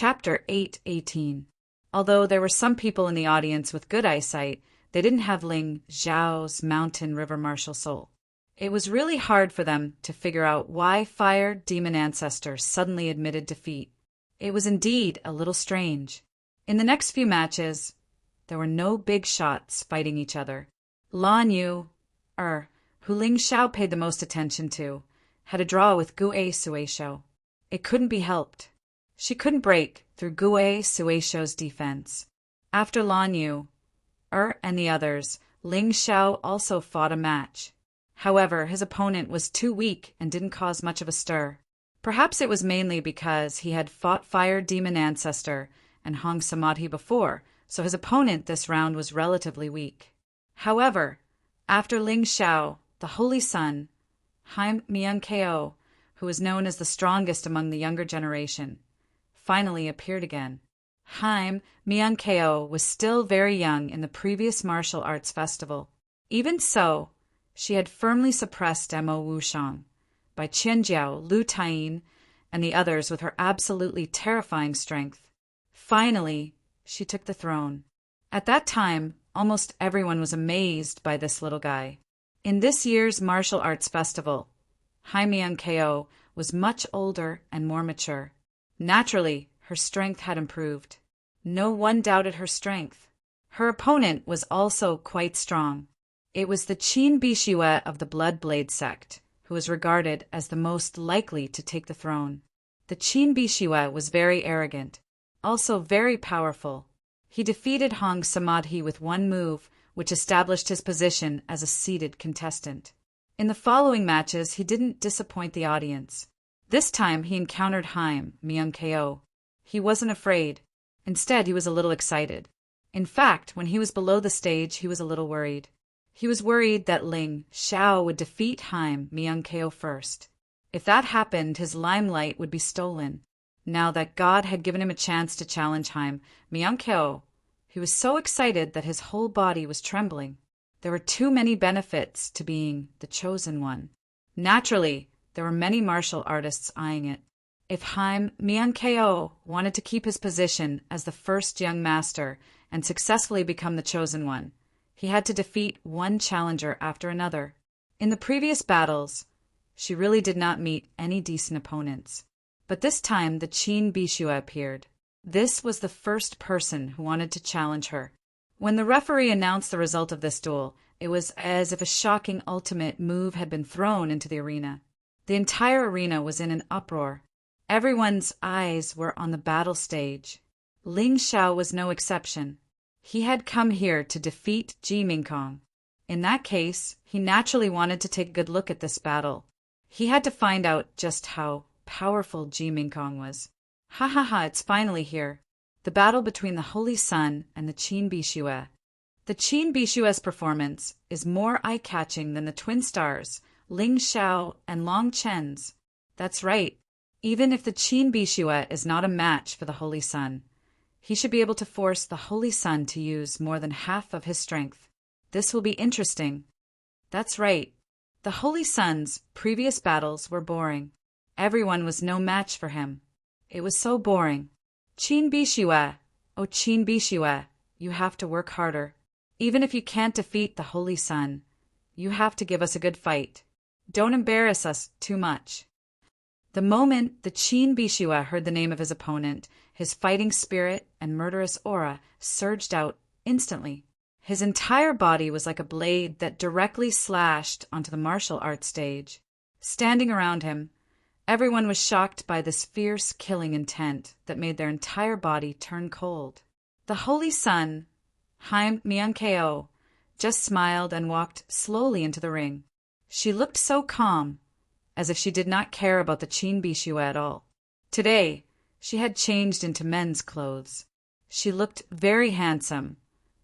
Chapter 8:18. Although there were some people in the audience with good eyesight, they didn't have Ling Xiao's mountain river martial soul. It was really hard for them to figure out why Fire Demon Ancestor suddenly admitted defeat. It was indeed a little strange. In the next few matches, there were no big shots fighting each other. Lan Yu, who Ling Xiao paid the most attention to, had a draw with Gu Suishou. It couldn't be helped. She couldn't break through Gu Suishou's defense. After Lan Yu, and the others, Ling Xiao also fought a match. However, his opponent was too weak and didn't cause much of a stir. Perhaps it was mainly because he had fought Fire Demon Ancestor and Hong Samadhi before, so his opponent this round was relatively weak. However, after Ling Xiao, the Holy Sun, Haim Miankeo, who was known as the strongest among the younger generation, finally appeared again. Haim Miankeo was still very young in the previous martial arts festival. Even so, she had firmly suppressed Mo Wushang by Qianjiao, Lu Taiyin, and the others with her absolutely terrifying strength. Finally, she took the throne. At that time, almost everyone was amazed by this little guy. In this year's martial arts festival, Haim Miankeo was much older and more mature. Naturally, her strength had improved. No one doubted her strength. Her opponent was also quite strong. It was the Qin Bishue of the Blood Blade sect, who was regarded as the most likely to take the throne. The Qin Bishue was very arrogant, also very powerful. He defeated Hong Samadhi with one move, which established his position as a seated contestant. In the following matches, he didn't disappoint the audience. This time, he encountered Haim Miankeo. He wasn't afraid. Instead, he was a little excited. In fact, when he was below the stage, he was a little worried. He was worried that Ling Xiao would defeat Haim Miankeo first. If that happened, his limelight would be stolen. Now that God had given him a chance to challenge Haim Miankeo, he was so excited that his whole body was trembling. There were too many benefits to being the chosen one. Naturally, there were many martial artists eyeing it. If Haim Miankeo wanted to keep his position as the first young master and successfully become the chosen one, he had to defeat one challenger after another. In the previous battles, she really did not meet any decent opponents. But this time the Qin Bishue appeared. This was the first person who wanted to challenge her. When the referee announced the result of this duel, it was as if a shocking ultimate move had been thrown into the arena. The entire arena was in an uproar. Everyone's eyes were on the battle stage. Ling Xiao was no exception. He had come here to defeat Ji Mingkong. In that case, he naturally wanted to take a good look at this battle. He had to find out just how powerful Ji Mingkong was. It's finally here. The battle between the Holy Sun and the Qin Bishue. The Qin Bishue's performance is more eye-catching than the twin stars, Ling Xiao and Long Chen's. That's right. Even if the Qin Bishue is not a match for the Holy Sun, he should be able to force the Holy Sun to use more than half of his strength. This will be interesting. That's right. The Holy Sun's previous battles were boring. Everyone was no match for him. It was so boring. Qin Bishue, oh Qin Bishue, you have to work harder. Even if you can't defeat the Holy Sun, you have to give us a good fight. Don't embarrass us too much. The moment the Qin Bishue heard the name of his opponent, his fighting spirit and murderous aura surged out instantly. His entire body was like a blade that directly slashed onto the martial arts stage. Standing around him, everyone was shocked by this fierce killing intent that made their entire body turn cold. The Holy Sun, Haim Miankeo, just smiled and walked slowly into the ring. She looked so calm, as if she did not care about the Qin Bishue at all. Today, she had changed into men's clothes. She looked very handsome,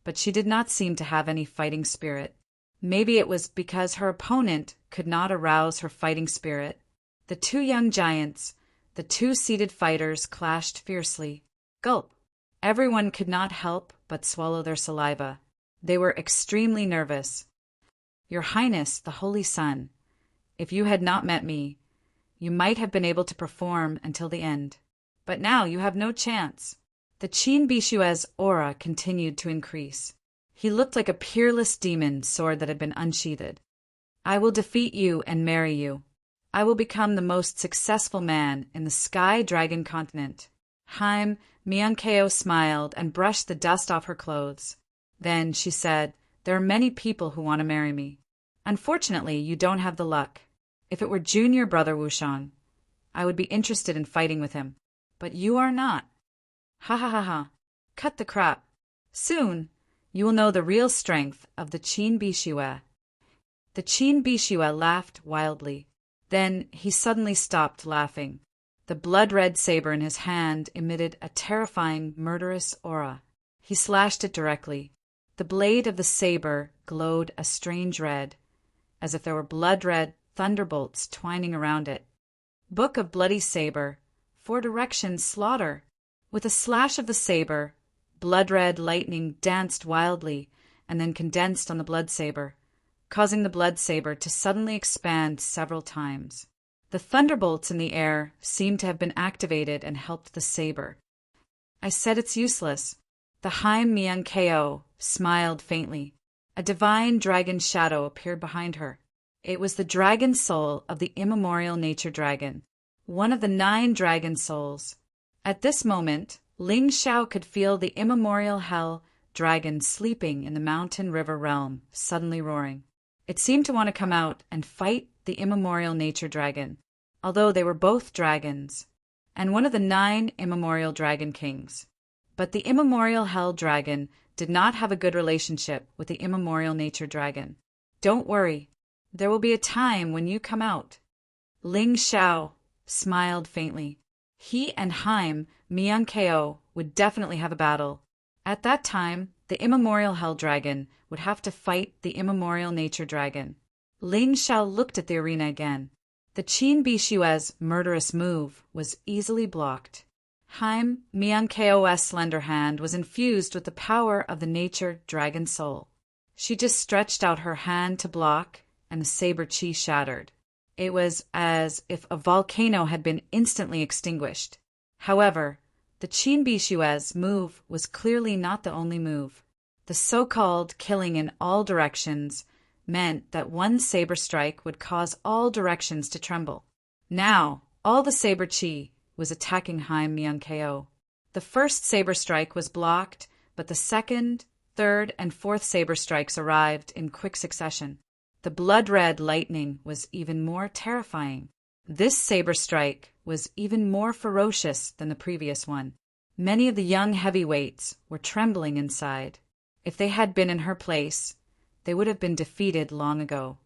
but she did not seem to have any fighting spirit. Maybe it was because her opponent could not arouse her fighting spirit. The two young giants, the two seated fighters, clashed fiercely. Gulp! Everyone could not help but swallow their saliva. They were extremely nervous. Your Highness, the Holy Sun, if you had not met me, you might have been able to perform until the end. But now you have no chance. The Qin Bishue's aura continued to increase. He looked like a peerless demon sword that had been unsheathed. I will defeat you and marry you. I will become the most successful man in the Sky Dragon continent. Haim Miankeo smiled and brushed the dust off her clothes. Then she said, there are many people who want to marry me. Unfortunately, you don't have the luck. If it were junior brother Wushang, I would be interested in fighting with him. But you are not. Ha ha ha ha. Cut the crap. Soon, you will know the real strength of the Qin Bishue. The Qin Bishue laughed wildly. Then he suddenly stopped laughing. The blood-red saber in his hand emitted a terrifying, murderous aura. He slashed it directly. The blade of the saber glowed a strange red, as if there were blood-red thunderbolts twining around it. Book of Bloody Saber, 4 directions slaughter. With a slash of the saber, blood-red lightning danced wildly and then condensed on the blood saber, causing the blood saber to suddenly expand several times. The thunderbolts in the air seemed to have been activated and helped the saber. I said it's useless. The Haim Miankeo smiled faintly. A divine dragon shadow appeared behind her. It was the dragon soul of the immemorial nature dragon, one of the 9 dragon souls. At this moment, Ling Xiao could feel the immemorial hell dragon sleeping in the mountain river realm suddenly roaring. It seemed to want to come out and fight the immemorial nature dragon, although they were both dragons, and one of the 9 immemorial dragon kings. But the immemorial hell dragon did not have a good relationship with the immemorial nature dragon. Don't worry, there will be a time when you come out. Ling Xiao smiled faintly. He and Haim Miankeo would definitely have a battle. At that time, the immemorial hell dragon would have to fight the immemorial nature dragon. Ling Xiao looked at the arena again. The Qin Bishue's murderous move was easily blocked. Haim Miankeo's slender hand was infused with the power of the nature dragon soul. She just stretched out her hand to block, and the saber chi shattered. It was as if a volcano had been instantly extinguished. However, the Qin Bishue's move was clearly not the only move. The so-called killing in all directions meant that one saber strike would cause all directions to tremble. Now, all the saber chi was attacking Haim Miankeo. The first saber strike was blocked, but the second, third, and fourth saber strikes arrived in quick succession. The blood-red lightning was even more terrifying. This saber strike was even more ferocious than the previous one. Many of the young heavyweights were trembling inside. If they had been in her place, they would have been defeated long ago.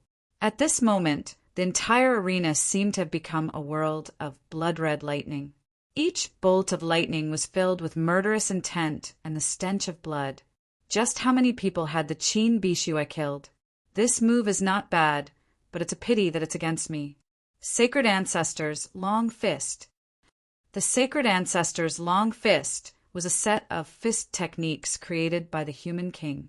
At this moment, the entire arena seemed to have become a world of blood-red lightning. Each bolt of lightning was filled with murderous intent and the stench of blood. Just how many people had the Qin Bishue killed? This move is not bad, but it's a pity that it's against me. Sacred Ancestors' Long Fist. The Sacred Ancestors' Long Fist was a set of fist techniques created by the human king.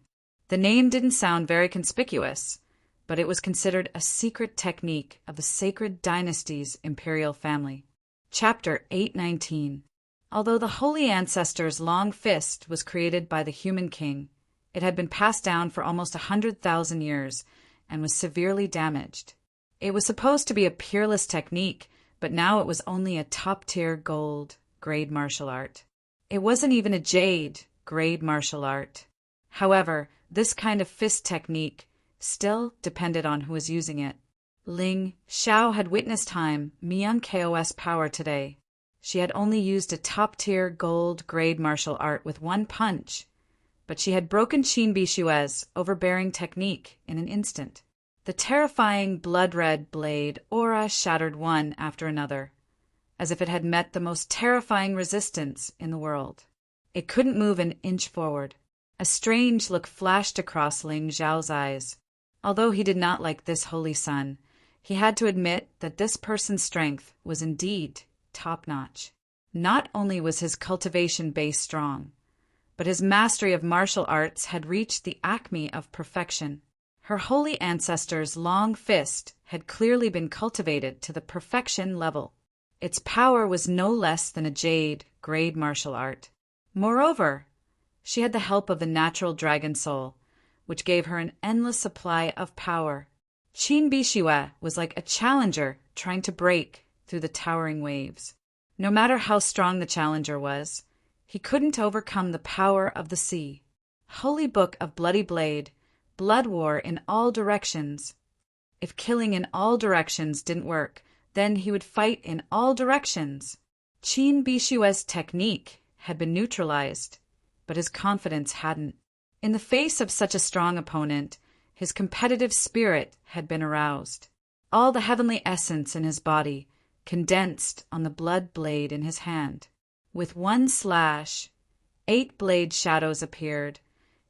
The name didn't sound very conspicuous, but it was considered a secret technique of the Sacred Dynasty's imperial family. Chapter 819. Although the Holy Ancestor's Long Fist was created by the human king, it had been passed down for almost 100,000 years and was severely damaged. It was supposed to be a peerless technique, but now it was only a top-tier gold grade martial art. It wasn't even a jade grade martial art. However, this kind of fist technique still depended on who was using it. Ling Xiao had witnessed Haim Miankeo's power today. She had only used a top-tier gold grade martial art with one punch, but she had broken Qin Bishue's overbearing technique in an instant. The terrifying blood-red blade aura shattered one after another, as if it had met the most terrifying resistance in the world. It couldn't move an inch forward. A strange look flashed across Ling Xiao's eyes. Although he did not like this holy son, he had to admit that this person's strength was indeed top-notch. Not only was his cultivation base strong, but his mastery of martial arts had reached the acme of perfection. Her holy ancestor's long fist had clearly been cultivated to the perfection level. Its power was no less than a jade grade martial art. Moreover, she had the help of the natural dragon soul, which gave her an endless supply of power. Qin Bishiwe was like a challenger trying to break through the towering waves. No matter how strong the challenger was, he couldn't overcome the power of the sea. Holy Book of Bloody Blade, blood war in all directions. If killing in all directions didn't work, then he would fight in all directions. Qin Bishiwe's technique had been neutralized, but his confidence hadn't. In the face of such a strong opponent, his competitive spirit had been aroused. All the heavenly essence in his body condensed on the blood blade in his hand. With one slash, 8 blade shadows appeared,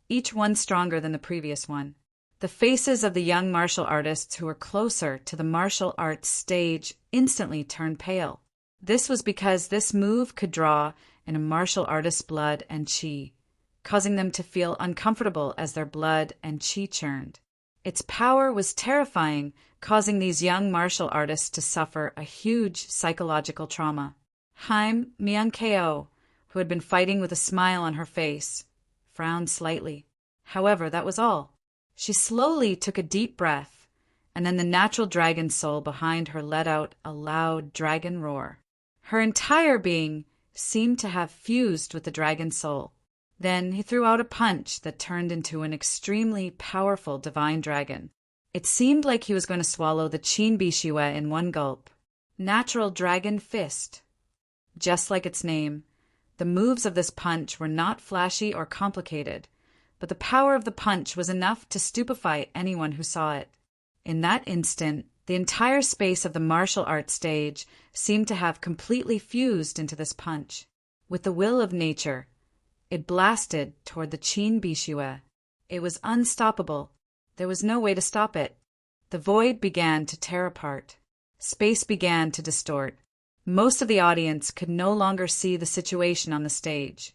each one stronger than the previous one. The faces of the young martial artists who were closer to the martial arts stage instantly turned pale. This was because this move could draw in a martial artist's blood and qi, causing them to feel uncomfortable as their blood and qi churned. Its power was terrifying, causing these young martial artists to suffer a huge psychological trauma. Haim Myung-keo, who had been fighting with a smile on her face, frowned slightly. However, that was all. She slowly took a deep breath, and then the natural dragon soul behind her let out a loud dragon roar. Her entire being seemed to have fused with the dragon soul. Then he threw out a punch that turned into an extremely powerful divine dragon. It seemed like he was going to swallow the Qin Bishiwe in one gulp. Natural Dragon Fist. Just like its name, the moves of this punch were not flashy or complicated, but the power of the punch was enough to stupefy anyone who saw it. In that instant, the entire space of the martial arts stage seemed to have completely fused into this punch. With the will of nature, it blasted toward the Qin Bishiwe. It was unstoppable. There was no way to stop it. The void began to tear apart. Space began to distort. Most of the audience could no longer see the situation on the stage,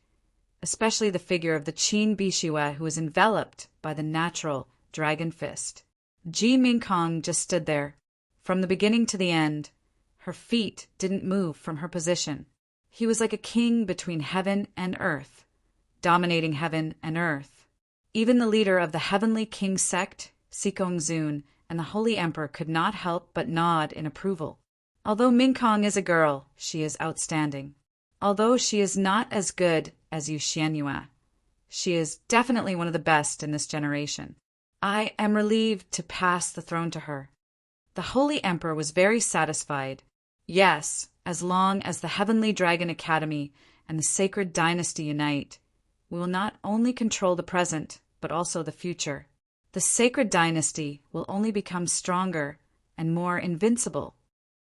especially the figure of the Qin Bishiwe who was enveloped by the natural dragon fist. Ji Mingkong just stood there. From the beginning to the end, her feet didn't move from her position. He was like a king between heaven and earth, dominating heaven and earth. Even the leader of the heavenly king sect, Sikong Zun, and the Holy Emperor could not help but nod in approval. Although Mingkong is a girl, she is outstanding. Although she is not as good as Yu Xianyue, she is definitely one of the best in this generation. I am relieved to pass the throne to her. The Holy Emperor was very satisfied. Yes, as long as the Heavenly Dragon Academy and the Sacred Dynasty unite, we will not only control the present, but also the future. The Sacred Dynasty will only become stronger and more invincible.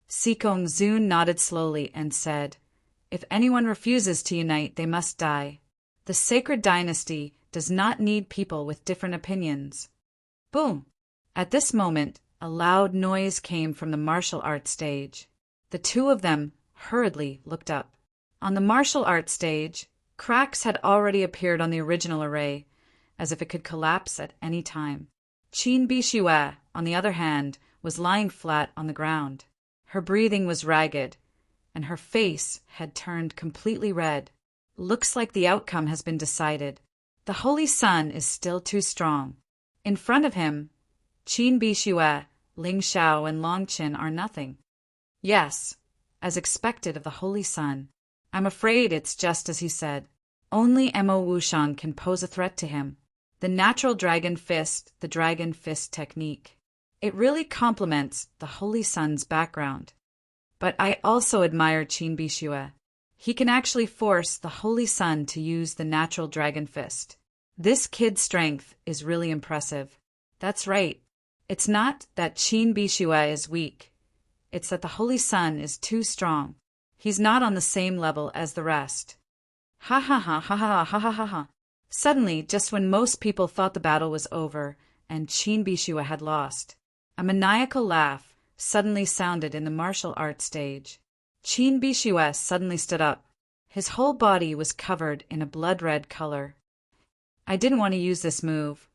Sikong Zun nodded slowly and said, "If anyone refuses to unite, they must die. The Sacred Dynasty does not need people with different opinions." Boom! At this moment, a loud noise came from the martial arts stage. The two of them hurriedly looked up. On the martial arts stage, cracks had already appeared on the original array, as if it could collapse at any time. Qin Bishiwe, on the other hand, was lying flat on the ground. Her breathing was ragged, and her face had turned completely red. Looks like the outcome has been decided. The Holy Sun is still too strong. In front of him, Qin Bishiwe, Ling Xiao, and Long Qin are nothing. Yes, as expected of the Holy Sun. I'm afraid it's just as he said. Only Mo Wushang can pose a threat to him. The natural dragon fist, the dragon fist technique. It really complements the Holy Sun's background. But I also admire Qin Bishiwe. He can actually force the Holy Sun to use the natural dragon fist. This kid's strength is really impressive. That's right. It's not that Qin Bishiwe is weak. It's that the Holy Sun is too strong. He's not on the same level as the rest. Ha ha ha ha ha ha ha ha ha. Suddenly, just when most people thought the battle was over and Qin Bishiwe had lost, a maniacal laugh suddenly sounded in the martial arts stage. Qin Bishiwe suddenly stood up. His whole body was covered in a blood-red color. I didn't want to use this move,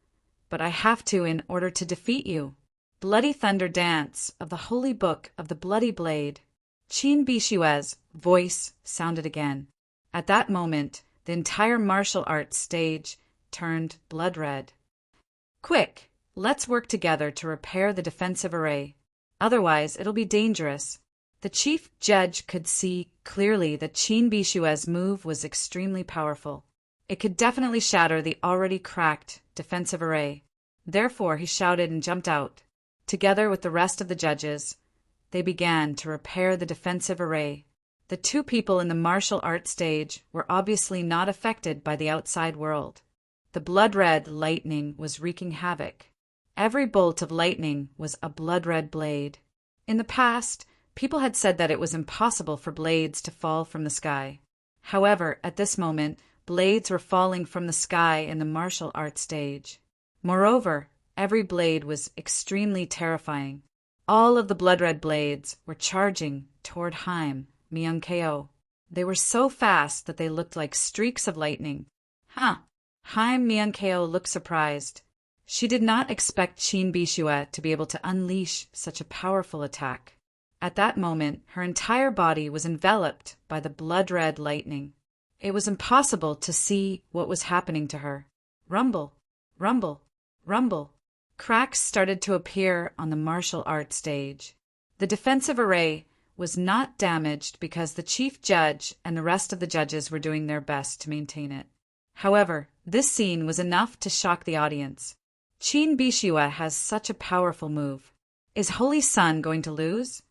but I have to in order to defeat you. Bloody Thunder Dance of the Holy Book of the Bloody Blade. Qin Bishue's voice sounded again. At that moment, the entire martial arts stage turned blood red. Quick, let's work together to repair the defensive array. Otherwise, it'll be dangerous. The chief judge could see clearly that Qin Bishue's move was extremely powerful. It could definitely shatter the already cracked defensive array. Therefore, he shouted and jumped out. Together with the rest of the judges, they began to repair the defensive array. The two people in the martial arts stage were obviously not affected by the outside world. The blood-red lightning was wreaking havoc. Every bolt of lightning was a blood-red blade. In the past, people had said that it was impossible for blades to fall from the sky. However, at this moment, blades were falling from the sky in the martial arts stage. Moreover, every blade was extremely terrifying. All of the blood-red blades were charging toward Haim Myung-ko. They were so fast that they looked like streaks of lightning. Haim Myung-ko looked surprised. She did not expect Qin Bishue to be able to unleash such a powerful attack. At that moment, her entire body was enveloped by the blood-red lightning. It was impossible to see what was happening to her. Rumble, rumble, rumble. Cracks started to appear on the martial arts stage. The defensive array was not damaged because the chief judge and the rest of the judges were doing their best to maintain it. However, this scene was enough to shock the audience. Qin Bishue has such a powerful move. Is Holy Sun going to lose?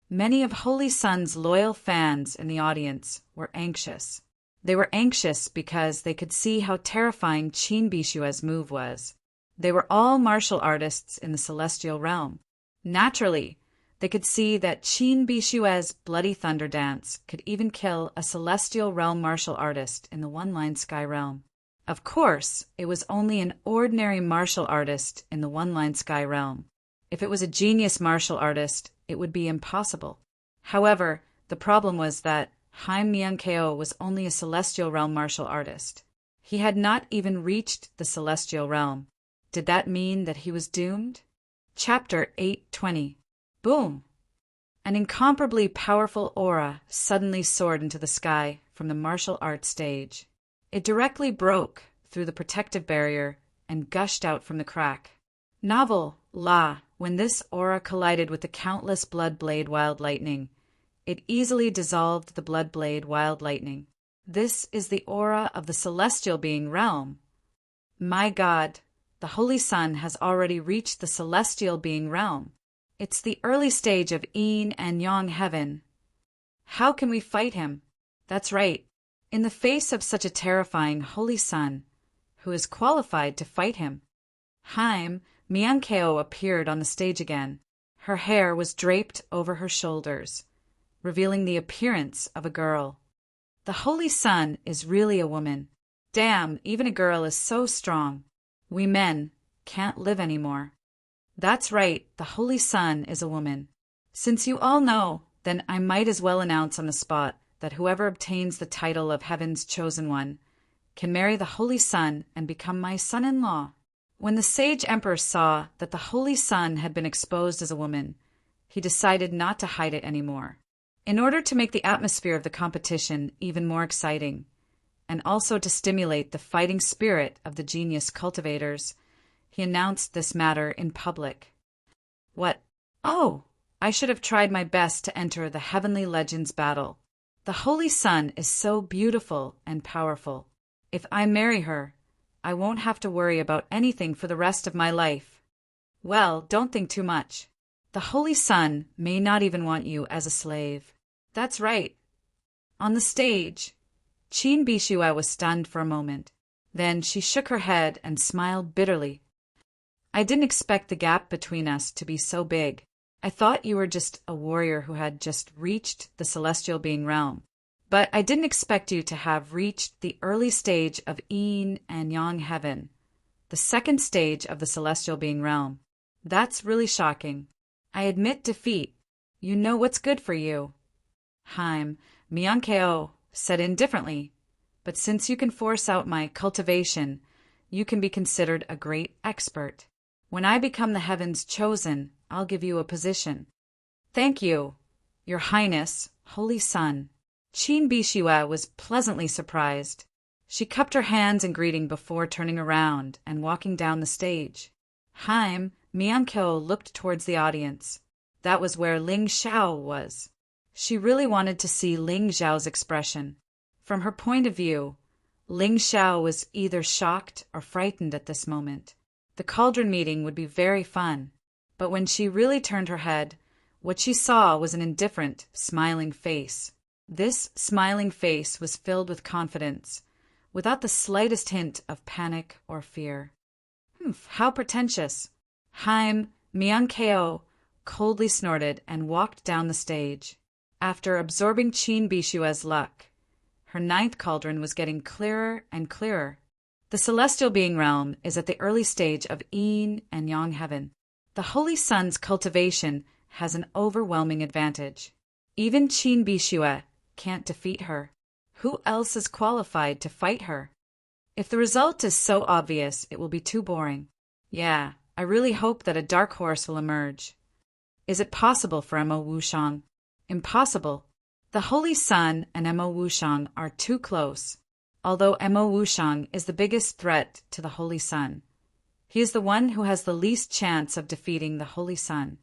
Many of Holy Sun's loyal fans in the audience were anxious. They were anxious because they could see how terrifying Qin Bishue's move was. They were all martial artists in the celestial realm. Naturally, they could see that Qin Bishue's Bloody Thunder Dance could even kill a celestial realm martial artist in the one-line sky realm. Of course, it was only an ordinary martial artist in the one-line sky realm. If it was a genius martial artist, it would be impossible. However, the problem was that Haim Myung-ko was only a celestial realm martial artist. He had not even reached the celestial realm. Did that mean that he was doomed? Chapter 820. Boom! An incomparably powerful aura suddenly soared into the sky from the martial arts stage. It directly broke through the protective barrier and gushed out from the crack. Novel, when this aura collided with the countless blood blade wild lightning, it easily dissolved the blood blade wild lightning. This is the aura of the celestial being realm. My God, the Holy Sun has already reached the celestial being realm. It's the early stage of Yin and Yang heaven. How can we fight him? That's right. In the face of such a terrifying Holy Sun, who is qualified to fight him? Haim Myung-ko appeared on the stage again. Her hair was draped over her shoulders, revealing the appearance of a girl. The Holy Sun is really a woman. Damn, even a girl is so strong. We men can't live anymore. That's right, the Holy Sun is a woman. Since you all know, then I might as well announce on the spot that whoever obtains the title of Heaven's Chosen One can marry the Holy Sun and become my son-in-law. When the sage emperor saw that the Holy Sun had been exposed as a woman, he decided not to hide it anymore. In order to make the atmosphere of the competition even more exciting, and also to stimulate the fighting spirit of the genius cultivators, he announced this matter in public. What? Oh, I should have tried my best to enter the Heavenly Legends battle. The Holy Sun is so beautiful and powerful. If I marry her, I won't have to worry about anything for the rest of my life. Well, don't think too much. The Holy Sun may not even want you as a slave. That's right. On the stage, Qin Bishue was stunned for a moment. Then she shook her head and smiled bitterly. I didn't expect the gap between us to be so big. I thought you were just a warrior who had just reached the celestial being realm. But I didn't expect you to have reached the early stage of Yin and Yang heaven, the second stage of the celestial being realm. That's really shocking. I admit defeat. You know what's good for you. Haim Myung-ko said indifferently, but since you can force out my cultivation, you can be considered a great expert. When I become the Heaven's Chosen, I'll give you a position. Thank you. Your Highness, Holy Sun. Qin Bishue was pleasantly surprised. She cupped her hands in greeting before turning around and walking down the stage. Haim Miankyo looked towards the audience. That was where Ling Xiao was. She really wanted to see Ling Xiao's expression. From her point of view, Ling Xiao was either shocked or frightened at this moment. The cauldron meeting would be very fun, but when she really turned her head, what she saw was an indifferent, smiling face. This smiling face was filled with confidence, without the slightest hint of panic or fear. How pretentious! Haim Miankeo coldly snorted and walked down the stage. After absorbing Qin Bishue's luck, her ninth cauldron was getting clearer and clearer. The celestial being realm is at the early stage of yin and yang heaven. The Holy Sun's cultivation has an overwhelming advantage. Even Qin Bishue can't defeat her. Who else is qualified to fight her? If the result is so obvious, it will be too boring. Yeah, I really hope that a dark horse will emerge. Is it possible for Mo Wushang? Impossible. The Holy Sun and Mo Wushang are too close, although Mo Wushang is the biggest threat to the Holy Sun. He is the one who has the least chance of defeating the Holy Sun.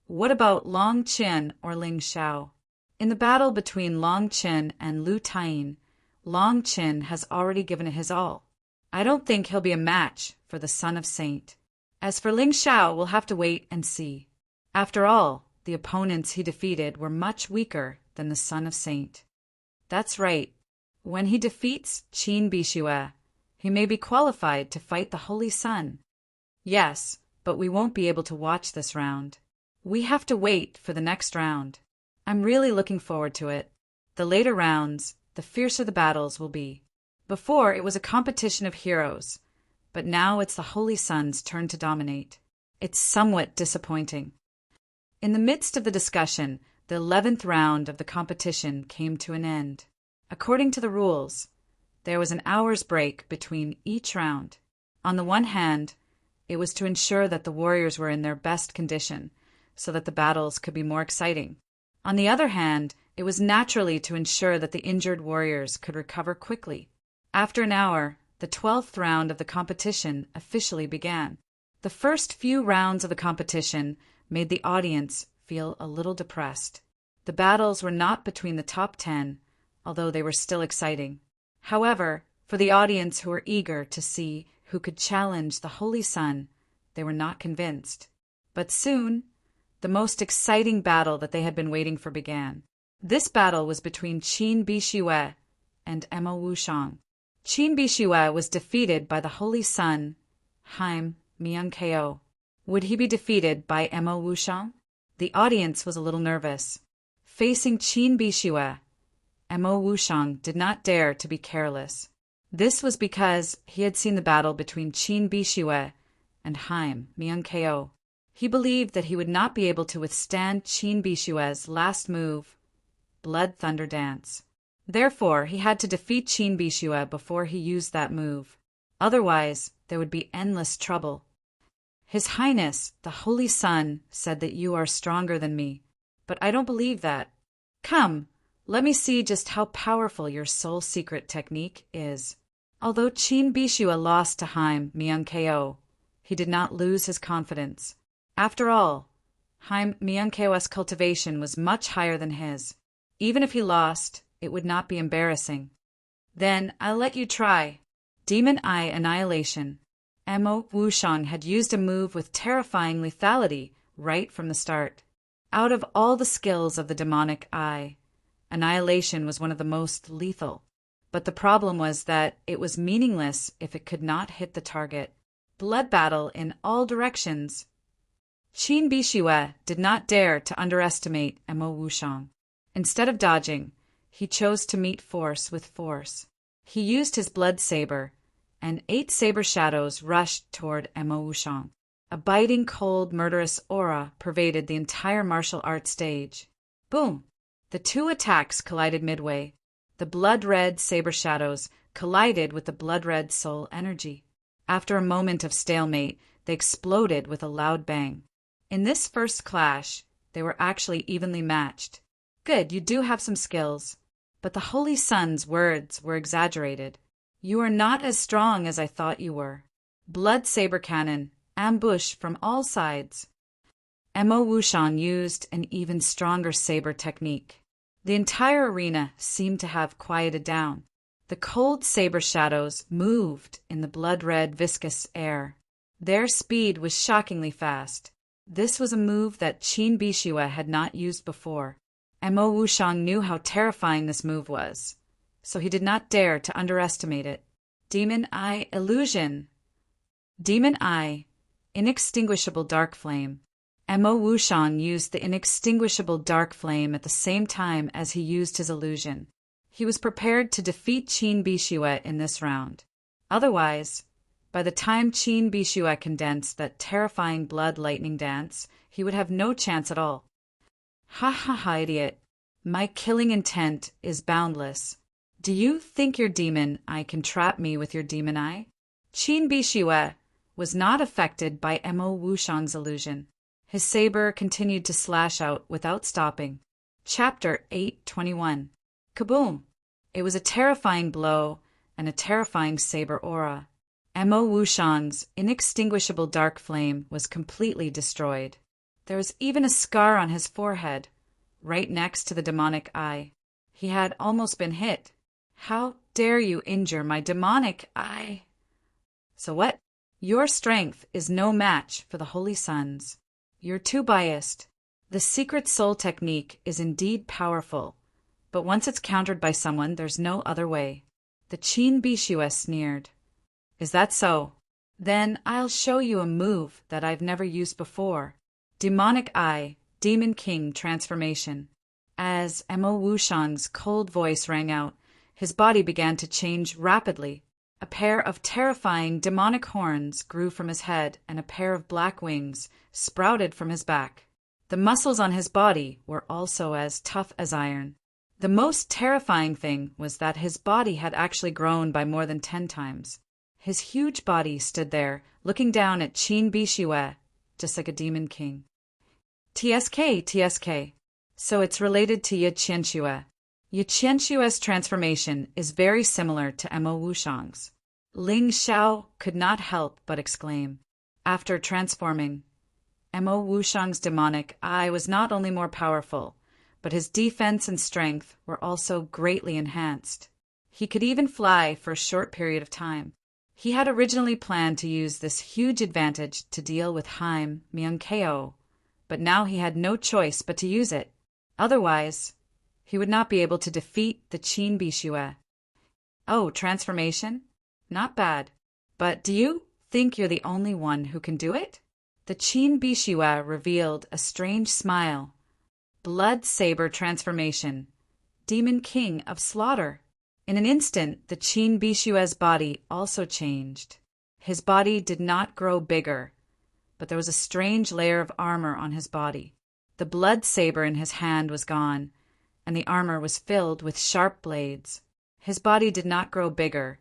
What about Long Qin or Ling Xiao? In the battle between Long Qin and Lu Taiyin, Long Qin has already given it his all. I don't think he'll be a match for the Son of Saint. As for Ling Xiao, we'll have to wait and see. After all, the opponents he defeated were much weaker than the Son of Saint. That's right. When he defeats Qin Bishue, he may be qualified to fight the Holy Sun. Yes, but we won't be able to watch this round. We have to wait for the next round. I'm really looking forward to it. The later rounds, the fiercer the battles will be. Before, it was a competition of heroes, but now it's the Holy Sun's turn to dominate. It's somewhat disappointing. In the midst of the discussion, the 11th round of the competition came to an end. According to the rules, there was an hour's break between each round. On the one hand, it was to ensure that the warriors were in their best condition, so that the battles could be more exciting. On the other hand, it was naturally to ensure that the injured warriors could recover quickly. After an hour, the 12th round of the competition officially began. The first few rounds of the competition made the audience feel a little depressed. The battles were not between the top 10, although they were still exciting. However, for the audience who were eager to see who could challenge the Holy Sun, they were not convinced. But soon, the most exciting battle that they had been waiting for began. This battle was between Qin Bishue and Mo Wushang. Qin Bishue was defeated by the Holy Sun, Haim Miankeo. Would he be defeated by Mo Wushang? The audience was a little nervous. Facing Qin Bishue, Mo Wushang did not dare to be careless. This was because he had seen the battle between Qin Bishue and Haim Miankeo. He believed that he would not be able to withstand Qin Bishue's last move, Blood Thunder Dance. Therefore, he had to defeat Qin Bishue before he used that move. Otherwise, there would be endless trouble. His Highness, the Holy Sun, said that you are stronger than me, but I don't believe that. Come, let me see just how powerful your soul secret technique is. Although Qin Bishue lost to Haim Miankeo, he did not lose his confidence. After all, Haim Miankeo's cultivation was much higher than his. Even if he lost, it would not be embarrassing. Then I'll let you try. Demon Eye Annihilation. Mo Wushang had used a move with terrifying lethality right from the start. Out of all the skills of the demonic eye, Annihilation was one of the most lethal. But the problem was that it was meaningless if it could not hit the target. Blood battle in all directions. Qin Bishue did not dare to underestimate Mo Wushang. Instead of dodging, he chose to meet force with force. He used his blood saber, and 8 saber shadows rushed toward Mo Wushang. A biting, cold, murderous aura pervaded the entire martial arts stage. Boom! The two attacks collided midway. The blood-red saber shadows collided with the blood-red soul energy. After a moment of stalemate, they exploded with a loud bang. In this first clash, they were actually evenly matched. Good, you do have some skills. But the Holy Sun's words were exaggerated. You are not as strong as I thought you were. Blood saber cannon, ambush from all sides. Mo Wushang used an even stronger saber technique. The entire arena seemed to have quieted down. The cold saber shadows moved in the blood-red viscous air. Their speed was shockingly fast. This was a move that Qin Bixue had not used before. Mo Wushang knew how terrifying this move was, so he did not dare to underestimate it. Demon Eye Illusion. Demon Eye, Inextinguishable Dark Flame. Mo Wushang used the inextinguishable dark flame at the same time as he used his illusion. He was prepared to defeat Qin Bixue in this round. Otherwise, by the time Qin Bixue condensed that terrifying blood lightning dance, he would have no chance at all. Ha ha ha, idiot. My killing intent is boundless. Do you think your demon eye can trap me with your demon eye? Qin Bixue was not affected by Mo Wushang's illusion. His saber continued to slash out without stopping. Chapter 821. Kaboom! It was a terrifying blow and a terrifying saber aura. Mo Wushang's inextinguishable dark flame was completely destroyed. There was even a scar on his forehead, right next to the demonic eye. He had almost been hit. How dare you injure my demonic eye? So what? Your strength is no match for the Holy Sun's. You're too biased. The secret soul technique is indeed powerful, but once it's countered by someone, there's no other way. The Qin Bixue sneered. Is that so? Then I'll show you a move that I've never used before. Demonic Eye, Demon King Transformation. As Mo Wushang's cold voice rang out, his body began to change rapidly. A pair of terrifying demonic horns grew from his head, and a pair of black wings sprouted from his back. The muscles on his body were also as tough as iron. The most terrifying thing was that his body had actually grown by more than 10 times. His huge body stood there, looking down at Qin Bixue, just like a demon king. TSK. So it's related to Ye Qianxue. Ye Qianxue's transformation is very similar to Mo Wushang's. Ling Xiao could not help but exclaim. After transforming, Mo Wushang's demonic eye was not only more powerful, but his defense and strength were also greatly enhanced. He could even fly for a short period of time. He had originally planned to use this huge advantage to deal with Haim Myung-keo, but now he had no choice but to use it. Otherwise, he would not be able to defeat the Qin Bixue. Oh, transformation? Not bad. But do you think you're the only one who can do it? The Qin Bixue revealed a strange smile. Blood saber transformation. Demon King of Slaughter. In an instant, the Qin Bixue's body also changed. His body did not grow bigger, but there was a strange layer of armor on his body. The blood saber in his hand was gone, and the armor was filled with sharp blades. His body did not grow bigger,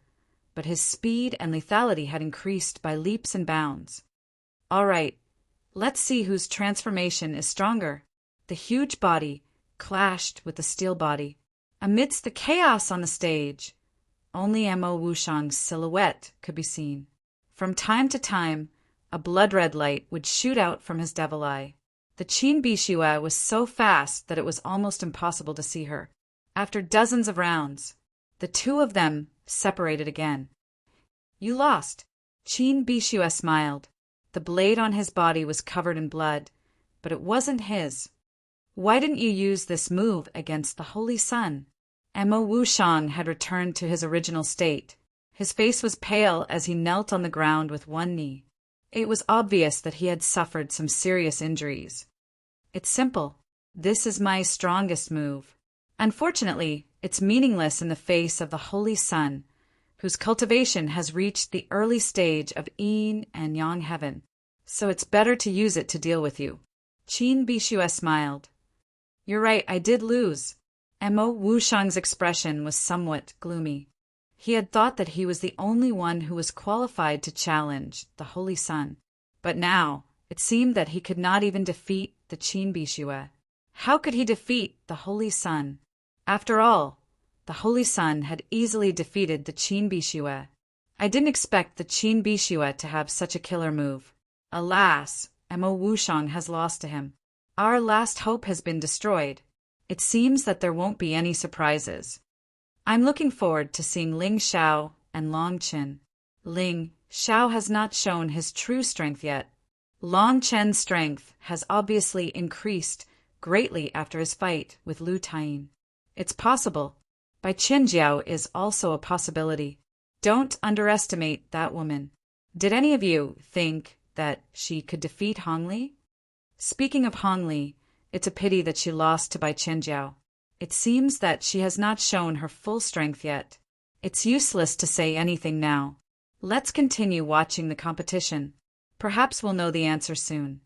but his speed and lethality had increased by leaps and bounds. All right, let's see whose transformation is stronger. The huge body clashed with the steel body. Amidst the chaos on the stage, only Mo Wushang's silhouette could be seen. From time to time, a blood-red light would shoot out from his devil eye. The Qin Bixue was so fast that it was almost impossible to see her. After dozens of rounds, the two of them separated again. You lost. Qin Bixue smiled. The blade on his body was covered in blood, but it wasn't his. Why didn't you use this move against the Holy Sun? Mo Wushang had returned to his original state. His face was pale as he knelt on the ground with one knee. It was obvious that he had suffered some serious injuries. It's simple. This is my strongest move. Unfortunately, it's meaningless in the face of the Holy Sun, whose cultivation has reached the early stage of yin and yang heaven. So it's better to use it to deal with you. Qin Bixue smiled. You're right, I did lose. Mo Wushang's expression was somewhat gloomy. He had thought that he was the only one who was qualified to challenge the Holy Sun. But now, it seemed that he could not even defeat the Qin Bixue. How could he defeat the Holy Sun? After all, the Holy Sun had easily defeated the Qin Bishue. I didn't expect the Qin Bishue to have such a killer move. Alas, Mo Wushang has lost to him. Our last hope has been destroyed. It seems that there won't be any surprises. I'm looking forward to seeing Ling Xiao and Long Qin. Ling Xiao has not shown his true strength yet. Long Chen's strength has obviously increased greatly after his fight with Lu Tayin. It's possible. Bai Qinjiao is also a possibility. Don't underestimate that woman. Did any of you think that she could defeat Hong Li? Speaking of Hong Li, it's a pity that she lost to Bai Qinjiao. It seems that she has not shown her full strength yet. It's useless to say anything now. Let's continue watching the competition. Perhaps we'll know the answer soon.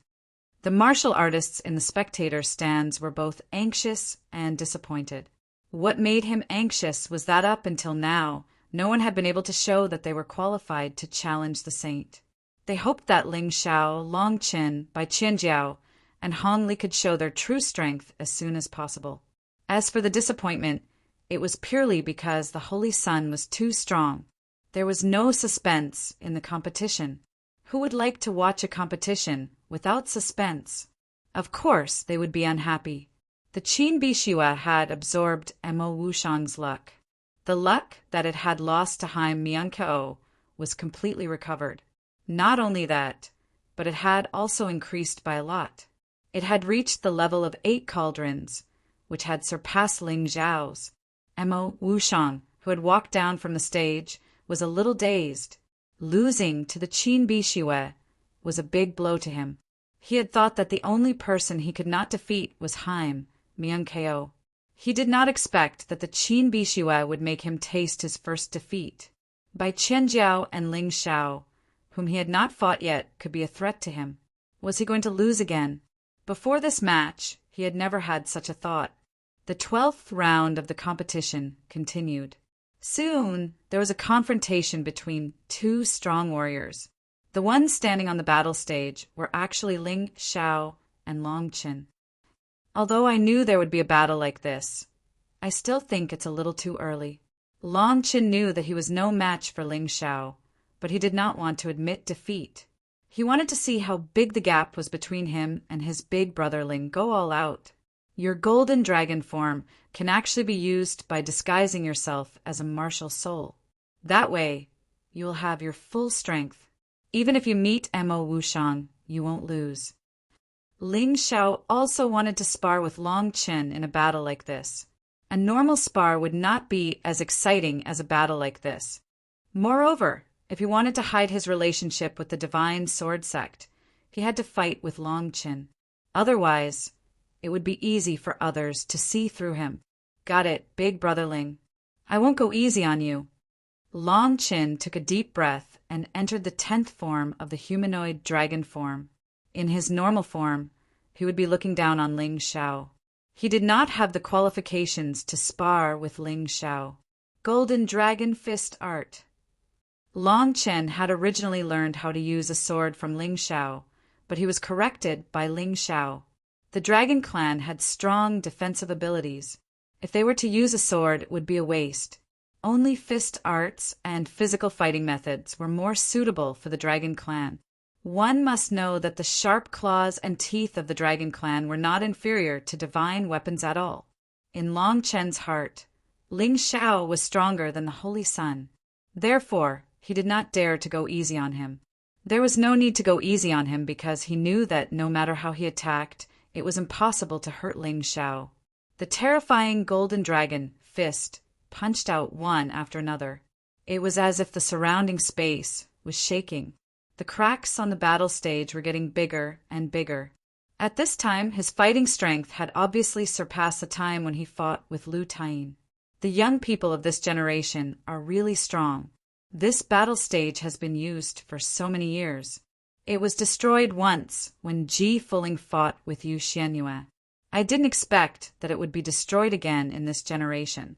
The martial artists in the spectator stands were both anxious and disappointed. What made him anxious was that up until now, no one had been able to show that they were qualified to challenge the saint. They hoped that Ling Xiao, Long Qin, Bai Qinjiao, and Hong Li could show their true strength as soon as possible. As for the disappointment, it was purely because the Holy Sun was too strong. There was no suspense in the competition. Who would like to watch a competition without suspense? Of course, they would be unhappy. The Qin Bishue had absorbed Mo Wushang's luck. The luck that it had lost to Haim Miankao was completely recovered. Not only that, but it had also increased by a lot. It had reached the level of 8 cauldrons, which had surpassed Ling Xiao's. Mo Wushang, who had walked down from the stage, was a little dazed. Losing to the Qin Bishue was a big blow to him. He had thought that the only person he could not defeat was Haim Miankao. He did not expect that the Qin Bishue would make him taste his first defeat. Bai Qinjiao and Ling Xiao, whom he had not fought yet, could be a threat to him. Was he going to lose again? Before this match, he had never had such a thought. The 12th round of the competition continued. Soon, there was a confrontation between 2 strong warriors. The ones standing on the battle stage were actually Ling Xiao and Long Qin. Although I knew there would be a battle like this, I still think it's a little too early. Long Qin knew that he was no match for Ling Xiao, but he did not want to admit defeat. He wanted to see how big the gap was between him and his big brother Ling. Go all out. Your golden dragon form can actually be used by disguising yourself as a martial soul. That way, you will have your full strength. Even if you meet Mo Wushang, you won't lose. Ling Xiao also wanted to spar with Long Qin in a battle like this. A normal spar would not be as exciting as a battle like this. Moreover, if he wanted to hide his relationship with the Divine Sword Sect, he had to fight with Long Qin. Otherwise, it would be easy for others to see through him. Got it, big brother Ling. I won't go easy on you. Long Qin took a deep breath and entered the 10th form of the humanoid dragon form. In his normal form, he would be looking down on Ling Xiao. He did not have the qualifications to spar with Ling Xiao. Golden Dragon Fist Art. Long Qin had originally learned how to use a sword from Ling Xiao, but he was corrected by Ling Xiao. The Dragon Clan had strong defensive abilities. If they were to use a sword, it would be a waste. Only fist arts and physical fighting methods were more suitable for the Dragon Clan. One must know that the sharp claws and teeth of the Dragon Clan were not inferior to divine weapons at all. In Long Chen's heart, Ling Xiao was stronger than the Holy Sun. Therefore, he did not dare to go easy on him. There was no need to go easy on him because he knew that no matter how he attacked, it was impossible to hurt Ling Xiao. The terrifying golden dragon fist punched out one after another. It was as if the surrounding space was shaking. The cracks on the battle stage were getting bigger and bigger. At this time, his fighting strength had obviously surpassed the time when he fought with Lu Tayin. The young people of this generation are really strong. This battle stage has been used for so many years. It was destroyed once when Ji Fuling fought with Yu Xianyue. I didn't expect that it would be destroyed again in this generation.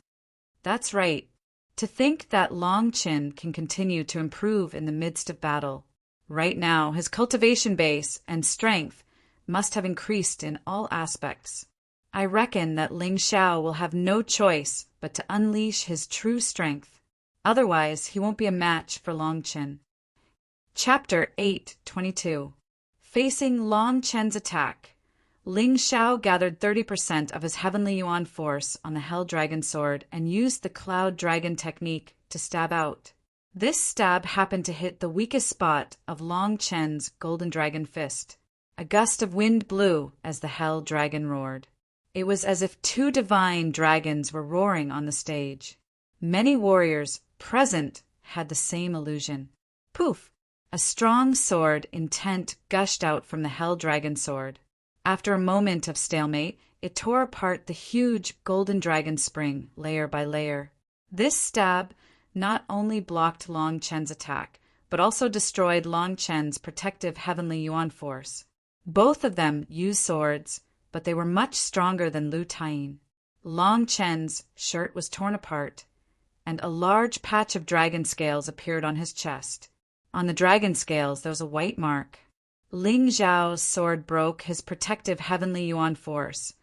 That's right. To think that Long Qin can continue to improve in the midst of battle. Right now, his cultivation base and strength must have increased in all aspects. I reckon that Ling Xiao will have no choice but to unleash his true strength. Otherwise, he won't be a match for Long Chen. Chapter 8:22. Facing Long Chen's attack, Ling Xiao gathered 30% of his Heavenly Yuan force on the Hell Dragon sword and used the Cloud Dragon technique to stab out. This stab happened to hit the weakest spot of Long Chen's Golden Dragon fist. A gust of wind blew as the Hell Dragon roared. It was as if two divine dragons were roaring on the stage. Many warriors present had the same illusion. Poof! A strong sword intent gushed out from the Hell Dragon sword. After a moment of stalemate, it tore apart the huge Golden Dragon spring layer by layer. This stab not only blocked Long Chen's attack, but also destroyed Long Chen's protective Heavenly Yuan force. Both of them used swords, but they were much stronger than Lu Taiying. Long Chen's shirt was torn apart, and a large patch of dragon scales appeared on his chest. On the dragon scales there was a white mark. Ling Xiao's sword broke his protective Heavenly Yuan force,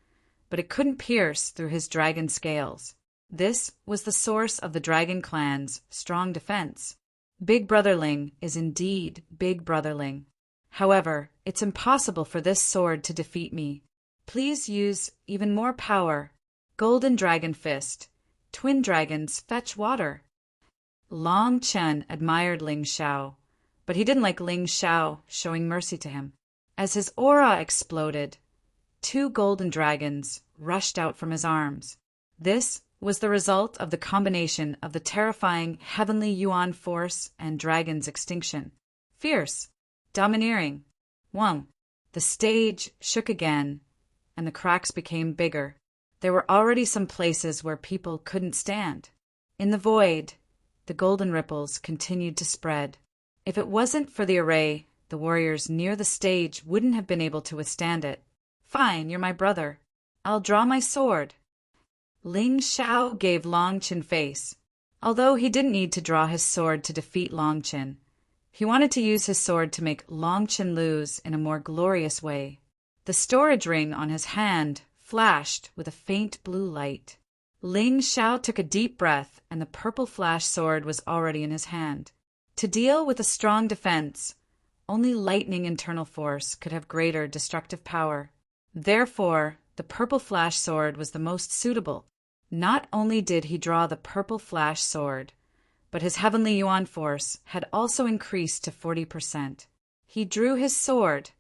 but it couldn't pierce through his dragon scales. This was the source of the Dragon Clan's strong defense. Big Brother Ling is indeed Big Brother Ling. However, it's impossible for this sword to defeat me. Please use even more power. Golden Dragon Fist. Twin dragons fetch water. Long Chen admired Ling Xiao, but he didn't like Ling Xiao showing mercy to him. As his aura exploded, two golden dragons rushed out from his arms. This was the result of the combination of the terrifying Heavenly Yuan force and dragon's extinction. Fierce, domineering. 1. The stage shook again, and the cracks became bigger. There were already some places where people couldn't stand. In the void, the golden ripples continued to spread. If it wasn't for the array, the warriors near the stage wouldn't have been able to withstand it. Fine, you're my brother. I'll draw my sword. Ling Xiao gave Long Chen face. Although he didn't need to draw his sword to defeat Long Chen, he wanted to use his sword to make Long Chen lose in a more glorious way. The storage ring on his hand flashed with a faint blue light. Ling Xiao took a deep breath, and the purple flash sword was already in his hand. To deal with a strong defense, only lightning internal force could have greater destructive power. Therefore, the purple flash sword was the most suitable. Not only did he draw the purple flash sword, but his Heavenly Yuan force had also increased to 40%. He drew his sword.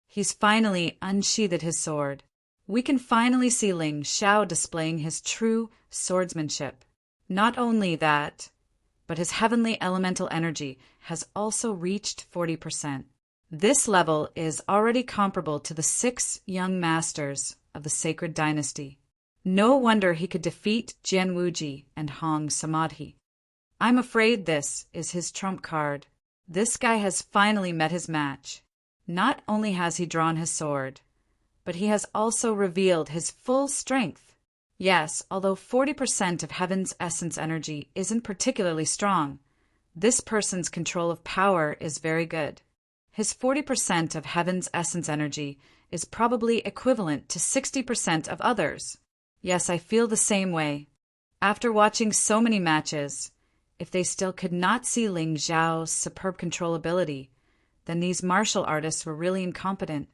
He's finally unsheathed his sword. We can finally see Ling Xiao displaying his true swordsmanship. Not only that, but his heavenly elemental energy has also reached 40%. This level is already comparable to the 6 young masters of the Sacred Dynasty. No wonder he could defeat Jian Wuji and Hong Samadhi. I'm afraid this is his trump card. This guy has finally met his match. Not only has he drawn his sword, but he has also revealed his full strength. Yes, although 40% of Heaven's essence energy isn't particularly strong, this person's control of power is very good. His 40% of Heaven's essence energy is probably equivalent to 60% of others. Yes, I feel the same way. After watching so many matches, if they still could not see Ling Xiao's superb controllability, then these martial artists were really incompetent.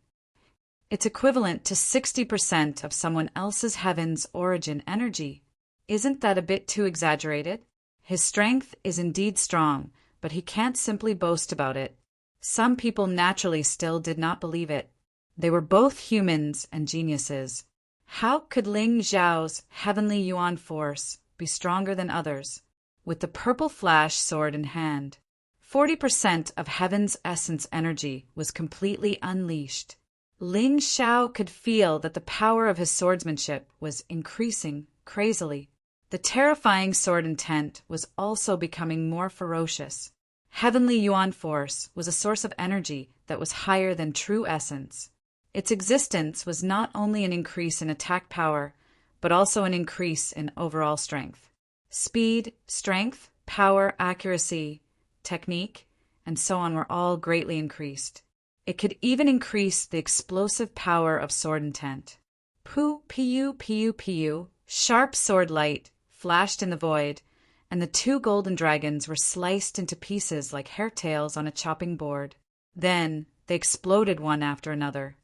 It's equivalent to 60% of someone else's Heaven's origin energy. Isn't that a bit too exaggerated? His strength is indeed strong, but he can't simply boast about it. Some people naturally still did not believe it. They were both humans and geniuses. How could Ling Xiao's Heavenly Yuan force be stronger than others? With the purple flash sword in hand, 40% of Heaven's essence energy was completely unleashed. Ling Xiao could feel that the power of his swordsmanship was increasing crazily. The terrifying sword intent was also becoming more ferocious. Heavenly Yuan force was a source of energy that was higher than true essence. Its existence was not only an increase in attack power, but also an increase in overall strength. Speed, strength, power, accuracy, technique, and so on were all greatly increased. It could even increase the explosive power of sword intent. Poo, piu, piu, piu, sharp sword light flashed in the void, and the two golden dragons were sliced into pieces like hairtails on a chopping board. Then they exploded one after another.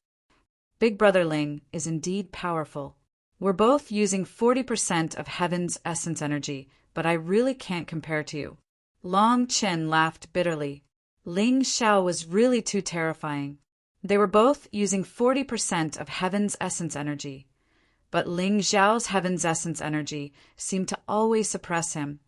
Big Brother Ling is indeed powerful. We're both using 40% of Heaven's essence energy, but I really can't compare to you. Long Chen laughed bitterly. Ling Xiao was really too terrifying. They were both using 40% of Heaven's essence energy, but Ling Xiao's Heaven's essence energy seemed to always suppress him,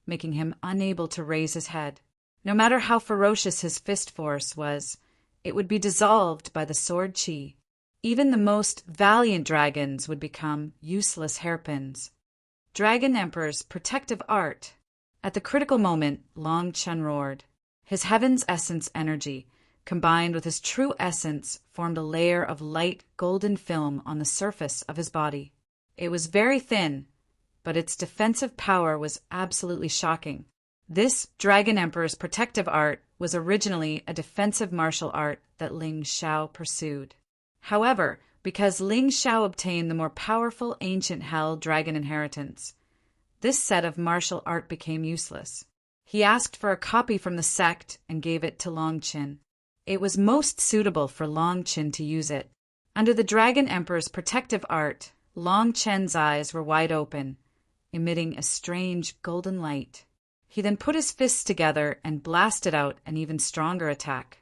making him unable to raise his head. No matter how ferocious his fist force was, it would be dissolved by the sword qi. Even the most valiant dragons would become useless hairpins. Dragon Emperor's protective art. At the critical moment, Long Chen roared. His Heaven's essence energy, combined with his true essence, formed a layer of light golden film on the surface of his body. It was very thin, but its defensive power was absolutely shocking. This Dragon Emperor's protective art was originally a defensive martial art that Ling Xiao pursued. However, because Ling Xiao obtained the more powerful ancient Hell Dragon inheritance, this set of martial art became useless. He asked for a copy from the sect and gave it to Long Qin. It was most suitable for Long Qin to use it. Under the Dragon Emperor's protective art, Long Chen's eyes were wide open, emitting a strange golden light. He then put his fists together and blasted out an even stronger attack.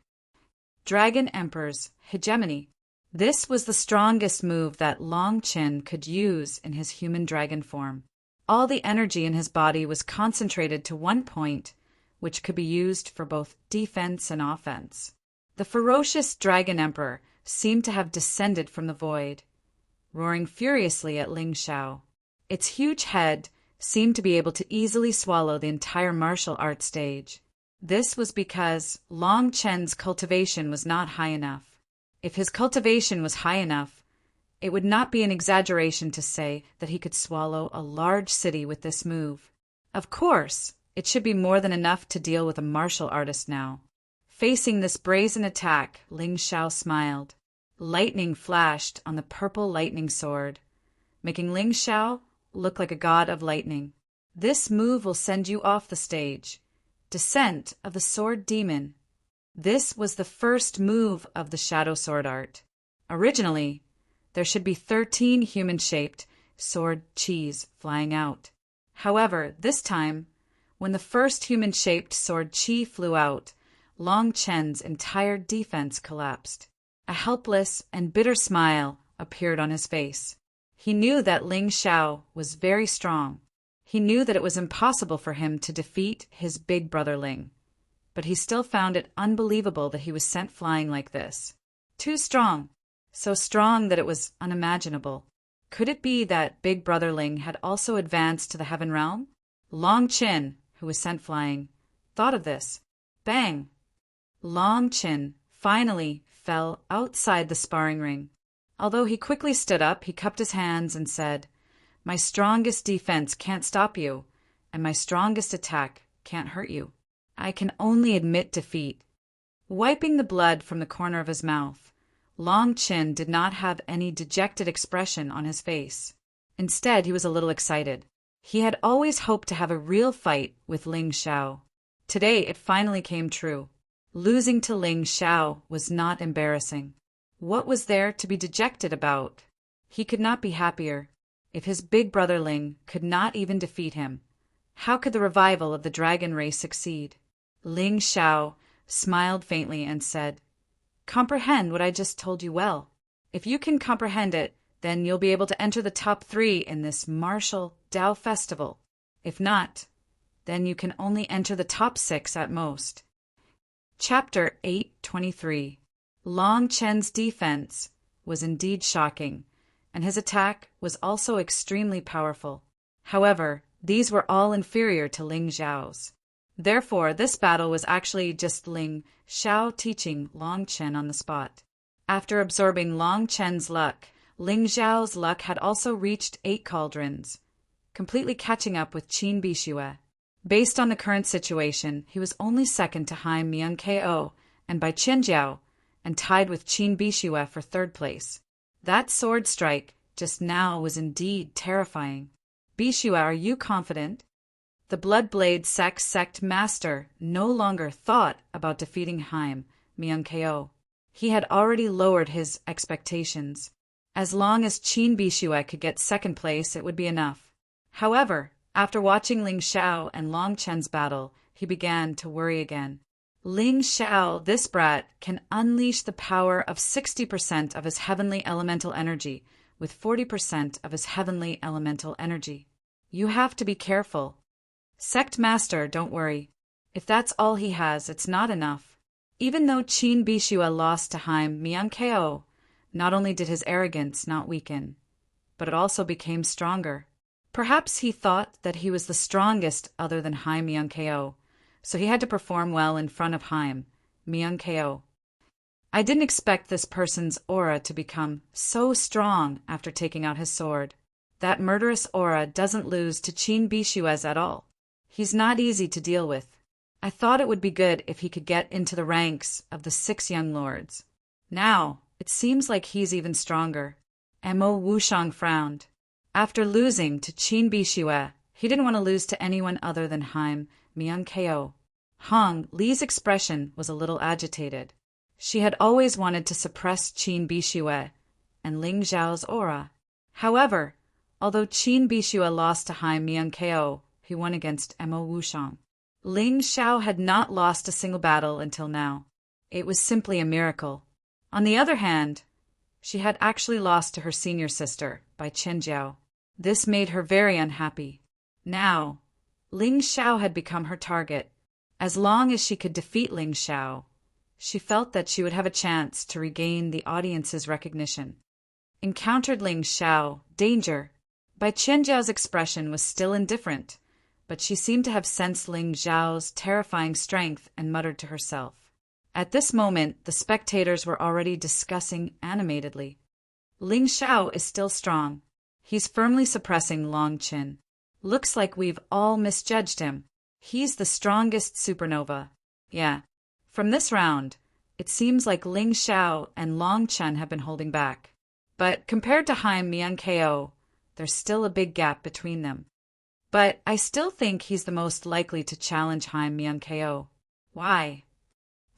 Dragon Emperor's hegemony. This was the strongest move that Long Chen could use in his human dragon form. All the energy in his body was concentrated to one point, which could be used for both defense and offense. The ferocious Dragon Emperor seemed to have descended from the void, roaring furiously at Ling Xiao. Its huge head seemed to be able to easily swallow the entire martial art stage. This was because Long Chen's cultivation was not high enough. If his cultivation was high enough, it would not be an exaggeration to say that he could swallow a large city with this move. Of course, it should be more than enough to deal with a martial artist now. Facing this brazen attack, Ling Xiao smiled. Lightning flashed on the purple lightning sword, making Ling Xiao look like a god of lightning. This move will send you off the stage. Descent of the Sword Demon. This was the first move of the Shadow Sword art. Originally, there should be 13 human-shaped sword qis flying out. However, this time, when the first human-shaped sword qi flew out, Long Chen's entire defense collapsed. A helpless and bitter smile appeared on his face. He knew that Ling Xiao was very strong. He knew that it was impossible for him to defeat his big brother Ling. But he still found it unbelievable that he was sent flying like this. Too strong. So strong that it was unimaginable. Could it be that Big Brother Ling had also advanced to the heaven realm? Long Qin, who was sent flying, thought of this. Bang! Long Qin finally fell outside the sparring ring. Although he quickly stood up, he cupped his hands and said, "My strongest defense can't stop you, and my strongest attack can't hurt you. I can only admit defeat." Wiping the blood from the corner of his mouth, Long Qin did not have any dejected expression on his face. Instead, he was a little excited. He had always hoped to have a real fight with Ling Xiao. Today, it finally came true. Losing to Ling Xiao was not embarrassing. What was there to be dejected about? He could not be happier. If his big brother Ling could not even defeat him, how could the revival of the dragon race succeed? Ling Xiao smiled faintly and said, "Comprehend what I just told you well. If you can comprehend it, then you'll be able to enter the top 3 in this martial Tao festival. If not, then you can only enter the top 6 at most." Chapter 823. Long Chen's defense was indeed shocking, and his attack was also extremely powerful. However, these were all inferior to Ling Xiao's. Therefore, this battle was actually just Ling Xiao teaching Long Chen on the spot. After absorbing Long Chen's luck, Ling Xiao's luck had also reached 8 cauldrons, completely catching up with Qin Bishue. Based on the current situation, he was only second to Han Myung Ko and by Qin Jiao, and tied with Qin Bishue for 3rd place. That sword strike just now was terrifying. Bishua, are you confident? The Bloodblade sect master no longer thought about defeating Haim Myung-ko. He had already lowered his expectations. As long as Qin Bishua could get second place, it would be enough. However, after watching Ling Xiao and Long Chen's battle, he began to worry again. Ling Xiao, this brat, can unleash the power of 60% of his heavenly elemental energy with 40% of his heavenly elemental energy. You have to be careful. Sect Master, don't worry. If that's all he has, it's not enough. Even though Qin Bishua lost to Haim Myung-ko, not only did his arrogance not weaken, but it also became stronger. Perhaps he thought that he was the strongest other than Haim Myung-ko, so he had to perform well in front of Haim Myung-ko. I didn't expect this person's aura to become so strong after taking out his sword. That murderous aura doesn't lose to Qin Bishua's at all. He's not easy to deal with. I thought it would be good if he could get into the ranks of the 6 young lords. Now, it seems like he's even stronger. Mo Wushang frowned. After losing to Qin Bishua, he didn't want to lose to anyone other than Haim Myung-ko. Hong Li's expression was a little agitated. She had always wanted to suppress Qin Bishua and Ling Xiao's aura. However, although Qin Bishua lost to Haim Myung-ko, he won against Mo Wushang. Ling Xiao had not lost a single battle until now. It was simply a miracle. On the other hand, she had actually lost to her senior sister by Chen Jiao. This made her very unhappy. Now, Ling Xiao had become her target. As long as she could defeat Ling Xiao, she felt that she would have a chance to regain the audience's recognition. Encountered Ling Xiao, danger. Bai Qianjiao's expression was still indifferent, but she seemed to have sensed Ling Xiao's terrifying strength and muttered to herself. At this moment, the spectators were already discussing animatedly. Ling Xiao is still strong. He's firmly suppressing Long Qin. Looks like we've all misjudged him. He's the strongest supernova. Yeah. From this round, it seems like Ling Xiao and Long Chen have been holding back. But compared to Haim Myung-ko, there's still a big gap between them. But I still think he's the most likely to challenge Haim Myung-ko. Why?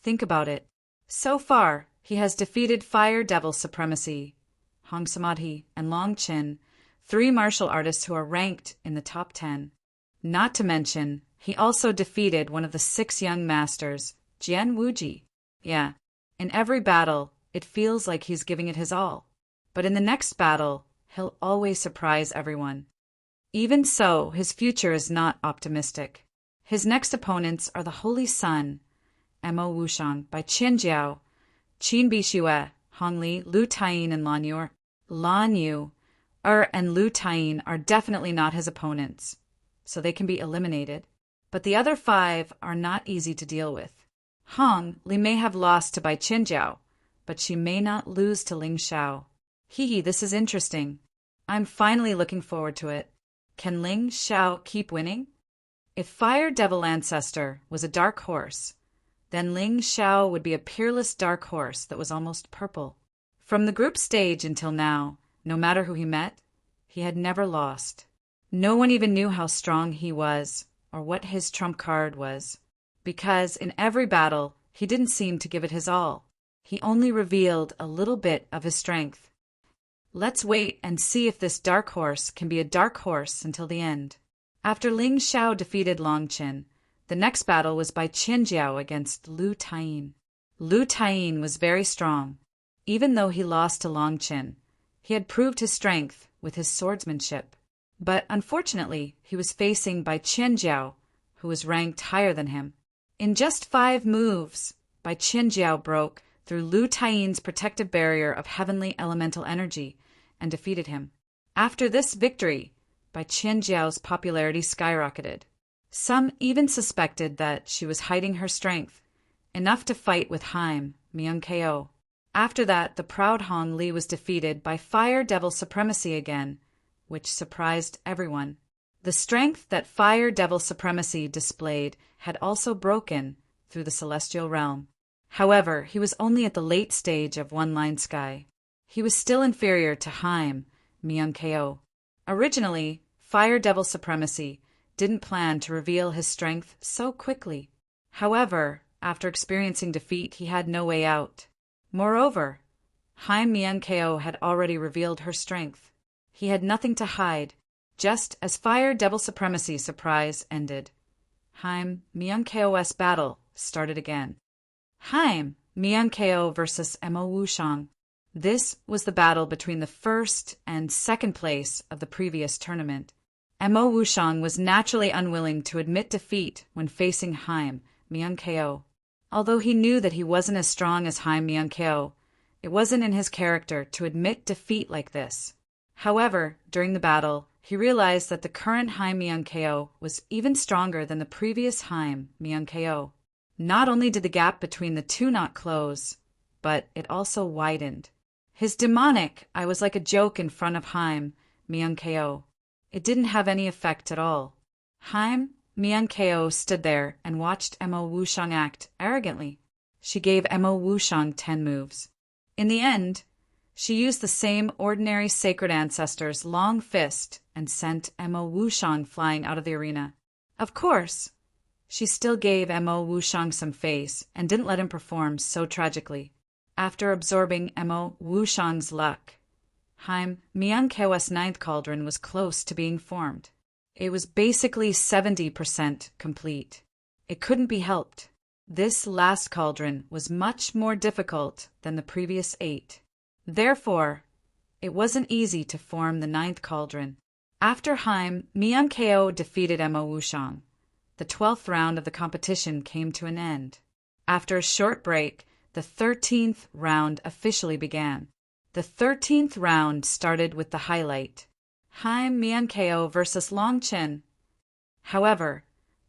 Think about it. So far, he has defeated Fire Devil Supremacy, Hong Samadhi, and Long Qin, 3 martial artists who are ranked in the top 10. Not to mention, he also defeated one of the 6 young masters, Jian Wuji. Yeah, in every battle, it feels like he's giving it his all. But in the next battle, he'll always surprise everyone. Even so, his future is not optimistic. His next opponents are the Holy Sun, Mo Wushang, by Qian Jiao, Qin Bishua, Hong Li, Lu Taiyin, and Lan Yu. Lan Yu and Lu Taiyin are definitely not his opponents, so they can be eliminated. But the other 5 are not easy to deal with. Hong Li may have lost to Bai Qianjiao, but she may not lose to Ling Xiao. This is interesting. I'm finally looking forward to it. Can Ling Xiao keep winning? If Fire Devil Ancestor was a dark horse, then Ling Xiao would be a peerless dark horse that was almost purple. From the group stage until now, no matter who he met, he had never lost. No one even knew how strong he was or what his trump card was, because in every battle he didn't seem to give it his all. He only revealed a little bit of his strength. Let's wait and see if this dark horse can be a dark horse until the end. After Ling Xiao defeated Long Qin, the next battle was by Qian Jiao against Lu Taiyin. Lu Taiyin was very strong. Even though he lost to Long Qin, he had proved his strength with his swordsmanship. But unfortunately, he was facing Bai Qian Jiao, who was ranked higher than him. In just 5 moves, Bai Qian Jiao broke through Lu Taiyin's protective barrier of heavenly elemental energy and defeated him. After this victory, Bai Qian Jiao's popularity skyrocketed. Some even suspected that she was hiding her strength, enough to fight with Haim Myung-ko. After that, the proud Hong Li was defeated by Fire Devil Supremacy again, which surprised everyone. The strength that Fire Devil Supremacy displayed had also broken through the celestial realm. However, he was only at the late stage of One Line Sky. He was still inferior to Haim Myung KO. Originally, Fire Devil Supremacy didn't plan to reveal his strength so quickly. However, after experiencing defeat, he had no way out. Moreover, Haim Myung KO had already revealed her strength. He had nothing to hide, just as Fire Devil Supremacy surprise ended. Haim Myung KO's battle started again. Haim Myung KO versus Mo Wushang. This was the battle between the first and second place of the previous tournament. Mo Wushang was naturally unwilling to admit defeat when facing Haim Myung KO. Although he knew that he wasn't as strong as Haim Myung KO, it wasn't in his character to admit defeat like this. However, during the battle, he realized that the current Haim Myung KO was even stronger than the previous Haim Myung KO. Not only did the gap between the two not close, but it also widened. His demonic "I was like a joke in front of Haim Myung KO." It didn't have any effect at all. Haim Myung KO stood there and watched Mo Wushang act arrogantly. She gave Mo Wushang 10 moves. In the end, she used the same ordinary sacred ancestor's long fist and sent Mo Wushang flying out of the arena. Of course, she still gave Mo Wushang some face and didn't let him perform so tragically. After absorbing Mo Wushang's luck, Haim Myung KO's 9th cauldron was close to being formed. It was basically 70% complete. It couldn't be helped. This last cauldron was much more difficult than the previous 8. Therefore, it wasn't easy to form the 9th cauldron. After Haim Myung KO defeated Mo Wushang, the 12th round of the competition came to an end. After a short break, the 13th round officially began. The 13th round started with the highlight: Haim Myung KO versus Long Chen. However,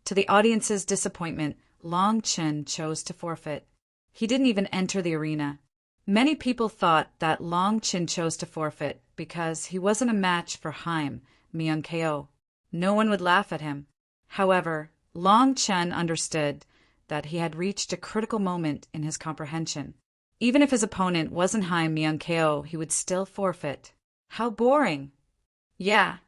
to the audience's disappointment, Long Chen chose to forfeit. He didn't even enter the arena. Many people thought that Long Chen chose to forfeit because he wasn't a match for Haim Myung KO. No one would laugh at him. However, Long Chen understood that he had reached a critical moment in his comprehension. Even if his opponent wasn't Haim Myung KO, he would still forfeit. How boring! Yeah,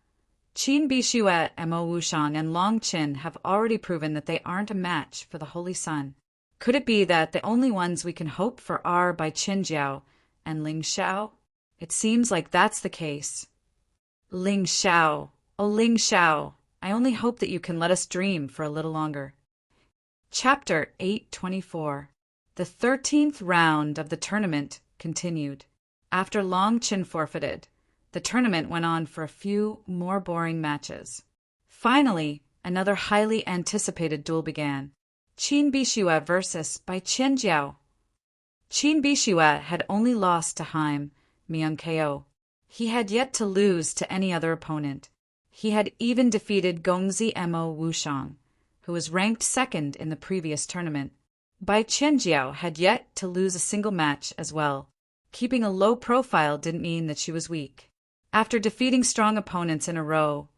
Qin Bishue, Mo Wushang, and Long Chen have already proven that they aren't a match for the Holy Sun. Could it be that the only ones we can hope for are by Qin Jiao and Ling Xiao? It seems like that's the case. Ling Xiao, oh Ling Xiao, I only hope that you can let us dream for a little longer. Chapter 824. The 13th round of the tournament continued. After Long Chen forfeited, the tournament went on for a few more boring matches. Finally, another highly anticipated duel began. Qin Bishue versus Bai Qianjiao. Qin Bishue had only lost to Haim Myung KO. He had yet to lose to any other opponent. He had even defeated Gongzi Mo Wushang, who was ranked 2nd in the previous tournament. Bai Qianjiao had yet to lose a single match as well. Keeping a low profile didn't mean that she was weak. After defeating strong opponents in a row,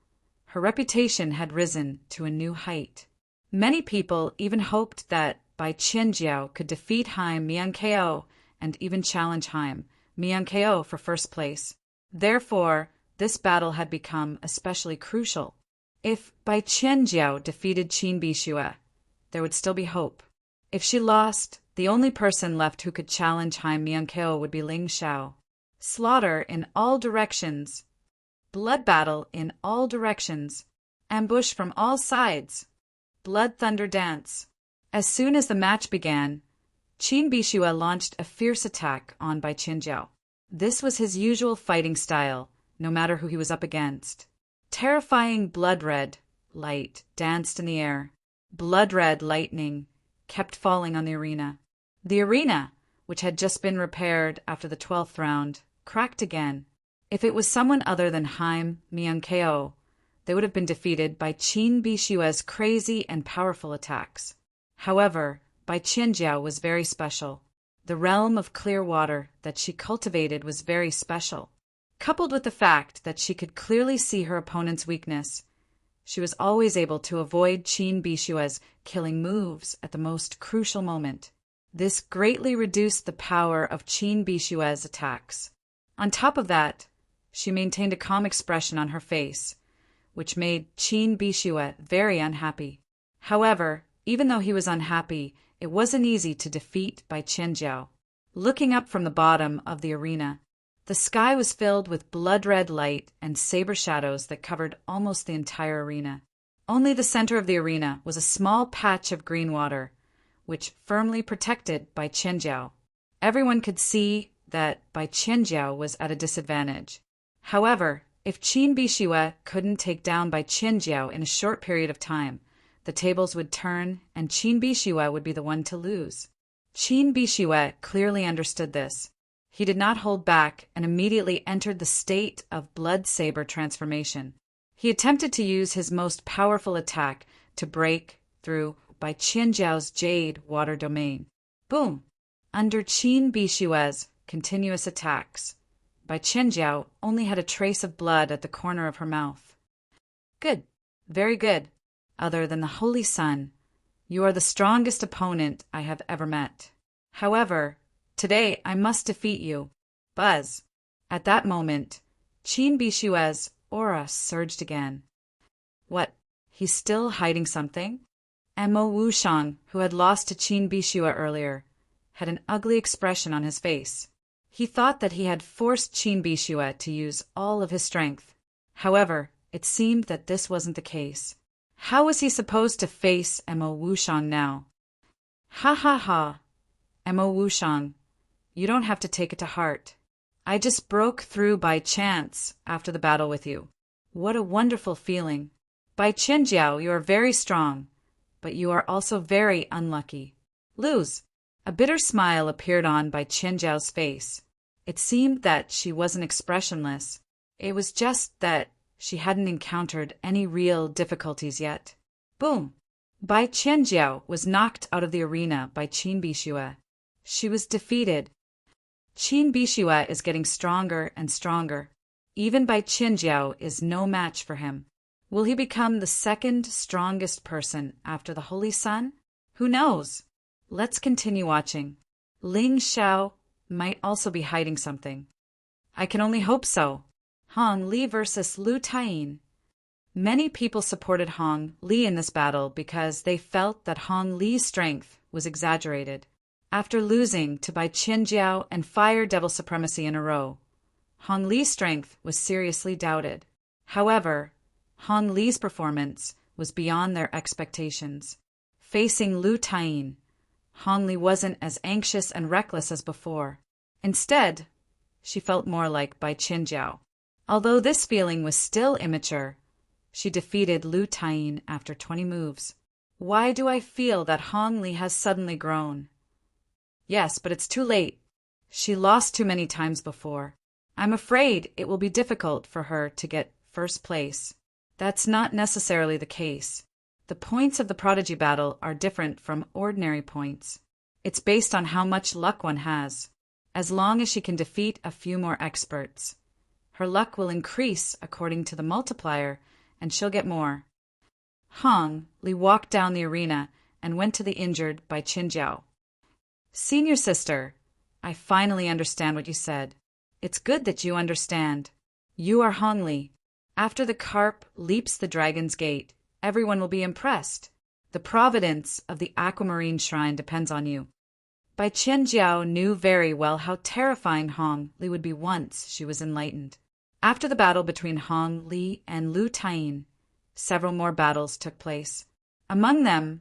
her reputation had risen to a new height. Many people even hoped that Bai Qianjiao could defeat Haim Myung KO and even challenge Haim Myung KO for first place. Therefore, this battle had become especially crucial. If Bai Qianjiao defeated Qin Bishue, there would still be hope. If she lost, the only person left who could challenge Haim Myung KO would be Ling Xiao. Slaughter in all directions. Blood battle in all directions. Ambush from all sides. Blood thunder dance. As soon as the match began, Qin Bishue launched a fierce attack on Bai Qianjiao. This was his usual fighting style, no matter who he was up against. Terrifying blood-red light danced in the air. Blood-red lightning kept falling on the arena. The arena, which had just been repaired after the 12th round, cracked again. If it was someone other than Haim Myung KO, they would have been defeated by Qin Bishue's crazy and powerful attacks. However, Bai Qianjiao was very special. The realm of clear water that she cultivated was very special. Coupled with the fact that she could clearly see her opponent's weakness, she was always able to avoid Qin Bishue's killing moves at the most crucial moment. This greatly reduced the power of Qin Bishue's attacks. On top of that, she maintained a calm expression on her face, which made Qin Bishue very unhappy. However, even though he was unhappy, it wasn't easy to defeat Bai Qianjiao. Looking up from the bottom of the arena, the sky was filled with blood-red light and saber shadows that covered almost the entire arena. Only the center of the arena was a small patch of green water, which firmly protected Bai Qianjiao. Everyone could see that Bai Qianjiao was at a disadvantage. However, if Qin Bishue couldn't take down Bai Qianjiao in a short period of time, the tables would turn and Qin Bishue would be the one to lose. Qin Bishue clearly understood this. He did not hold back and immediately entered the state of blood saber transformation. He attempted to use his most powerful attack to break through Bai Qianjiao's jade water domain. Boom! Under Qin Bishue's continuous attacks, Bai Qianjiao only had a trace of blood at the corner of her mouth. Good. Very good. Other than the Holy Sun, you are the strongest opponent I have ever met. However, today I must defeat you. Buzz. At that moment, Qin Bishue's aura surged again. What? He's still hiding something? Mo Wushang, who had lost to Qin Bishue earlier, had an ugly expression on his face. He thought that he had forced Qin Bishue to use all of his strength. However, it seemed that this wasn't the case. How was he supposed to face Mo Wushang now? Ha ha ha. Mo Wushang, you don't have to take it to heart. I just broke through by chance after the battle with you. What a wonderful feeling. Bai Qianjiao, you are very strong, but you are also very unlucky. Lose. A bitter smile appeared on Bai Qianjiao's face. It seemed that she wasn't expressionless. It was just that she hadn't encountered any real difficulties yet. Boom! Bai Qianjiao was knocked out of the arena by Qin Bishue. She was defeated. Qin Bishue is getting stronger and stronger. Even Bai Qianjiao is no match for him. Will he become the second strongest person after the Holy Sun? Who knows? Let's continue watching. Ling Xiao might also be hiding something. I can only hope so. Hong Li versus Lu Taiyin. Many people supported Hong Li in this battle because they felt that Hong Li's strength was exaggerated. After losing to Bai Qianjiao and Fire Devil Supremacy in a row, Hong Li's strength was seriously doubted. However, Hong Li's performance was beyond their expectations. Facing Lu Taiyin, Hong Li wasn't as anxious and reckless as before. Instead, she felt more like Bai Qianjiao. Although this feeling was still immature, she defeated Lu Taiyin after 20 moves. Why do I feel that Hong Li has suddenly grown? Yes, but it's too late. She lost too many times before. I'm afraid it will be difficult for her to get first place. That's not necessarily the case. The points of the prodigy battle are different from ordinary points. It's based on how much luck one has. As long as she can defeat a few more experts, her luck will increase according to the multiplier, and she'll get more. Hong Li walked down the arena and went to the injured Bai Qianjiao. Senior sister, I finally understand what you said. It's good that you understand. You are Hong Li. After the carp leaps the dragon's gate, everyone will be impressed. The providence of the aquamarine shrine depends on you. Bai Qianjiao knew very well how terrifying Hong Li would be once she was enlightened. After the battle between Hong Li and Lu Taiyin, several more battles took place. Among them,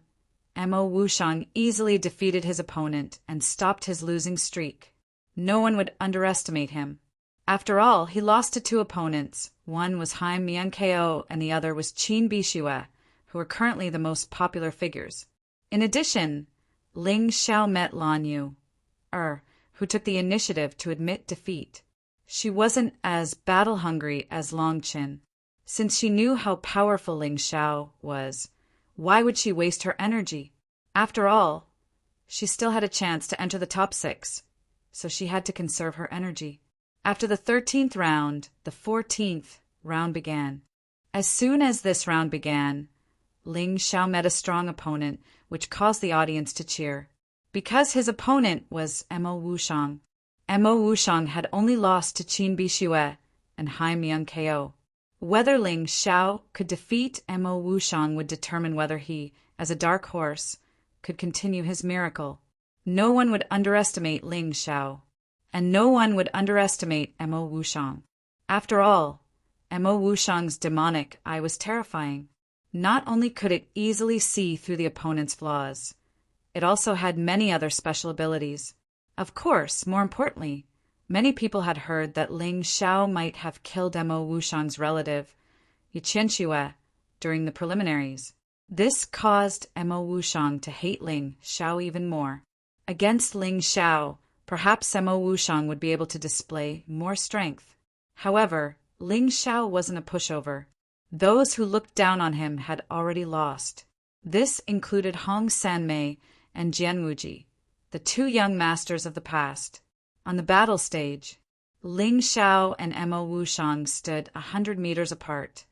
Mo Wushang easily defeated his opponent and stopped his losing streak. No one would underestimate him. After all, he lost to 2 opponents. One was Haim Miankeo and the other was Qin Bishue, who are currently the most popular figures. In addition, Ling Xiao met Lan Yu, who took the initiative to admit defeat. She wasn't as battle-hungry as Long Qin. Since she knew how powerful Ling Xiao was, why would she waste her energy? After all, she still had a chance to enter the top 6, so she had to conserve her energy. After the 13th round, the 14th round began. As soon as this round began, Ling Xiao met a strong opponent, which caused the audience to cheer. Because his opponent was Mo Wushang. Mo Wushang had only lost to Qin Bishue and Hai Myung KO. Whether Ling Xiao could defeat Mo Wushang would determine whether he, as a dark horse, could continue his miracle. No one would underestimate Ling Xiao, and no one would underestimate Mo Wushang. After all, Mo Wushang's demonic eye was terrifying. Not only could it easily see through the opponent's flaws, it also had many other special abilities. Of course, more importantly, many people had heard that Ling Xiao might have killed Mo Wushang's relative, Yiqianxue, during the preliminaries. This caused Mo Wushang to hate Ling Xiao even more. Against Ling Xiao, perhaps Mo Wushang would be able to display more strength. However, Ling Xiao wasn't a pushover. Those who looked down on him had already lost. This included Hong Sanmei and Jian Wuji, the two young masters of the past. On the battle stage, Ling Xiao and Mo Wushang stood 100 meters apart,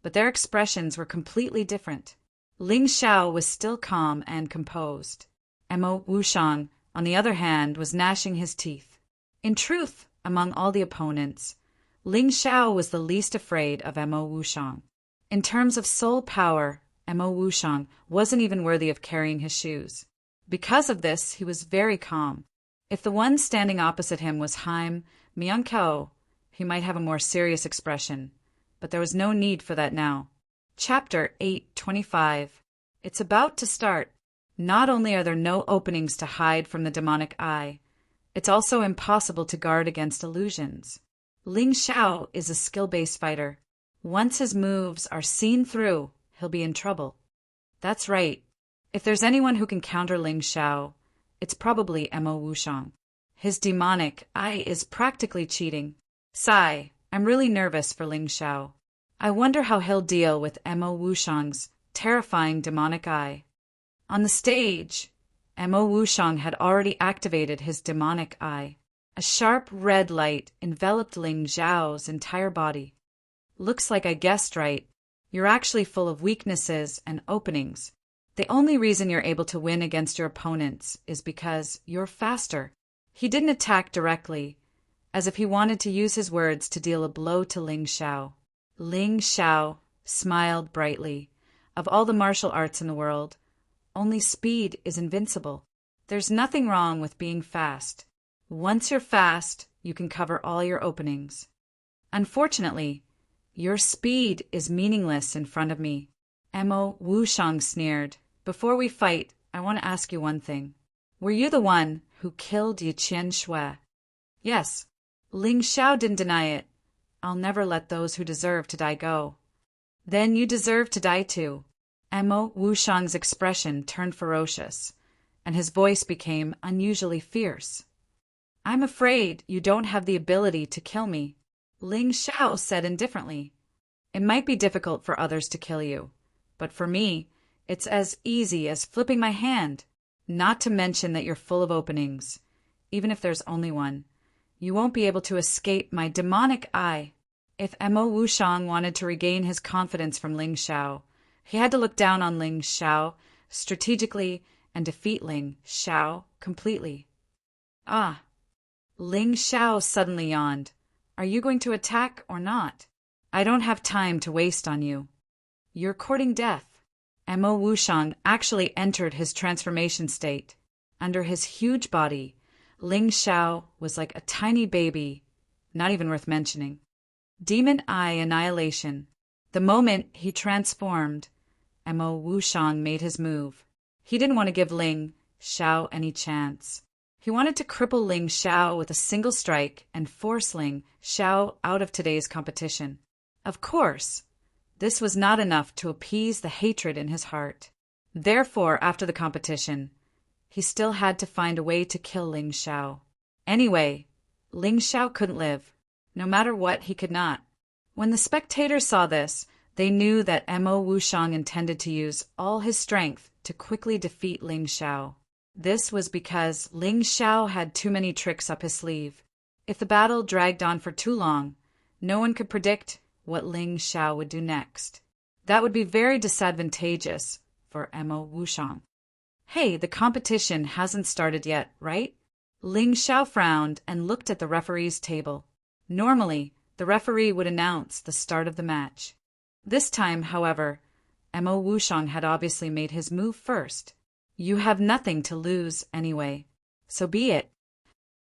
but their expressions were completely different. Ling Xiao was still calm and composed. Mo Wushang, on the other hand, was gnashing his teeth. In truth, among all the opponents, Ling Xiao was the least afraid of Mo Wushang. In terms of soul power, Mo Wushang wasn't even worthy of carrying his shoes. Because of this, he was very calm. If the one standing opposite him was Hai Myung, he might have a more serious expression, but there was no need for that now. Chapter 8:25. It's about to start. Not only are there no openings to hide from the demonic eye, it's also impossible to guard against illusions. Ling Xiao is a skill-based fighter. Once his moves are seen through, he'll be in trouble. That's right. If there's anyone who can counter Ling Xiao, it's probably Mo Wushang. His demonic eye is practically cheating. Sigh, I'm really nervous for Ling Xiao. I wonder how he'll deal with Mo Wushang's terrifying demonic eye. On the stage, Mo Wushang had already activated his demonic eye. A sharp red light enveloped Ling Xiao's entire body. Looks like I guessed right. You're actually full of weaknesses and openings. The only reason you're able to win against your opponents is because you're faster. He didn't attack directly, as if he wanted to use his words to deal a blow to Ling Xiao. Ling Xiao smiled brightly. Of all the martial arts in the world, only speed is invincible. There's nothing wrong with being fast. Once you're fast, you can cover all your openings. Unfortunately, your speed is meaningless in front of me. Mo Wushang sneered. Before we fight, I want to ask you one thing. Were you the one who killed Yiqianxue? Yes. Ling Xiao didn't deny it. I'll never let those who deserve to die go. Then you deserve to die too. Mo Wushang's expression turned ferocious, and his voice became unusually fierce. I'm afraid you don't have the ability to kill me, Ling Xiao said indifferently. It might be difficult for others to kill you, but for me, it's as easy as flipping my hand. Not to mention that you're full of openings. Even if there's only one, you won't be able to escape my demonic eye. If Mo Wushang wanted to regain his confidence from Ling Xiao, he had to look down on Ling Xiao strategically and defeat Ling Xiao completely. Ah! Ling Xiao suddenly yawned. Are you going to attack or not? I don't have time to waste on you. You're courting death. Mo Wushang actually entered his transformation state. Under his huge body, Ling Xiao was like a tiny baby, not even worth mentioning. Demon Eye Annihilation. The moment he transformed, Mo Wushang made his move. He didn't want to give Ling Xiao any chance. He wanted to cripple Ling Xiao with a single strike and force Ling Xiao out of today's competition. Of course, this was not enough to appease the hatred in his heart. Therefore, after the competition, he still had to find a way to kill Ling Xiao. Anyway, Ling Xiao couldn't live. No matter what, he could not. When the spectators saw this, they knew that Mo Wushang intended to use all his strength to quickly defeat Ling Xiao. This was because Ling Xiao had too many tricks up his sleeve. If the battle dragged on for too long, no one could predict what Ling Xiao would do next. That would be very disadvantageous for Mo Wushang. Hey, the competition hasn't started yet, right? Ling Xiao frowned and looked at the referee's table. Normally, The referee would announce the start of the match. This time, however, Mo Wushang had obviously made his move first. You have nothing to lose anyway, so be it.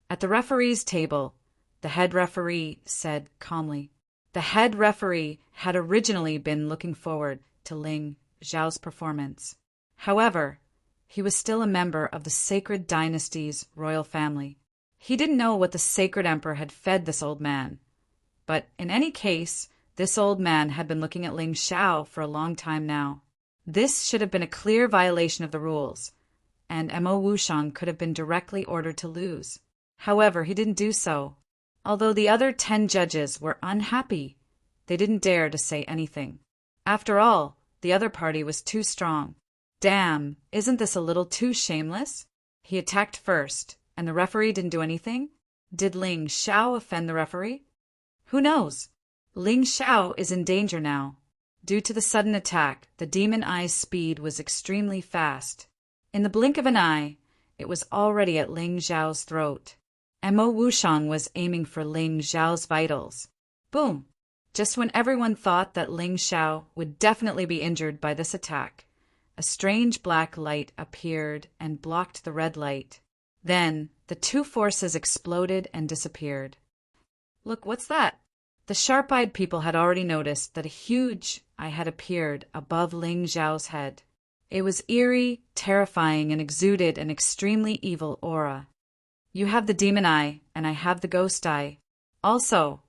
At the referee's table, the head referee said calmly. The head referee had originally been looking forward to Ling Zhao's performance. However, he was still a member of the Sacred Dynasty's royal family. He didn't know what the Sacred Emperor had fed this old man. But in any case, this old man had been looking at Ling Zhao for a long time now. This should have been a clear violation of the rules, and Mo Wushang could have been directly ordered to lose. However, he didn't do so. Although the other 10 judges were unhappy, they didn't dare to say anything. After all, the other party was too strong. Damn, isn't this a little too shameless? He attacked first, and the referee didn't do anything? Did Ling Zhao offend the referee? Who knows? Ling Zhao is in danger now. Due to the sudden attack, the demon eye's speed was extremely fast. In the blink of an eye, it was already at Ling Zhao's throat. Mo Wushang was aiming for Ling Zhao's vitals. Boom! Just when everyone thought that Ling Zhao would definitely be injured by this attack, a strange black light appeared and blocked the red light. Then, the two forces exploded and disappeared. Look, what's that? The sharp-eyed people had already noticed that a huge eye had appeared above Ling Zhao's head. It was eerie, terrifying, and exuded an extremely evil aura. You have the demon eye, and I have the ghost eye. Also,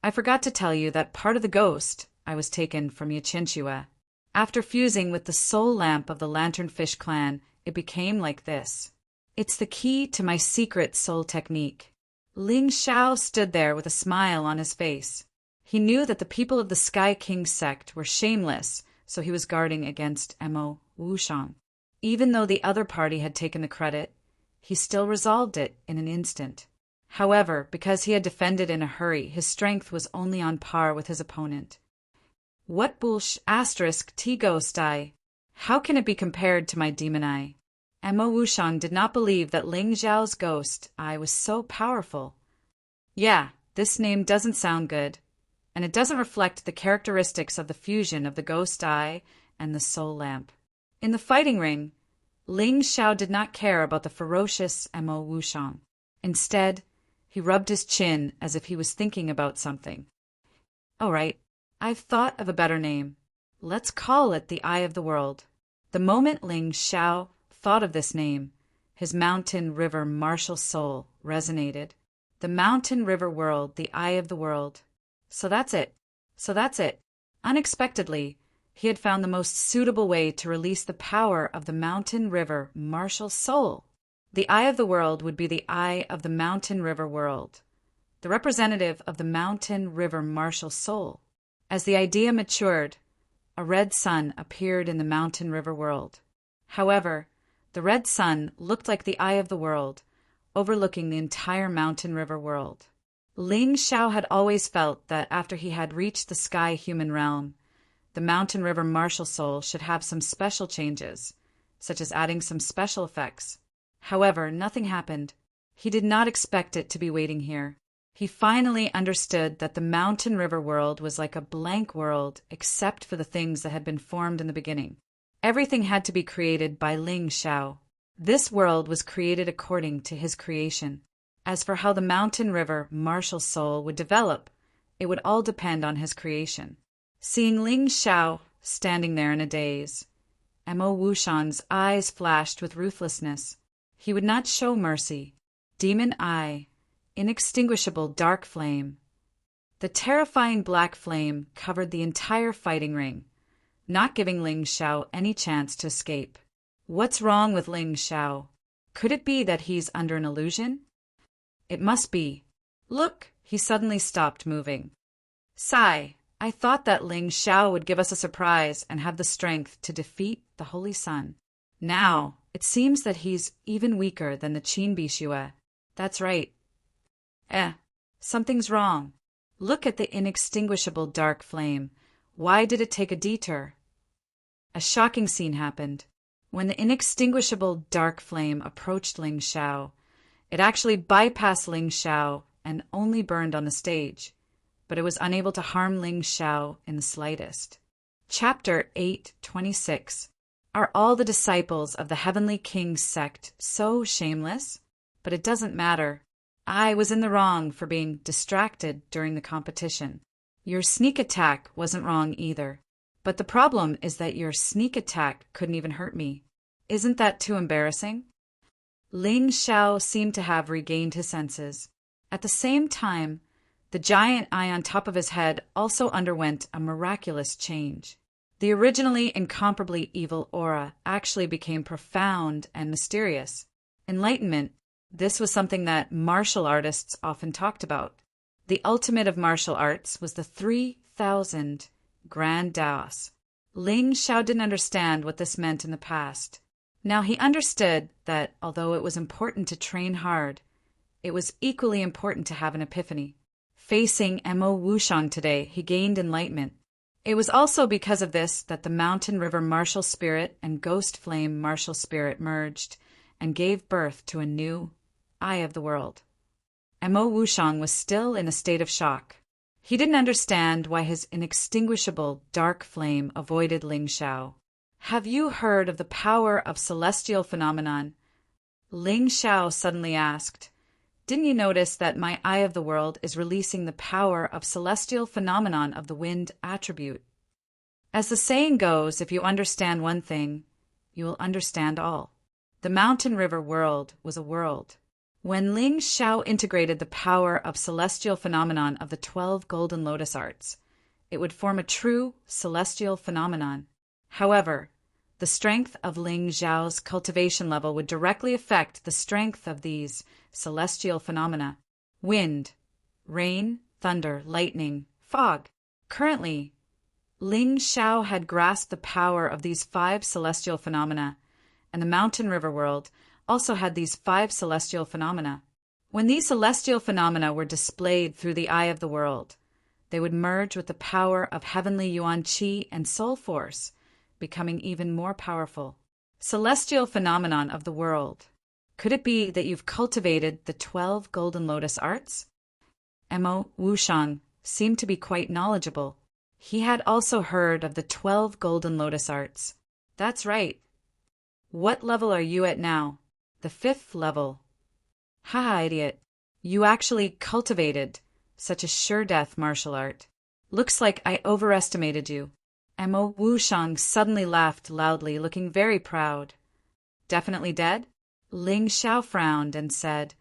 I forgot to tell you that part of the ghost I was taken from Yachinchua. After fusing with the soul lamp of the Lanternfish clan, it became like this. It's the key to my secret soul technique. Ling Zhao stood there with a smile on his face. He knew that the people of the Sky King sect were shameless, so he was guarding against Mo Wushang. Even though the other party had taken the credit, he still resolved it in an instant. However, because he had defended in a hurry, his strength was only on par with his opponent. What T ghost eye? How can it be compared to my demon eye? Mo Wushang did not believe that Ling Zhao's ghost eye was so powerful. Yeah, this name doesn't sound good, and it doesn't reflect the characteristics of the fusion of the ghost eye and the soul lamp. In the fighting ring, Ling Zhao did not care about the ferocious Mo Wushang. Instead, he rubbed his chin as if he was thinking about something. All right, I've thought of a better name. Let's call it the Eye of the World. The moment Ling Zhao thought of this name, his mountain river martial soul resonated. The mountain river world, the Eye of the World. So that's it. Unexpectedly, he had found the most suitable way to release the power of the mountain river martial soul. The Eye of the World would be the eye of the mountain river world, the representative of the mountain river martial soul. As the idea matured, a red sun appeared in the mountain river world. However, the red sun looked like the Eye of the World, overlooking the entire mountain river world. Ling Zhao had always felt that after he had reached the sky human realm, the mountain river martial soul should have some special changes, such as adding some special effects. However, nothing happened. He did not expect it to be waiting here. He finally understood that the mountain river world was like a blank world except for the things that had been formed in the beginning. Everything had to be created by Ling Zhao. This world was created according to his creation. As for how the mountain river martial soul would develop, it would all depend on his creation. Seeing Ling Zhao standing there in a daze, Mo Wushang's eyes flashed with ruthlessness. He would not show mercy. Demon eye, inextinguishable dark flame. The terrifying black flame covered the entire fighting ring, not giving Ling Zhao any chance to escape. What's wrong with Ling Zhao? Could it be that he's under an illusion? It must be. Look, he suddenly stopped moving. Sigh, I thought that Ling Zhao would give us a surprise and have the strength to defeat the Holy Sun. Now, it seems that he's even weaker than the Qin Bishue. That's right. Something's wrong. Look at the inextinguishable dark flame. Why did it take a detour? A shocking scene happened. When the inextinguishable dark flame approached Ling Zhao, it actually bypassed Ling Zhao and only burned on the stage. but it was unable to harm Ling Xiao in the slightest. Chapter 8:26. Are all the disciples of the Heavenly King's sect so shameless? But it doesn't matter. I was in the wrong for being distracted during the competition. Your sneak attack wasn't wrong either. But the problem is that your sneak attack couldn't even hurt me. Isn't that too embarrassing? Ling Xiao seemed to have regained his senses. At the same time, the giant eye on top of his head also underwent a miraculous change. The originally incomparably evil aura actually became profound and mysterious. Enlightenment, this was something that martial artists often talked about. The ultimate of martial arts was the 3,000 Grand Daos. Ling Xiao didn't understand what this meant in the past. Now he understood that although it was important to train hard, it was equally important to have an epiphany. Facing Mo Wushang today, he gained enlightenment. It was also because of this that the Mountain River martial spirit and Ghost Flame martial spirit merged and gave birth to a new Eye of the World. Mo Wushang was still in a state of shock. He didn't understand why his inextinguishable dark flame avoided Ling Xiao. Have you heard of the power of celestial phenomenon? Ling Xiao suddenly asked. Didn't you notice that my Eye of the World is releasing the power of celestial phenomenon of the wind attribute? As the saying goes, if you understand one thing, you will understand all. The Mountain River world was a world. When Ling Xiao integrated the power of celestial phenomenon of the 12 golden lotus arts, it would form a true celestial phenomenon. However, the strength of Ling Xiao's cultivation level would directly affect the strength of these celestial phenomena: wind, rain, thunder, lightning, fog. Currently, Ling Xiao had grasped the power of these 5 celestial phenomena, and the Mountain River world also had these 5 celestial phenomena. When these celestial phenomena were displayed through the Eye of the World, they would merge with the power of heavenly Yuan Qi and soul force, becoming even more powerful. Celestial phenomenon of the world. Could it be that you've cultivated the 12 golden lotus arts? Mo Wushang seemed to be quite knowledgeable. He had also heard of the 12 golden lotus arts. That's right. What level are you at now? The 5th level. Haha, idiot. You actually cultivated such a sure-death martial art. Looks like I overestimated you. Mo Wushang suddenly laughed loudly, looking very proud. Definitely dead? Ling Xiao frowned and said,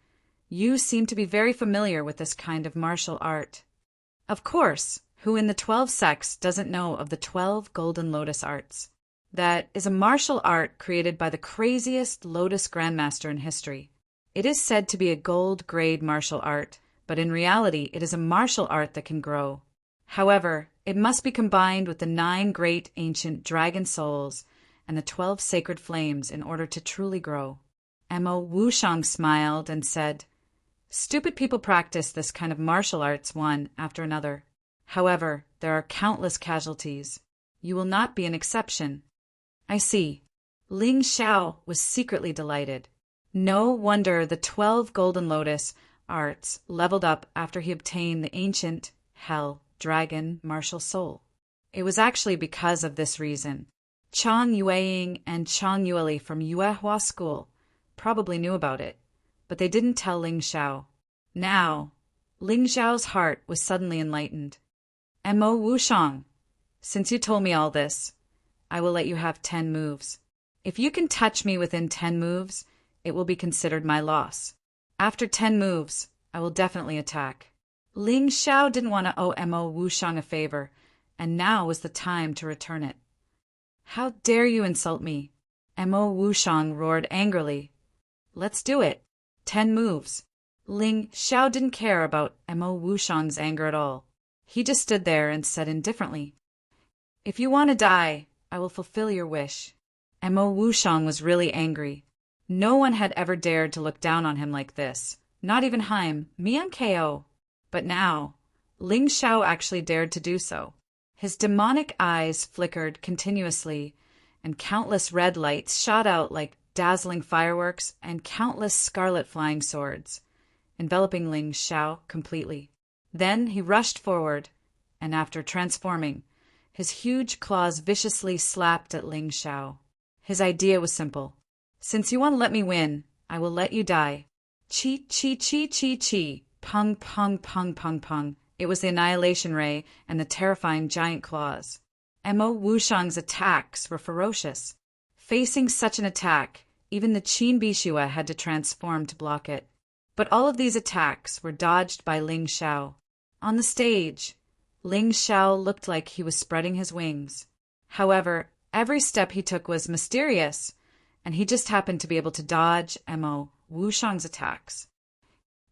You seem to be very familiar with this kind of martial art. Of course, who in the 12 sects doesn't know of the 12 golden lotus arts? That is a martial art created by the craziest lotus grandmaster in history. It is said to be a gold-grade martial art, but in reality it is a martial art that can grow. However, it must be combined with the 9 great ancient dragon souls and the 12 sacred flames in order to truly grow. Mo Wushang smiled and said, Stupid people practice this kind of martial arts one after another. However, there are countless casualties. You will not be an exception. I see. Ling Xiao was secretly delighted. No wonder the 12 golden lotus arts leveled up after he obtained the ancient hell dragon martial soul. It was actually because of this reason. Chang Yueying and Chang Yueli from Yuehua School probably knew about it, but they didn't tell Ling Xiao. Now, Ling Xiao's heart was suddenly enlightened. Mo Wushang, since you told me all this, I will let you have 10 moves. If you can touch me within 10 moves, it will be considered my loss. After 10 moves, I will definitely attack. Ling Xiao didn't want to owe Mo Wushang a favor, and now was the time to return it. How dare you insult me? Mo Wushang roared angrily. Let's do it. 10 moves. Ling Xiao didn't care about Mo Wushang's anger at all. He just stood there and said indifferently, If you want to die, I will fulfill your wish. Mo Wushang was really angry. No one had ever dared to look down on him like this. Not even Haim, Mian Ko. But now, Ling Xiao actually dared to do so. His demonic eyes flickered continuously, and countless red lights shot out like dazzling fireworks and countless scarlet flying swords, enveloping Ling Xiao completely. Then he rushed forward, and after transforming, his huge claws viciously slapped at Ling Xiao. His idea was simple. Since you want to let me win, I will let you die. Chi, chi, chi, chi, chi. Pung, pung, pung, pung, pung. It was the annihilation ray and the terrifying giant claws. Mo Wushang's attacks were ferocious. Facing such an attack, even the Qin Bishua had to transform to block it. But all of these attacks were dodged by Ling Xiao. On the stage, Ling Xiao looked like he was spreading his wings. However, every step he took was mysterious, and he just happened to be able to dodge Mo Wushang's attacks.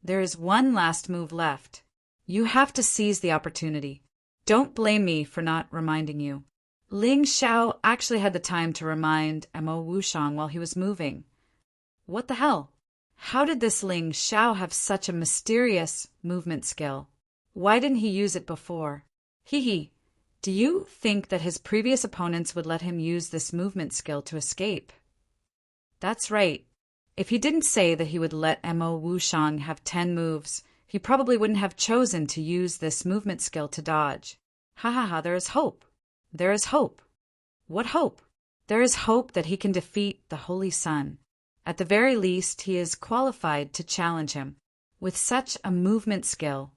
There is one last move left. You have to seize the opportunity. Don't blame me for not reminding you. Ling Xiao actually had the time to remind Mo Wushang while he was moving. What the hell? How did this Ling Xiao have such a mysterious movement skill? Why didn't he use it before? Hee. Do you think that his previous opponents would let him use this movement skill to escape? That's right. If he didn't say that he would let Mo Wushang have 10 moves, he probably wouldn't have chosen to use this movement skill to dodge. Ha ha ha, there is hope. There is hope. What hope? There is hope that he can defeat the Holy Sun. At the very least, he is qualified to challenge him. With such a movement skill,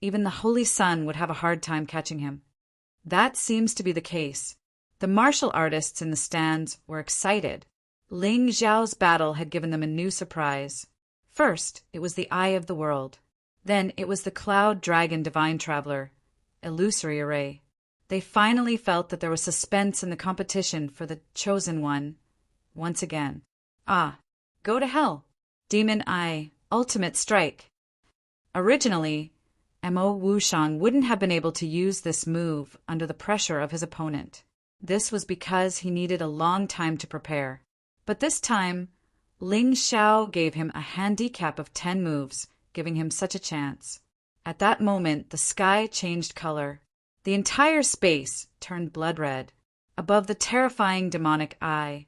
even the Holy Sun would have a hard time catching him. That seems to be the case. The martial artists in the stands were excited. Ling Xiao's battle had given them a new surprise. First, it was the Eye of the World. Then it was the Cloud Dragon Divine Traveler, Illusory Array. They finally felt that there was suspense in the competition for the chosen one. Once again. Go to hell. Demon Eye, Ultimate Strike. Originally, Mo Wushang wouldn't have been able to use this move under the pressure of his opponent. This was because he needed a long time to prepare. But this time, Ling Xiao gave him a handicap of 10 moves, giving him such a chance. At that moment, the sky changed color. The entire space turned blood red. Above the terrifying demonic eye,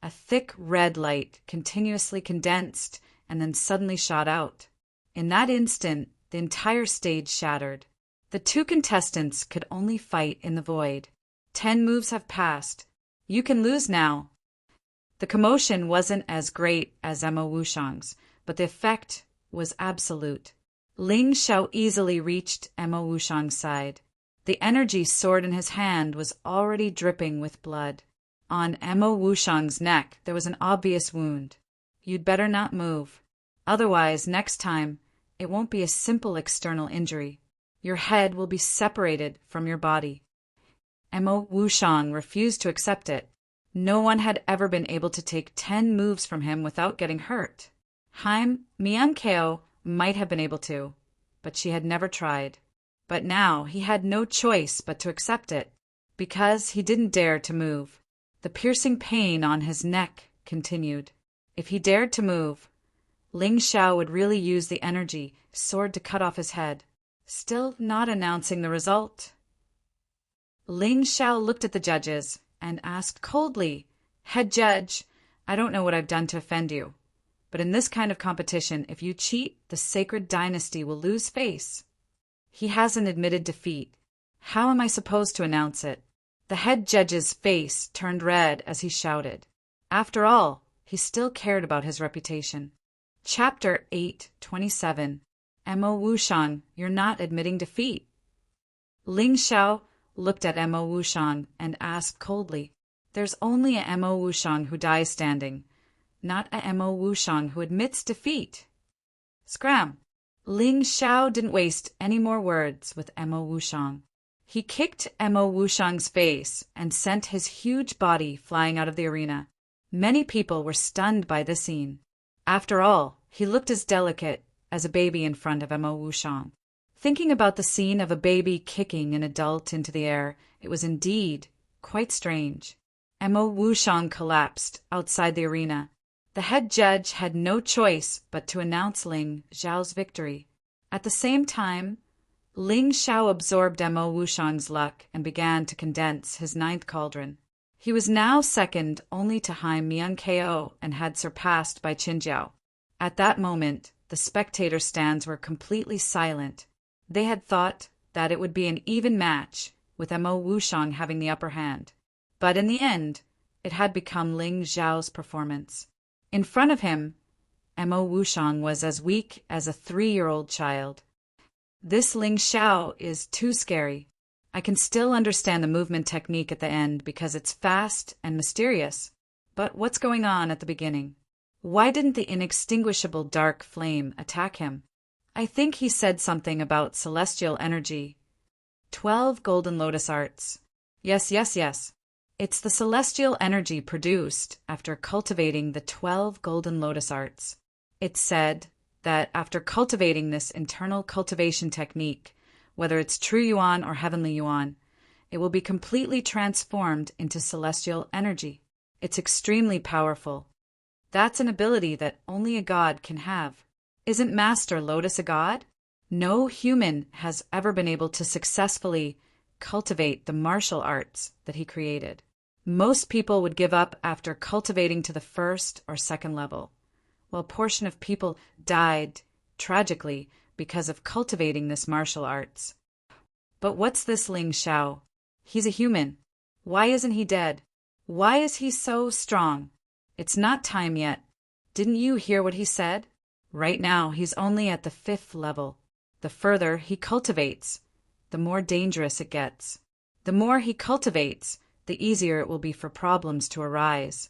a thick red light continuously condensed and then suddenly shot out. In that instant, the entire stage shattered. The two contestants could only fight in the void. 10 moves have passed. You can lose now. The commotion wasn't as great as Mo Wushang's, but the effect was absolute. Ling Xiao easily reached Mo Wushang's side. The energy sword in his hand was already dripping with blood. On Mo Wushang's neck there was an obvious wound. You'd better not move. Otherwise, next time, it won't be a simple external injury. Your head will be separated from your body. Mo Wushang refused to accept it. No one had ever been able to take 10 moves from him without getting hurt. Miankeo might have been able to, but she had never tried. But now he had no choice but to accept it, because he didn't dare to move. The piercing pain on his neck continued. If he dared to move, Ling Xiao would really use the energy sword to cut off his head. Still not announcing the result. Ling Xiao looked at the judges and asked coldly, "Head judge, I don't know what I've done to offend you, but in this kind of competition, if you cheat, the sacred dynasty will lose face." He hasn't admitted defeat. How am I supposed to announce it? The head judge's face turned red as he shouted. After all, he still cared about his reputation. Chapter 8:27. Mo Wushang, you're not admitting defeat. Ling Xiao looked at Mo Wushang and asked coldly, "There's only a Mo Wushang who dies standing, not a Mo Wushang who admits defeat." Scram! Ling Xiao didn't waste any more words with Mo Wushang. He kicked Mo Wushang's face and sent his huge body flying out of the arena. Many people were stunned by the scene. After all, he looked as delicate as a baby in front of Mo Wushang. Thinking about the scene of a baby kicking an adult into the air, it was indeed quite strange. Mo Wushang collapsed outside the arena. The head judge had no choice but to announce Ling Xiao's victory. At the same time, Ling Xiao absorbed Mo Wushang's luck and began to condense his 9th cauldron. He was now second only to Miankeo and had surpassed by Qinjiao. At that moment, the spectator stands were completely silent. They had thought that it would be an even match, with Mo Wushang having the upper hand. But in the end, it had become Ling Zhao's performance. In front of him, Mo Wushang was as weak as a 3-year-old child. This Ling Xiao is too scary. I can still understand the movement technique at the end because it's fast and mysterious. But what's going on at the beginning? Why didn't the inextinguishable dark flame attack him? I think he said something about celestial energy. 12 golden lotus arts. Yes. It's the celestial energy produced after cultivating the 12 golden lotus arts. It's said that after cultivating this internal cultivation technique, whether it's true yuan or heavenly yuan, it will be completely transformed into celestial energy. It's extremely powerful. That's an ability that only a god can have. Isn't Master Lotus a god? No human has ever been able to successfully cultivate the martial arts that he created. Most people would give up after cultivating to the first or second level, while a portion of people died tragically because of cultivating this martial arts. But what's this Ling Xiao? He's a human. Why isn't he dead? Why is he so strong? It's not time yet. Didn't you hear what he said? Right now, he's only at the 5th level. The further he cultivates, the more dangerous it gets. The more he cultivates, the easier it will be for problems to arise.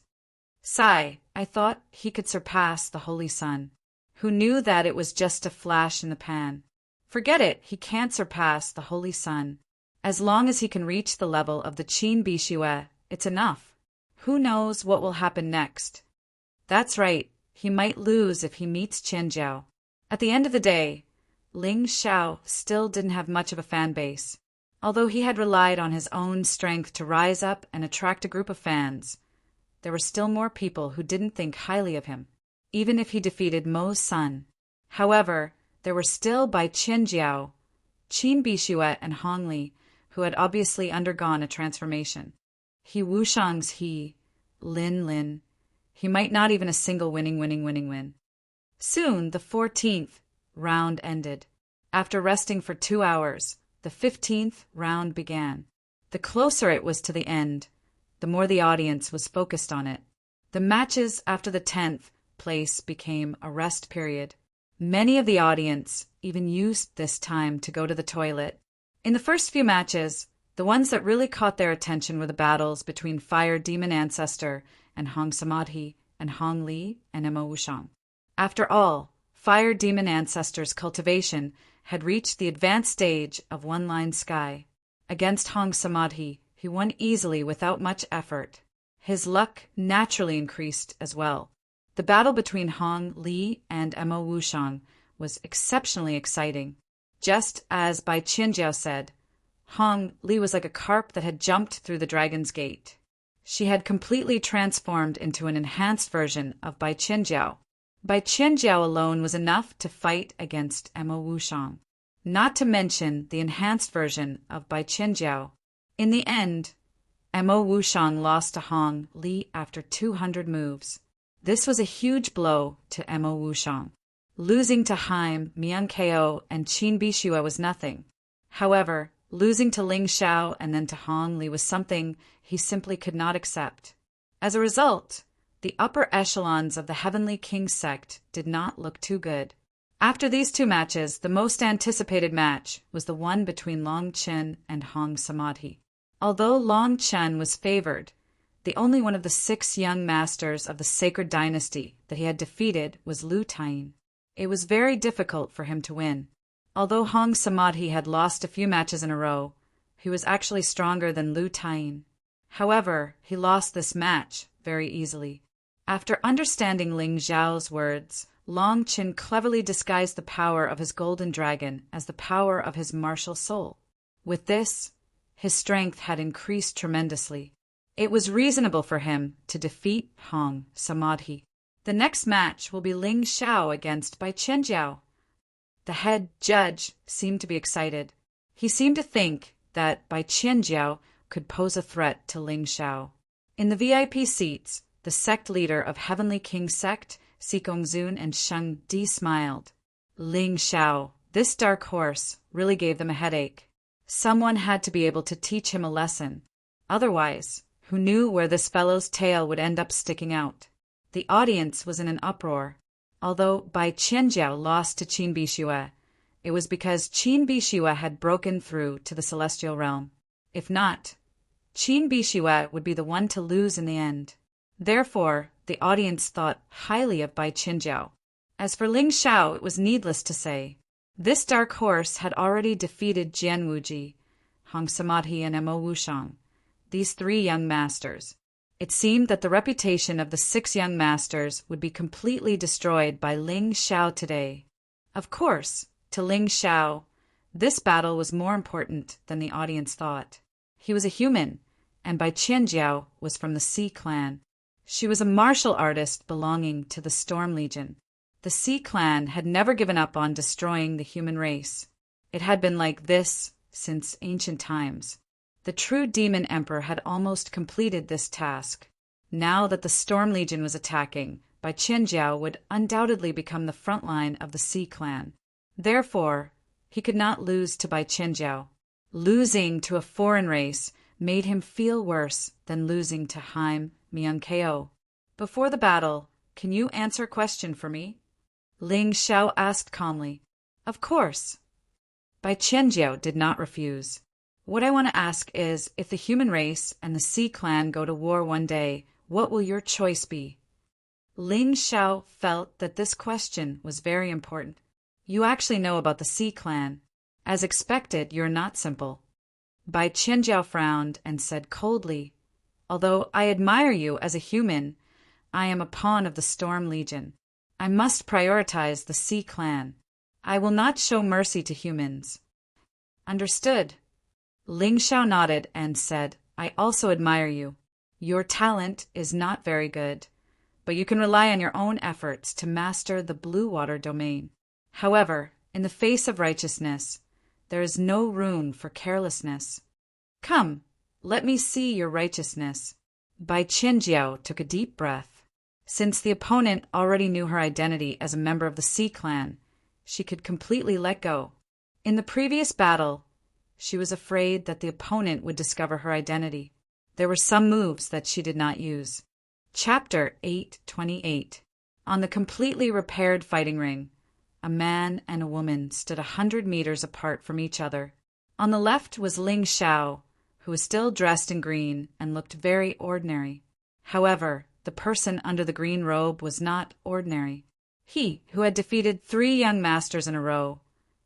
Sigh, I thought he could surpass the Holy Sun. Who knew that it was just a flash in the pan? Forget it, he can't surpass the Holy Sun. As long as he can reach the level of the Qin Bishue, it's enough. Who knows what will happen next? That's right, he might lose if he meets Qian Jiao. At the end of the day, Ling Xiao still didn't have much of a fan base. Although he had relied on his own strength to rise up and attract a group of fans, there were still more people who didn't think highly of him, even if he defeated Mo's son. However, there were still Bai Qianjiao, Qin Bishue, and Hong Li, who had obviously undergone a transformation. He Wushang's he, Lin. He might not even a single win. Soon, the 14th round ended. After resting for 2 hours, the 15th round began. The closer it was to the end, the more the audience was focused on it. The matches after the 10th place became a rest period. Many of the audience even used this time to go to the toilet. In the first few matches, the ones that really caught their attention were the battles between Fire Demon Ancestor and Hong Samadhi and Hong Li and Mo Wushang. After all, Fire Demon Ancestor's cultivation had reached the advanced stage of one-line sky. Against Hong Samadhi, he won easily without much effort. His luck naturally increased as well. The battle between Hong Li and Mo Wushang was exceptionally exciting. Just as Bai Qianjiao said, Hong Li was like a carp that had jumped through the dragon's gate. She had completely transformed into an enhanced version of Bai Qianjiao. Bai Qianjiao alone was enough to fight against Mo Wushang, not to mention the enhanced version of Bai Qianjiao. In the end, Mo Wushang lost to Hong Li after 200 moves. This was a huge blow to Mo Wushang. Losing to Haim, Mian Ko, and Qin Bishue was nothing. However, losing to Ling Xiao and then to Hong Li was something he simply could not accept. As a result, the upper echelons of the Heavenly King sect did not look too good. After these 2 matches, the most anticipated match was the one between Long Chen and Hong Samadhi. Although Long Chen was favored, the only one of the 6 young masters of the Sacred Dynasty that he had defeated was Lu Tain. It was very difficult for him to win. Although Hong Samadhi had lost a few matches in a row, he was actually stronger than Lu Tain. However, he lost this match very easily. After understanding Ling Zhao's words, Long Chen cleverly disguised the power of his golden dragon as the power of his martial soul. With this, his strength had increased tremendously. It was reasonable for him to defeat Hong Samadhi. The next match will be Ling Xiao against Bai Qianjiao. The head judge seemed to be excited. He seemed to think that Bai Qianjiao could pose a threat to Ling Xiao. In the VIP seats, the sect leader of Heavenly King sect, Si Gongzun and Sheng Di smiled. Ling Xiao This dark horse really gave them a headache. Someone had to be able to teach him a lesson. Otherwise, who knew where this fellow's tail would end up sticking out? The audience was in an uproar. Although Bai Qianjiao lost to Qin Bixue, it was because Qin Bixue had broken through to the celestial realm. If not, Qin Bixue would be the one to lose in the end. Therefore, the audience thought highly of Bai Qianjiao. As for Ling Xiao, it was needless to say. This dark horse had already defeated Jian Wuji, Hong Samadhi, and Mo Wushang, these 3 young masters. It seemed that the reputation of the 6 young masters would be completely destroyed by Ling Xiao today. Of course, to Ling Xiao, this battle was more important than the audience thought. He was a human, and Bai Qianjiao was from the Sea Clan. She was a martial artist belonging to the Storm Legion. The Sea Clan had never given up on destroying the human race. It had been like this since ancient times. The true Demon Emperor had almost completed this task. Now that the Storm Legion was attacking, Bai Qianjiao would undoubtedly become the front line of the Sea Clan. Therefore, he could not lose to Bai Qianjiao. Losing to a foreign race made him feel worse than losing to Haim Myung-ko. Before the battle, can you answer a question for me? Ling Xiao asked calmly. Of course. Bai Qianjiao did not refuse. What I want to ask is, if the human race and the Sea Clan go to war one day, what will your choice be? Ling Xiao felt that this question was very important. You actually know about the Sea Clan. As expected, you're not simple. Bai Qianjiao frowned and said coldly, although I admire you as a human, I am a pawn of the Storm Legion. I must prioritize the Sea Clan. I will not show mercy to humans. Understood. Ling Xiao nodded and said, I also admire you. Your talent is not very good, but you can rely on your own efforts to master the blue water domain. However, in the face of righteousness, there is no room for carelessness. Come, let me see your righteousness. Bai Qianjiao took a deep breath. Since the opponent already knew her identity as a member of the Sea Clan, she could completely let go. In the previous battle, she was afraid that the opponent would discover her identity. There were some moves that she did not use. Chapter 8:28. On the completely repaired fighting ring, a man and a woman stood 100 meters apart from each other. On the left was Ling Xiao, who was still dressed in green and looked very ordinary. However, the person under the green robe was not ordinary. He, who had defeated 3 young masters in a row,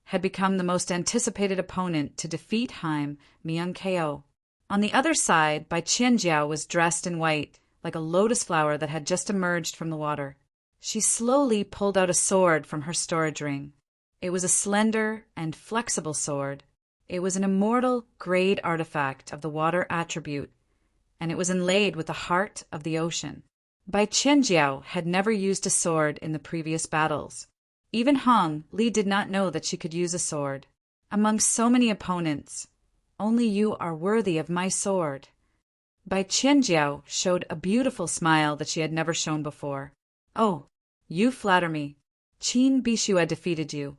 had become the most anticipated opponent to defeat Haim Myung-ko. On the other side, Bai Qianjiao was dressed in white, like a lotus flower that had just emerged from the water. She slowly pulled out a sword from her storage ring. It was a slender and flexible sword. It was an immortal grade artifact of the water attribute, and it was inlaid with the heart of the ocean. Bai Qianjiao had never used a sword in the previous battles. Even Hong Li did not know that she could use a sword. Among so many opponents, only you are worthy of my sword. Bai Qianjiao showed a beautiful smile that she had never shown before. Oh, you flatter me. Qin Bixue defeated you.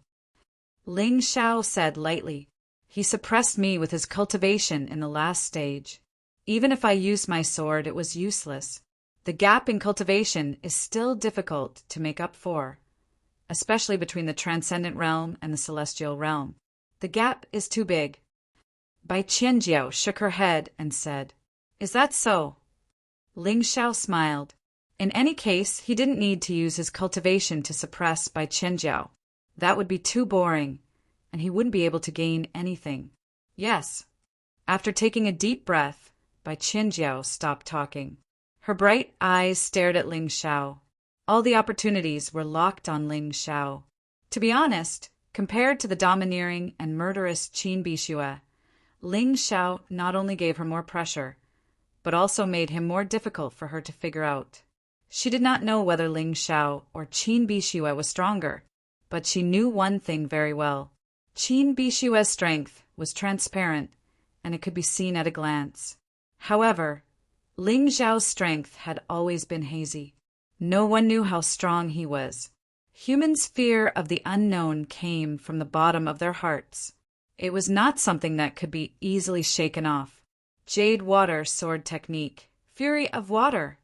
Ling Xiao said lightly. He suppressed me with his cultivation in the last stage. Even if I used my sword, it was useless. The gap in cultivation is still difficult to make up for, especially between the transcendent realm and the celestial realm. The gap is too big. Bai Qianjiao shook her head and said, Is that so? Ling Xiao smiled. In any case, he didn't need to use his cultivation to suppress Bai Qianjiao. That would be too boring, and he wouldn't be able to gain anything. Yes. After taking a deep breath, Bai Qianjiao stopped talking. Her bright eyes stared at Ling Xiao. All the opportunities were locked on Ling Xiao. To be honest, compared to the domineering and murderous Qin Bixue, Ling Xiao not only gave her more pressure, but also made him more difficult for her to figure out. She did not know whether Ling Xiao or Qin Bixue was stronger, but she knew one thing very well. Qin Bixue's strength was transparent, and it could be seen at a glance. However, Ling Xiao's strength had always been hazy. No one knew how strong he was. Humans' fear of the unknown came from the bottom of their hearts. It was not something that could be easily shaken off. Jade Water Sword Technique. Fury of Water.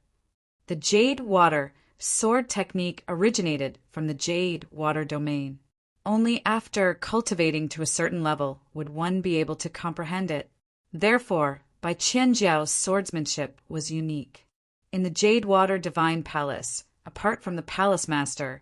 The Jade Water sword technique originated from the Jade Water domain. Only after cultivating to a certain level would one be able to comprehend it. Therefore, Bai Qianjiao's swordsmanship was unique. In the Jade Water Divine Palace, apart from the Palace Master,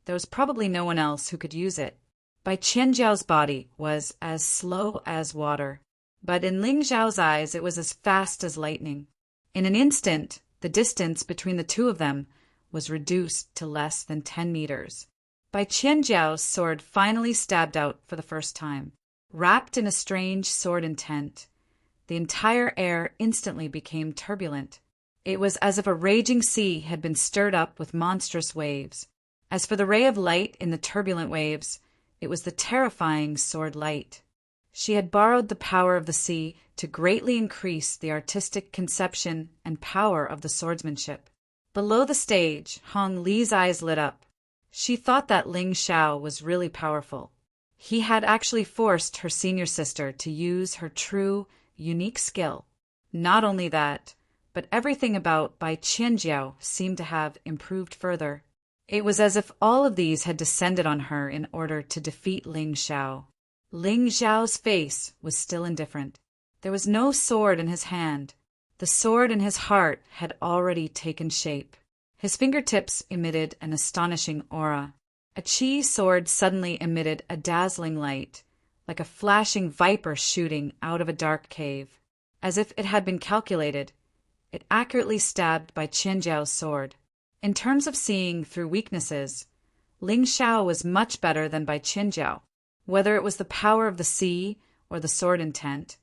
there was probably no one else who could use it. Bai Qianjiao's body was as slow as water, but in Ling Zhao's eyes it was as fast as lightning. In an instant, the distance between the two of them was reduced to less than 10 meters. Bai Qianjiao's sword finally stabbed out for the first time. Wrapped in a strange sword intent, the entire air instantly became turbulent. It was as if a raging sea had been stirred up with monstrous waves. As for the ray of light in the turbulent waves, it was the terrifying sword light. She had borrowed the power of the sea to greatly increase the artistic conception and power of the swordsmanship. Below the stage, Hong Li's eyes lit up. She thought that Ling Xiao was really powerful. He had actually forced her senior sister to use her true, unique skill. Not only that, but everything about Bai Qianjiao seemed to have improved further. It was as if all of these had descended on her in order to defeat Ling Xiao. Ling Xiao's face was still indifferent. There was no sword in his hand. The sword in his heart had already taken shape. His fingertips emitted an astonishing aura. A qi sword suddenly emitted a dazzling light, like a flashing viper shooting out of a dark cave. As if it had been calculated, it accurately stabbed Bai Qianjiao's sword. In terms of seeing through weaknesses, Ling Xiao was much better than Bai Qianjiao. Whether it was the power of the sea or the sword intent,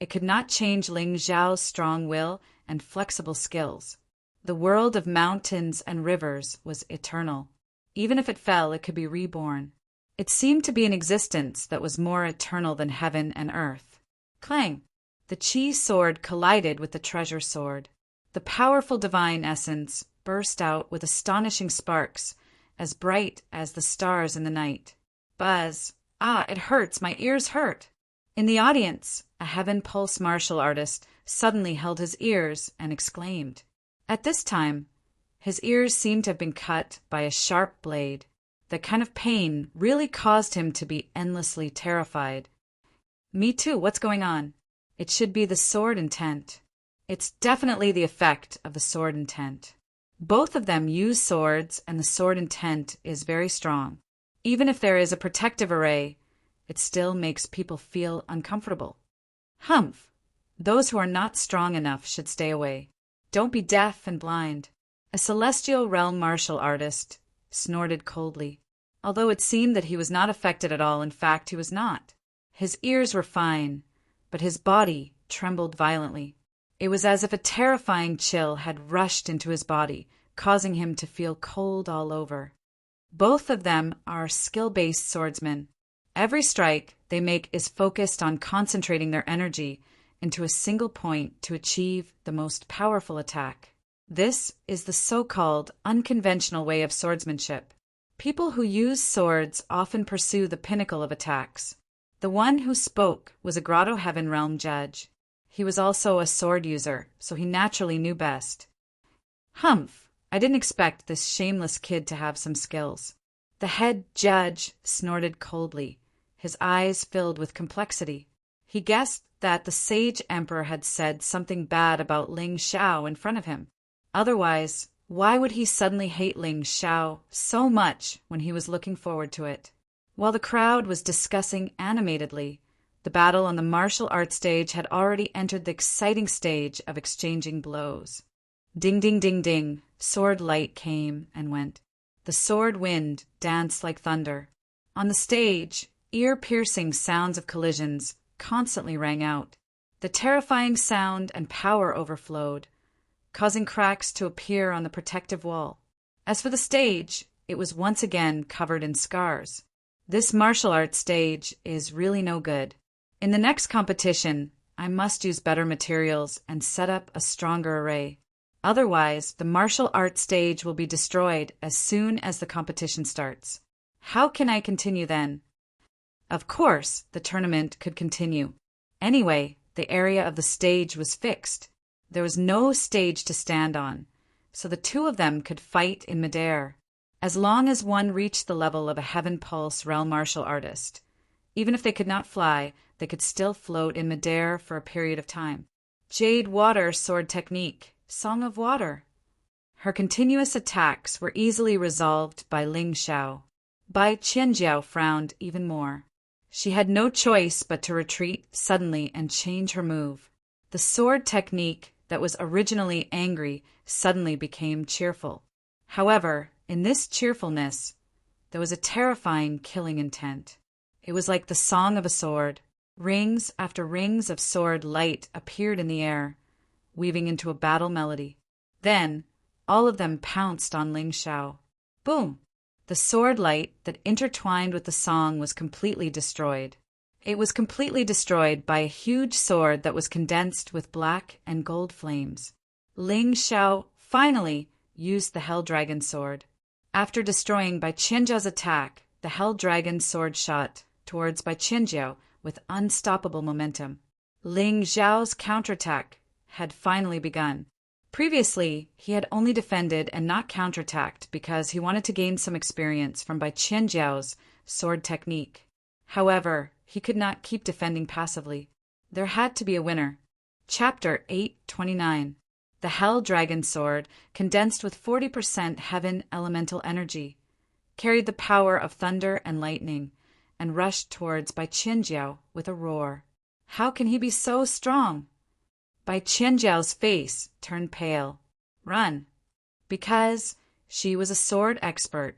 it could not change Ling Xiao's strong will and flexible skills. The world of mountains and rivers was eternal. Even if it fell, it could be reborn. It seemed to be an existence that was more eternal than heaven and earth. Clang! The qi sword collided with the treasure sword. The powerful divine essence burst out with astonishing sparks, as bright as the stars in the night. Buzz! Ah, it hurts! My ears hurt! In the audience, a Heaven Pulse martial artist suddenly held his ears and exclaimed. At this time, his ears seemed to have been cut by a sharp blade. That kind of pain really caused him to be endlessly terrified. Me too, what's going on? It should be the sword intent. It's definitely the effect of the sword intent. Both of them use swords, and the sword intent is very strong. Even if there is a protective array, it still makes people feel uncomfortable. Humph! Those who are not strong enough should stay away. Don't be deaf and blind. A celestial realm martial artist snorted coldly. Although it seemed that he was not affected at all, in fact he was not. His ears were fine, but his body trembled violently. It was as if a terrifying chill had rushed into his body, causing him to feel cold all over. Both of them are skill-based swordsmen. Every strike they make is focused on concentrating their energy into a single point to achieve the most powerful attack. This is the so-called unconventional way of swordsmanship. People who use swords often pursue the pinnacle of attacks. The one who spoke was a Grotto Heaven Realm judge. He was also a sword user, so he naturally knew best. Humph! I didn't expect this shameless kid to have some skills. The head judge snorted coldly, his eyes filled with complexity. He guessed that the sage emperor had said something bad about Ling Xiao in front of him. Otherwise, why would he suddenly hate Ling Xiao so much when he was looking forward to it? While the crowd was discussing animatedly, the battle on the martial arts stage had already entered the exciting stage of exchanging blows. Ding, ding, ding, ding, sword light came and went. The sword wind danced like thunder. On the stage, ear-piercing sounds of collisions constantly rang out. The terrifying sound and power overflowed, causing cracks to appear on the protective wall. As for the stage, it was once again covered in scars. This martial arts stage is really no good. In the next competition, I must use better materials and set up a stronger array. Otherwise, the martial arts stage will be destroyed as soon as the competition starts. How can I continue then? Of course, the tournament could continue. Anyway, the area of the stage was fixed. There was no stage to stand on, so the two of them could fight in midair, as long as one reached the level of a Heaven Pulse realm martial artist. Even if they could not fly, they could still float in midair for a period of time. Jade Water Sword Technique, Song of Water. Her continuous attacks were easily resolved by Ling Xiao. Bai Qianjiao frowned even more. She had no choice but to retreat suddenly and change her move. The sword technique that was originally angry suddenly became cheerful. However, in this cheerfulness, there was a terrifying killing intent. It was like the song of a sword. Rings after rings of sword light appeared in the air, weaving into a battle melody. Then, all of them pounced on Ling Xiao. Boom! The sword light that intertwined with the song was completely destroyed. It was completely destroyed by a huge sword that was condensed with black and gold flames. Ling Xiao finally used the Hell Dragon sword. After destroying Bai Qianjiao's attack, the Hell Dragon sword shot towards Bai Qianjiao with unstoppable momentum. Ling Xiao's counterattack had finally begun. Previously, he had only defended and not counterattacked because he wanted to gain some experience from Bai Qianjiao's sword technique. However, he could not keep defending passively. There had to be a winner. Chapter 829. The Hell Dragon Sword, condensed with 40% heaven elemental energy, carried the power of thunder and lightning, and rushed towards Bai Qianjiao with a roar. How can he be so strong? Bai Qianjiao's face turned pale. Run. Because she was a sword expert.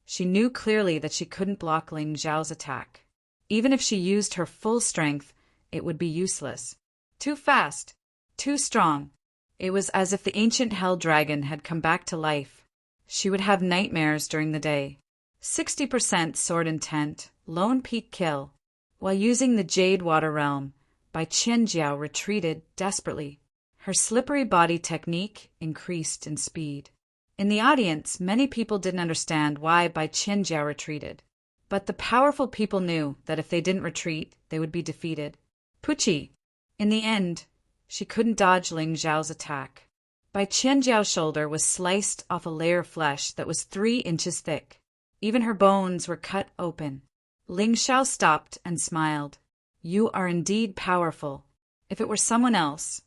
She knew clearly that she couldn't block Ling Xiao's attack. Even if she used her full strength, it would be useless. Too fast. Too strong. It was as if the ancient Hell Dragon had come back to life. She would have nightmares during the day. 60% sword intent, lone peak kill. While using the Jade Water Realm, Bai Qianjiao retreated desperately. Her slippery body technique increased in speed. In the audience, many people didn't understand why Bai Qianjiao retreated. But the powerful people knew that if they didn't retreat, they would be defeated. Pucci! In the end, she couldn't dodge Ling Xiao's attack. Bai Qianjiao's shoulder was sliced off a layer of flesh that was 3 inches thick. Even her bones were cut open. Ling Xiao stopped and smiled. You are indeed powerful. If it were someone else,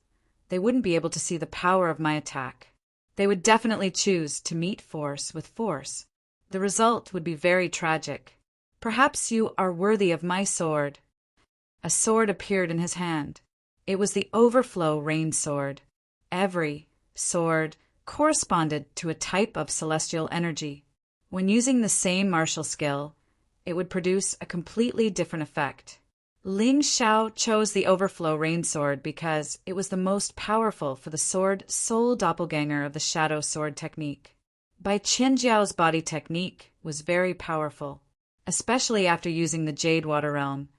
they wouldn't be able to see the power of my attack. They would definitely choose to meet force with force. The result would be very tragic. Perhaps you are worthy of my sword. A sword appeared in his hand. It was the Overflow Rain Sword. Every sword corresponded to a type of celestial energy. When using the same martial skill, it would produce a completely different effect. Ling Xiao chose the Overflow Rain Sword because it was the most powerful for the sword soul doppelganger of the Shadow Sword technique. Bai Qianjiao's body technique was very powerful. Especially after using the Jade Water Realm,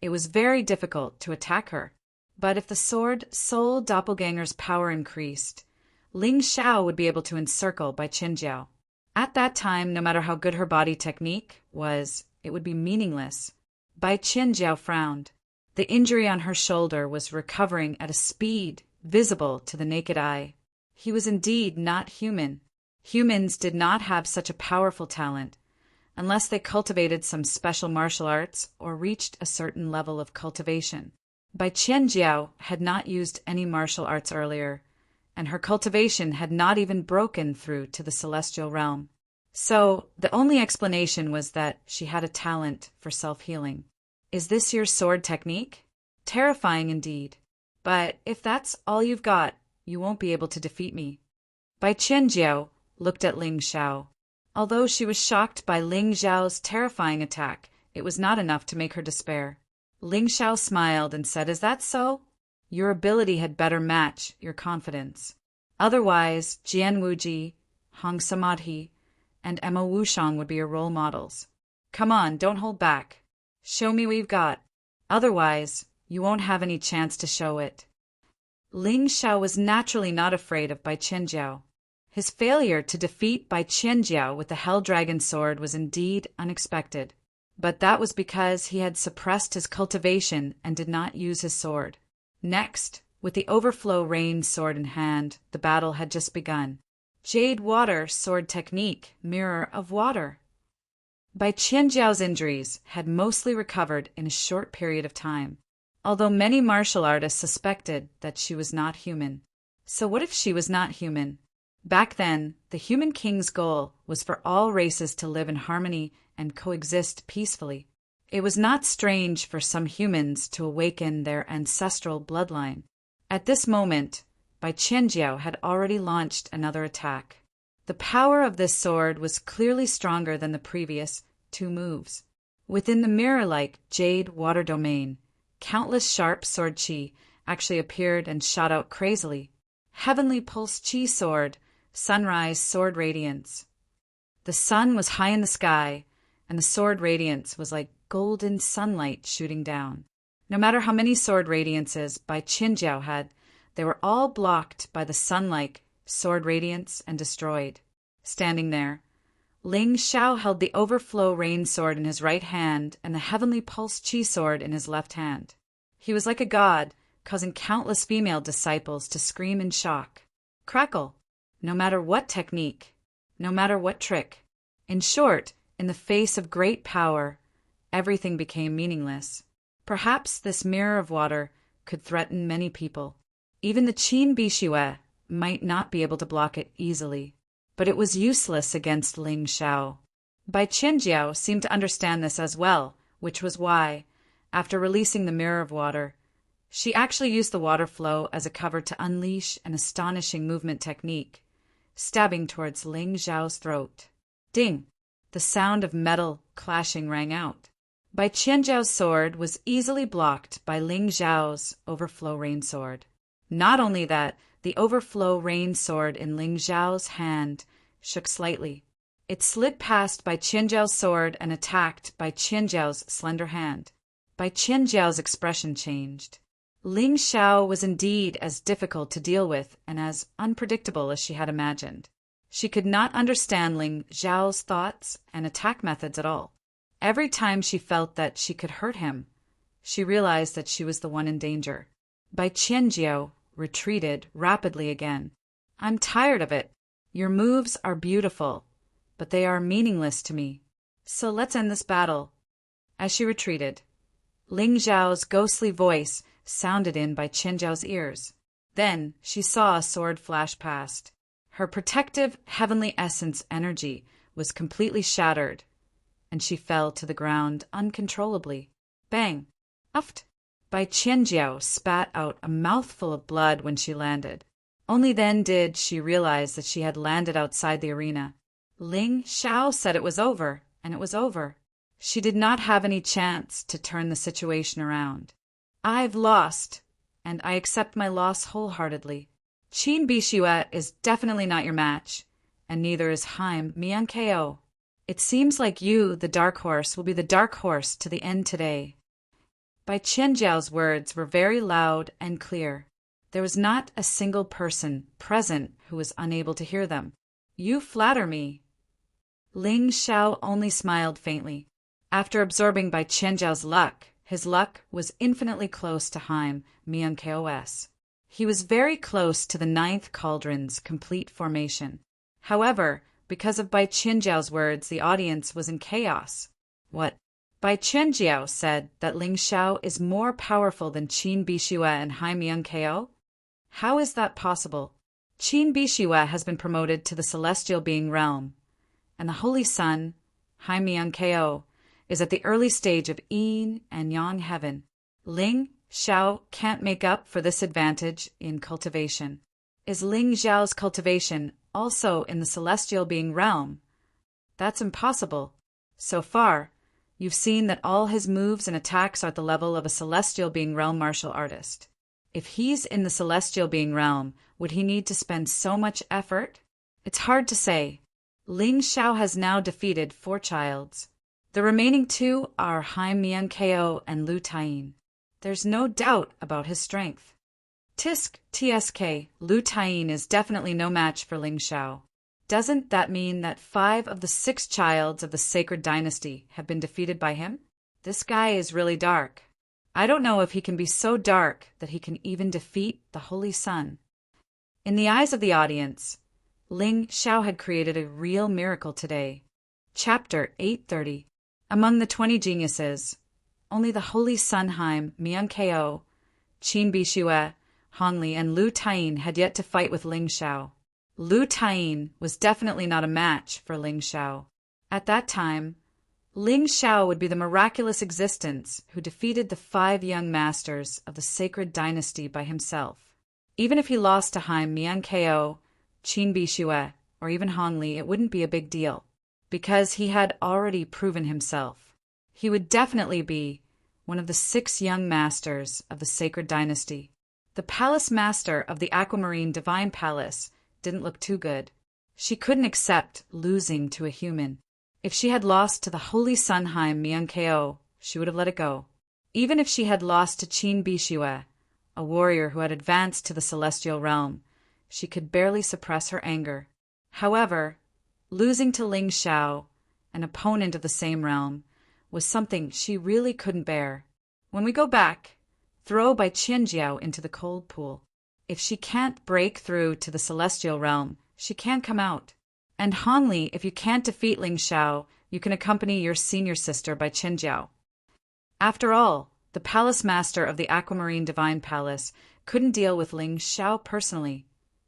it was very difficult to attack her. But if the sword soul doppelganger's power increased, Ling Xiao would be able to encircle Bai Qianjiao. At that time, no matter how good her body technique was, it would be meaningless. Bai Qianjiao frowned. The injury on her shoulder was recovering at a speed visible to the naked eye. He was indeed not human. Humans did not have such a powerful talent, unless they cultivated some special martial arts or reached a certain level of cultivation. Bai Qianjiao had not used any martial arts earlier, and her cultivation had not even broken through to the celestial realm. So, the only explanation was that she had a talent for self-healing. Is this your sword technique? Terrifying indeed. But if that's all you've got, you won't be able to defeat me. Bai Qianjiao looked at Ling Xiao. Although she was shocked by Ling Xiao's terrifying attack, it was not enough to make her despair. Ling Xiao smiled and said, "Is that so? Your ability had better match your confidence. Otherwise, Jian Wuji, Hong Samadhi, and Emma Wushang would be your role models. Come on, don't hold back. Show me what you've got. Otherwise, you won't have any chance to show it." Ling Xiao was naturally not afraid of Bai Qianjiao. His failure to defeat Bai Qianjiao with the Hell Dragon sword was indeed unexpected, but that was because he had suppressed his cultivation and did not use his sword. Next, with the Overflow Rain sword in hand, the battle had just begun. Jade Water sword technique, mirror of water. Bai Qianjiao's injuries had mostly recovered in a short period of time, although many martial artists suspected that she was not human. So what if she was not human? Back then, the human king's goal was for all races to live in harmony and coexist peacefully. It was not strange for some humans to awaken their ancestral bloodline. At this moment, Bai Qianjiao had already launched another attack. The power of this sword was clearly stronger than the previous 2 moves. Within the mirror-like Jade Water domain, countless sharp sword chi actually appeared and shot out crazily. Heavenly Pulse Chi Sword, Sunrise Sword Radiance. The sun was high in the sky, and the sword radiance was like golden sunlight shooting down. No matter how many sword radiances Bai Qianjiao had, they were all blocked by the sun-like sword radiance and destroyed. Standing there, Ling Xiao held the Overflow Rain sword in his right hand and the Heavenly Pulse Chi sword in his left hand. He was like a god, causing countless female disciples to scream in shock. Crackle! No matter what technique, no matter what trick. In short, in the face of great power, everything became meaningless. Perhaps this mirror of water could threaten many people. Even the Qin Bixue might not be able to block it easily, but it was useless against Ling Xiao. Bai Qianjiao seemed to understand this as well, which was why, after releasing the mirror of water, she actually used the water flow as a cover to unleash an astonishing movement technique, stabbing towards Ling Xiao's throat. Ding! The sound of metal clashing rang out. Bai Qianjiao's sword was easily blocked by Ling Xiao's Overflow Rain sword. Not only that, the Overflow Rain sword in Ling Xiao's hand shook slightly. It slid past Bai Qianjiao's sword and attacked Bai Qianjiao's slender hand. Bai Qianjiao's expression changed. Ling Xiao was indeed as difficult to deal with and as unpredictable as she had imagined. She could not understand Ling Xiao's thoughts and attack methods at all. Every time she felt that she could hurt him, she realized that she was the one in danger. Bai Qianjiao retreated rapidly again. I'm tired of it. Your moves are beautiful, but they are meaningless to me. So let's end this battle. As she retreated, Ling Xiao's ghostly voice sounded in Bai Qianjiao's ears. Then she saw a sword flash past. Her protective heavenly essence energy was completely shattered, and she fell to the ground uncontrollably. Bang! Uft! Bai Qianjiao spat out a mouthful of blood when she landed. Only then did she realize that she had landed outside the arena. Ling Xiao said it was over, and it was over. She did not have any chance to turn the situation around. I've lost, and I accept my loss wholeheartedly. Qin Bixue is definitely not your match, and neither is Haim Miankeo. It seems like you, the dark horse, will be the dark horse to the end today. Bai Qianjiao's words were very loud and clear. There was not a single person present who was unable to hear them. You flatter me. Ling Xiao only smiled faintly. After absorbing Bai Qianjiao's luck, his luck was infinitely close to Haim Miankeo's. He was very close to the 9th cauldron's complete formation. However, because of Bai Qianjiao's words, the audience was in chaos. What? Bai Qianjiao said that Ling Xiao is more powerful than Qin Bixue and Haim Miankeo? How is that possible? Qin Bixue has been promoted to the celestial being realm, and the Holy Sun, Haim Miankeo, is at the early stage of Yin and Yang heaven. Ling Xiao can't make up for this advantage in cultivation. Is Ling Xiao's cultivation also in the celestial being realm? That's impossible. So far, you've seen that all his moves and attacks are at the level of a celestial being realm martial artist. If he's in the celestial being realm, would he need to spend so much effort? It's hard to say. Ling Xiao has now defeated 4 childs. The remaining 2 are Haim Miankeo and Lu Taiyin. There's no doubt about his strength. Tisk tsk, Lu Taiyin is definitely no match for Ling Xiao. Doesn't that mean that 5 of the 6 childs of the sacred dynasty have been defeated by him? This guy is really dark. I don't know if he can be so dark that he can even defeat the Holy Sun. In the eyes of the audience, Ling Xiao had created a real miracle today. Chapter 830. Among the 20 geniuses, only the Holy Sunheim, Mian Ko, Qin Bishue, Hongli, and Lu Taiyin had yet to fight with Ling Xiao. Lu Taiyin was definitely not a match for Ling Xiao. At that time, Ling Xiao would be the miraculous existence who defeated the 5 young masters of the sacred dynasty by himself. Even if he lost to Haim Mian Ko, Qin Bishue, or even Hongli, it wouldn't be a big deal, because he had already proven himself. He would definitely be one of the 6 young masters of the sacred dynasty. The palace master of the Aquamarine Divine Palace didn't look too good. She couldn't accept losing to a human. If she had lost to the Holy Sunheim Mian Ko, she would have let it go. Even if she had lost to Qin Bishue, a warrior who had advanced to the celestial realm, she could barely suppress her anger. However, losing to Ling Xiao, an opponent of the same realm, was something she really couldn't bear. When we go back, throw Bai Qianjiao into the cold pool. If she can't break through to the celestial realm, she can't come out. And Hongli, if you can't defeat Ling Xiao, you can accompany your senior sister Bai Qianjiao. After all, the palace master of the Aquamarine Divine Palace couldn't deal with Ling Xiao personally,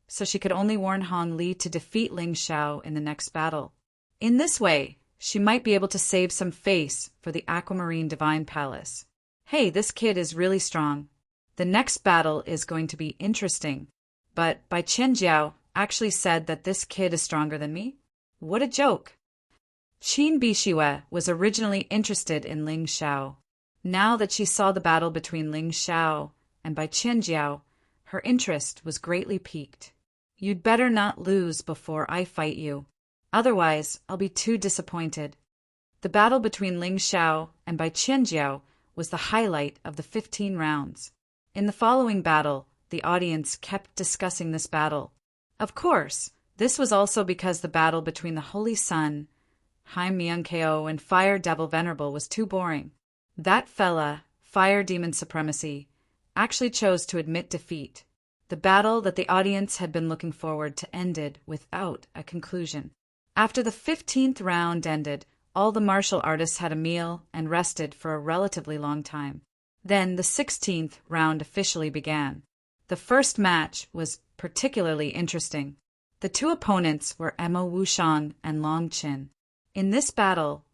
so she could only warn Hongli to defeat Ling Xiao in the next battle. In this way, she might be able to save some face for the Aquamarine Divine Palace. Hey, this kid is really strong. The next battle is going to be interesting. But Bai Qianjiao actually said that this kid is stronger than me? What a joke! Qin Bishue was originally interested in Ling Xiao. Now that she saw the battle between Ling Xiao and Bai Qianjiao, her interest was greatly piqued. You'd better not lose before I fight you. Otherwise, I'll be too disappointed. The battle between Ling Xiao and Bai Qianjiao was the highlight of the 15 rounds. In the following battle, the audience kept discussing this battle. Of course, this was also because the battle between the Holy Sun, Haim Mian Ko, and Fire Devil Venerable was too boring. That fella, Fire Demon Supremacy, actually chose to admit defeat. The battle that the audience had been looking forward to ended without a conclusion. After the 15th round ended, all the martial artists had a meal and rested for a relatively long time. Then the 16th round officially began. The first match was particularly interesting. The 2 opponents were Mo Wushang and Long Qin. In this battle,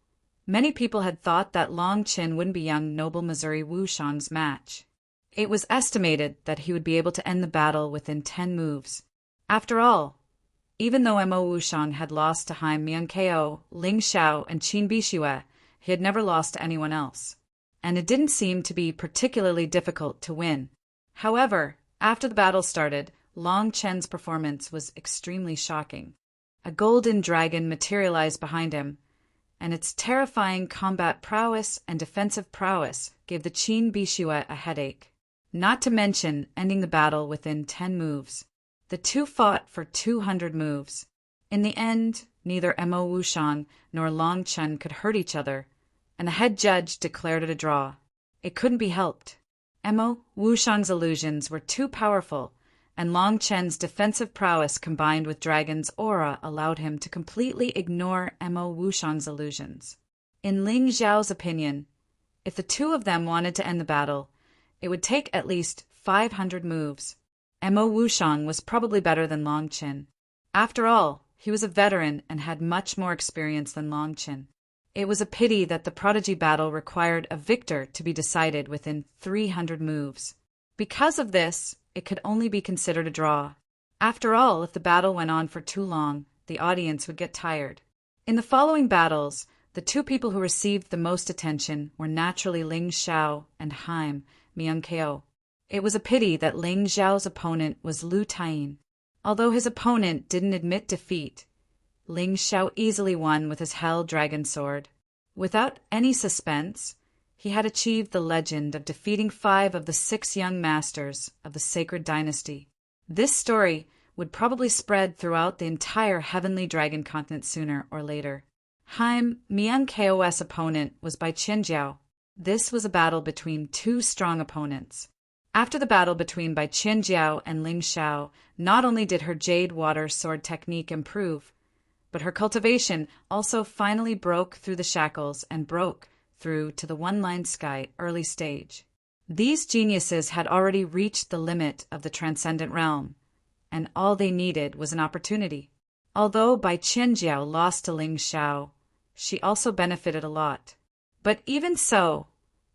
many people had thought that Long Qin wouldn't be young noble Missouri Wushang's match. It was estimated that he would be able to end the battle within 10 moves. After all, even though Mo Wushang had lost to Haim Mian Ko, Ling Xiao, and Qin Bishue, he had never lost to anyone else. And it didn't seem to be particularly difficult to win. However, after the battle started, Long Qin's performance was extremely shocking. A golden dragon materialized behind him, and its terrifying combat prowess and defensive prowess gave the Qin Bishue a headache. Not to mention ending the battle within 10 moves. The 2 fought for 200 moves. In the end, neither Mo Wushang nor Long Qin could hurt each other, and the head judge declared it a draw. It couldn't be helped. Mo Wushang's illusions were too powerful, and Long Qin's defensive prowess combined with Dragon's aura allowed him to completely ignore Mo Wushang's illusions. In Ling Xiao's opinion, if the 2 of them wanted to end the battle, it would take at least 500 moves. Mo Wushang was probably better than Long Qin. After all, he was a veteran and had much more experience than Long Qin. It was a pity that the prodigy battle required a victor to be decided within 300 moves. Because of this, it could only be considered a draw. After all, if the battle went on for too long, the audience would get tired. In the following battles, the 2 people who received the most attention were naturally Ling Xiao and Haim Mian Ko. It was a pity that Ling Xiao's opponent was Lu Taiyin. Although his opponent didn't admit defeat, Ling Xiao easily won with his Hell Dragon Sword. Without any suspense, He had achieved the legend of defeating 5 of the 6 young masters of the sacred dynasty. This story would probably spread throughout the entire heavenly dragon continent sooner or later. Haim Miankeo's opponent was Bai Qianjiao. This was a battle between 2 strong opponents. After the battle between Bai Qianjiao and Ling Xiao, not only did her jade water sword technique improve, but her cultivation also finally broke through the shackles and broke through to the one-line sky early stage. These geniuses had already reached the limit of the transcendent realm, and all they needed was an opportunity. Although Bai Qianjiao lost to Ling Xiao, she also benefited a lot. But even so,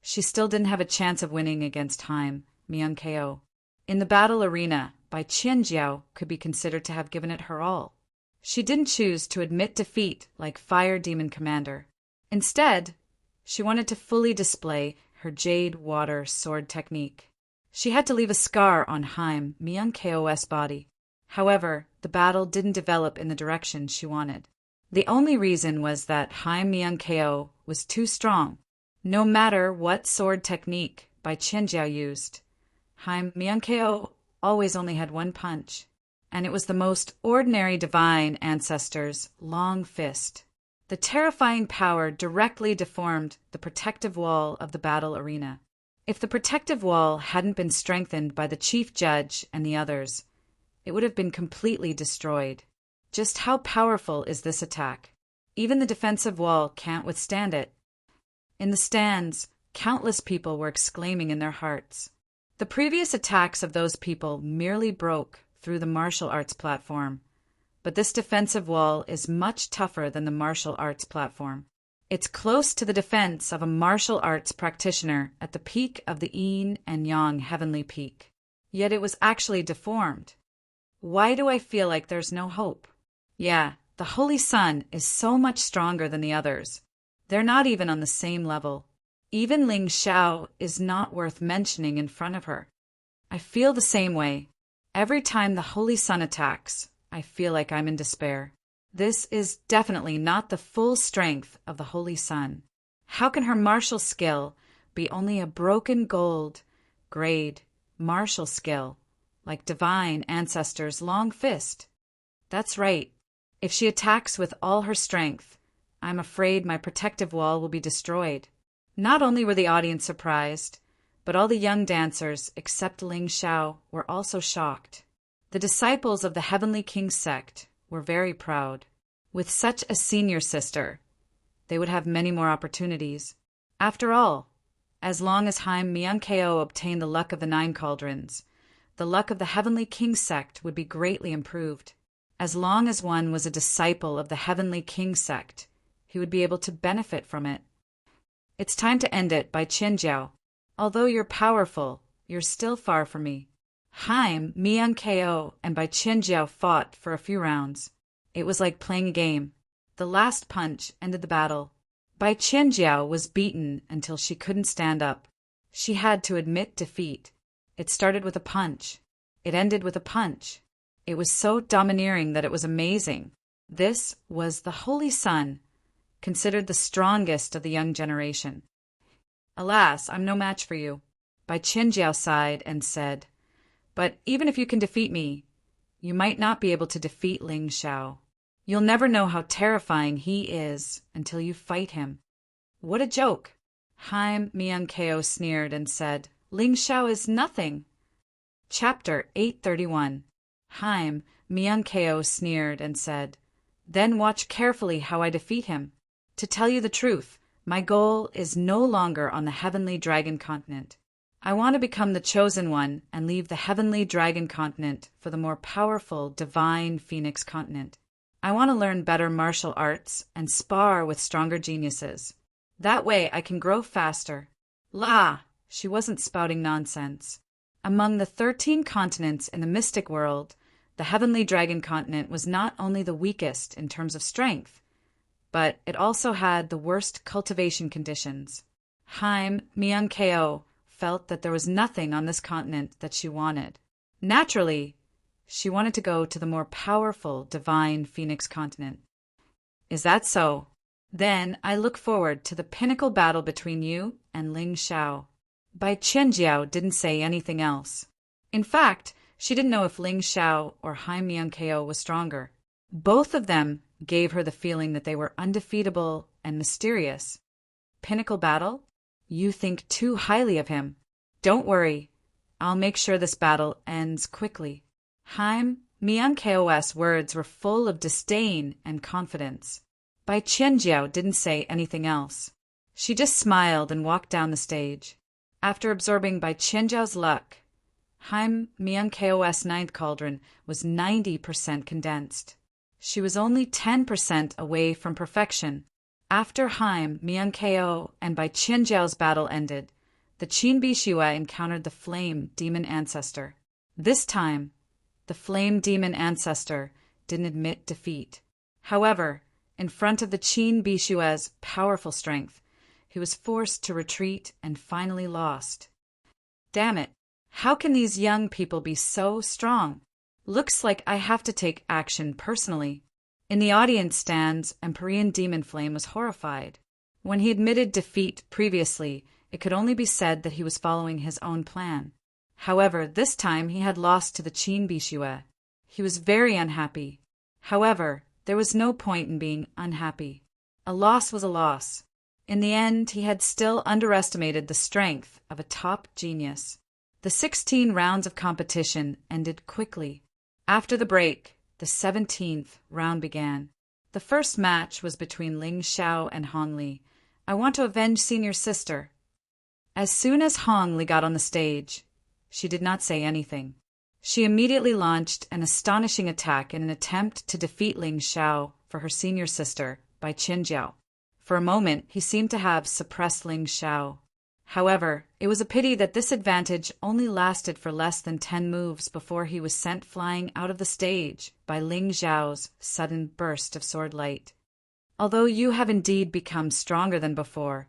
she still didn't have a chance of winning against Haim Miankeo. In the battle arena, Bai Qianjiao could be considered to have given it her all. She didn't choose to admit defeat like Fire Demon Commander. Instead, she wanted to fully display her jade water sword technique. She had to leave a scar on Haim Miankeo's body. However, the battle didn't develop in the direction she wanted. The only reason was that Haim Miankeo was too strong. No matter what sword technique Bai Qianjiao used, Haim Miankeo always only had one punch, and it was the most ordinary divine ancestor's long fist. The terrifying power directly deformed the protective wall of the battle arena. If the protective wall hadn't been strengthened by the chief judge and the others, it would have been completely destroyed. Just how powerful is this attack? Even the defensive wall can't withstand it. In the stands, countless people were exclaiming in their hearts. The previous attacks of those people merely broke through the martial arts platform, but this defensive wall is much tougher than the martial arts platform. It's close to the defense of a martial arts practitioner at the peak of the yin and yang heavenly peak. Yet it was actually deformed. Why do I feel like there's no hope? Yeah, the Holy Sun is so much stronger than the others. They're not even on the same level. Even Ling Xiao is not worth mentioning in front of her. I feel the same way. Every time the Holy Sun attacks, I feel like I'm in despair. This is definitely not the full strength of the Holy Sun. How can her martial skill be only a broken gold grade martial skill, like divine ancestors' long fist? That's right. If she attacks with all her strength, I'm afraid my protective wall will be destroyed. Not only were the audience surprised, but all the young dancers, except Ling Xiao, were also shocked. The disciples of the Heavenly King sect were very proud. With such a senior sister, they would have many more opportunities. After all, as long as Haim Miankeo obtained the luck of the 9 cauldrons, the luck of the Heavenly King sect would be greatly improved. As long as one was a disciple of the Heavenly King sect, he would be able to benefit from it. It's time to end it Bai Qianjiao. Although you're powerful, you're still far from me. Haim Miankeo and Bai Qianjiao fought for a few rounds. It was like playing a game. The last punch ended the battle. Bai Qianjiao was beaten until she couldn't stand up. She had to admit defeat. It started with a punch. It ended with a punch. It was so domineering that it was amazing. This was the Holy Sun, considered the strongest of the young generation. Alas, I'm no match for you. Bai Qianjiao sighed and said, but even if you can defeat me, you might not be able to defeat Ling Xiao. You'll never know how terrifying he is until you fight him. What a joke! Haim Miankeo sneered and said, Ling Xiao is nothing. Chapter 831. Haim Miankeo sneered and said, then watch carefully how I defeat him. To tell you the truth, my goal is no longer on the Heavenly Dragon Continent. I want to become the Chosen One and leave the Heavenly Dragon Continent for the more powerful Divine Phoenix Continent. I want to learn better martial arts and spar with stronger geniuses. That way I can grow faster. La! She wasn't spouting nonsense. Among the 13 continents in the mystic world, the Heavenly Dragon Continent was not only the weakest in terms of strength, but it also had the worst cultivation conditions. Haim Miankeo felt that there was nothing on this continent that she wanted. Naturally, she wanted to go to the more powerful Divine Phoenix Continent. Is that so? Then I look forward to the pinnacle battle between you and Ling Xiao. Bai Qianjiao didn't say anything else. In fact, she didn't know if Ling Xiao or Hai Miankeo was stronger. Both of them gave her the feeling that they were undefeatable and mysterious. Pinnacle battle? You think too highly of him. Don't worry. I'll make sure this battle ends quickly. Hai Miankeo's words were full of disdain and confidence. Bai Qianjiao didn't say anything else. She just smiled and walked down the stage. After absorbing Bai Qianjiao's luck, Hai Miankeo's ninth cauldron was 90% condensed. She was only 10% away from perfection. After Hai Miankeo and Bai Qianjiao's battle ended, the Qin Bixue encountered the Flame Demon Ancestor. This time, the Flame Demon Ancestor didn't admit defeat. However, in front of the Qin Bixue's powerful strength, he was forced to retreat and finally lost. Damn it! How can these young people be so strong? Looks like I have to take action personally. In the audience stands, Empyrean Demon Flame was horrified. When he admitted defeat previously, it could only be said that he was following his own plan. However, this time he had lost to the Qin Bixue. He was very unhappy. However, there was no point in being unhappy. A loss was a loss. In the end, he had still underestimated the strength of a top genius. The 16 rounds of competition ended quickly. After the break, the 17th round began. The first match was between Ling Xiao and Hong Li. I want to avenge senior sister. As soon as Hong Li got on the stage, she did not say anything. She immediately launched an astonishing attack in an attempt to defeat Ling Xiao for her senior sister, Bai Qianjiao. For a moment, he seemed to have suppressed Ling Xiao. However, it was a pity that this advantage only lasted for less than 10 moves before he was sent flying out of the stage by Ling Xiao's sudden burst of sword light. Although you have indeed become stronger than before,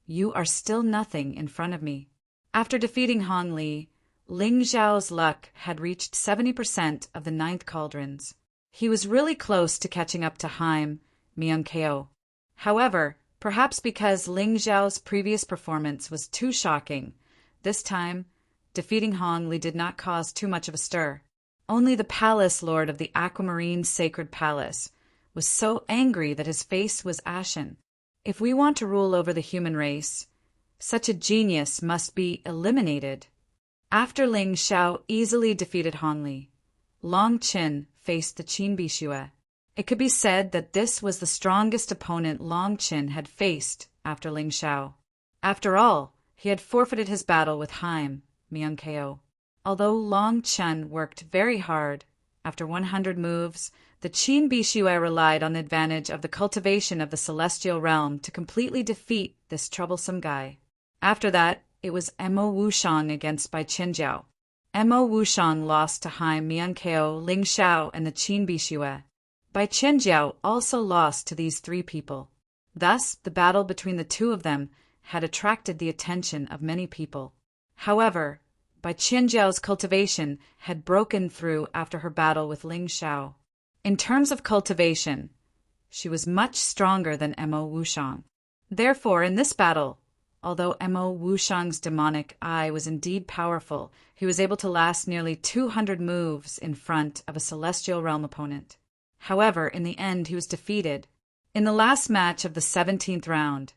you are still nothing in front of me. After defeating Hong Li, Ling Xiao's luck had reached 70% of the 9th cauldrons. He was really close to catching up to Hai Miankeo. However, perhaps because Ling Xiao's previous performance was too shocking, this time, defeating Hong Li did not cause too much of a stir. Only the palace lord of the Aquamarine Sacred Palace was so angry that his face was ashen. If we want to rule over the human race, such a genius must be eliminated. After Ling Xiao easily defeated Hong Li, Long Qin faced the Qin Bixue. It could be said that this was the strongest opponent Long Qin had faced after Ling Xiao. After all, he had forfeited his battle with Hai Miankeo. Although Long Qin worked very hard, after 100 moves, the Qin Bixue relied on the advantage of the cultivation of the celestial realm to completely defeat this troublesome guy. After that, it was Mo Wushang against Bai Qianjiao. Mo Wushang lost to Hai Miankeo, Ling Xiao, and the Qin Bixue. Bai Qianjiao also lost to these 3 people. Thus, the battle between the 2 of them had attracted the attention of many people. However, Bai Qianjiao's cultivation had broken through after her battle with Ling Xiao. In terms of cultivation, she was much stronger than Mo Wushang. Therefore, in this battle, although Mo Wushang's demonic eye was indeed powerful, he was able to last nearly 200 moves in front of a celestial realm opponent. However, in the end, he was defeated. In the last match of the 17th round,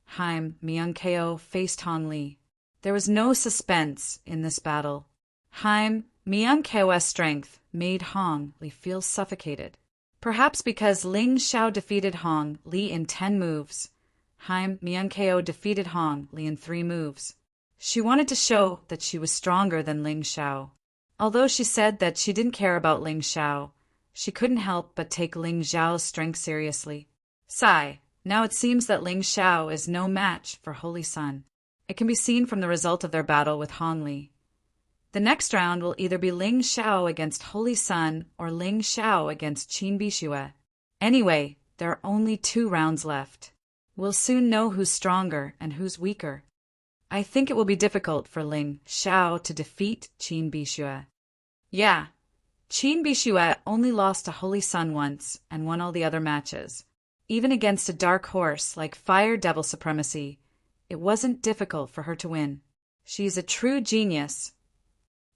Hai Miankeo faced Hong Li. There was no suspense in this battle. Hai Miankeo's strength made Hong Li feel suffocated. Perhaps because Ling Xiao defeated Hong Li in 10 moves, Hai Miankeo defeated Hong Li in 3 moves. She wanted to show that she was stronger than Ling Xiao. Although she said that she didn't care about Ling Xiao, she couldn't help but take Ling Xiao's strength seriously. Sigh, now it seems that Ling Xiao is no match for Holy Sun. It can be seen from the result of their battle with Hong Li. The next round will either be Ling Xiao against Holy Sun or Ling Xiao against Qin Bixue. Anyway, there are only 2 rounds left. We'll soon know who's stronger and who's weaker. I think it will be difficult for Ling Xiao to defeat Qin Bixue. Yeah, Qin Bixue only lost to Holy Sun once and won all the other matches. Even against a dark horse like Fire Devil Supremacy, it wasn't difficult for her to win. She's a true genius.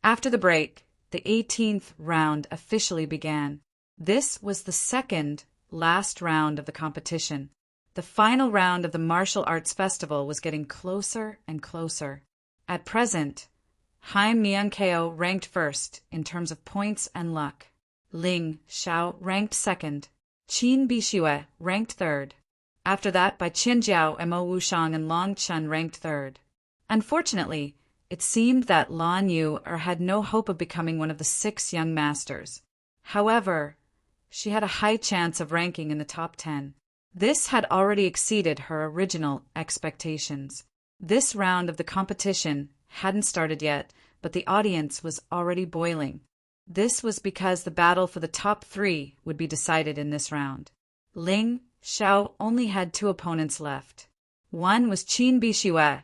After the break, the 18th round officially began. This was the second last round of the competition. The final round of the Martial Arts Festival was getting closer and closer. At present, Haim Myung-keo ranked first in terms of points and luck. Ling Xiao ranked second. Qin Bixue ranked third. After that, by Qian Jiao and Mo Wushang and Long Chun ranked third. Unfortunately, it seemed that Lan Yu had no hope of becoming one of the 6 young masters. However, she had a high chance of ranking in the top 10. This had already exceeded her original expectations. This round of the competition hadn't started yet, but the audience was already boiling. This was because the battle for the top 3 would be decided in this round. Ling Xiao only had 2 opponents left. One was Qin Bixue,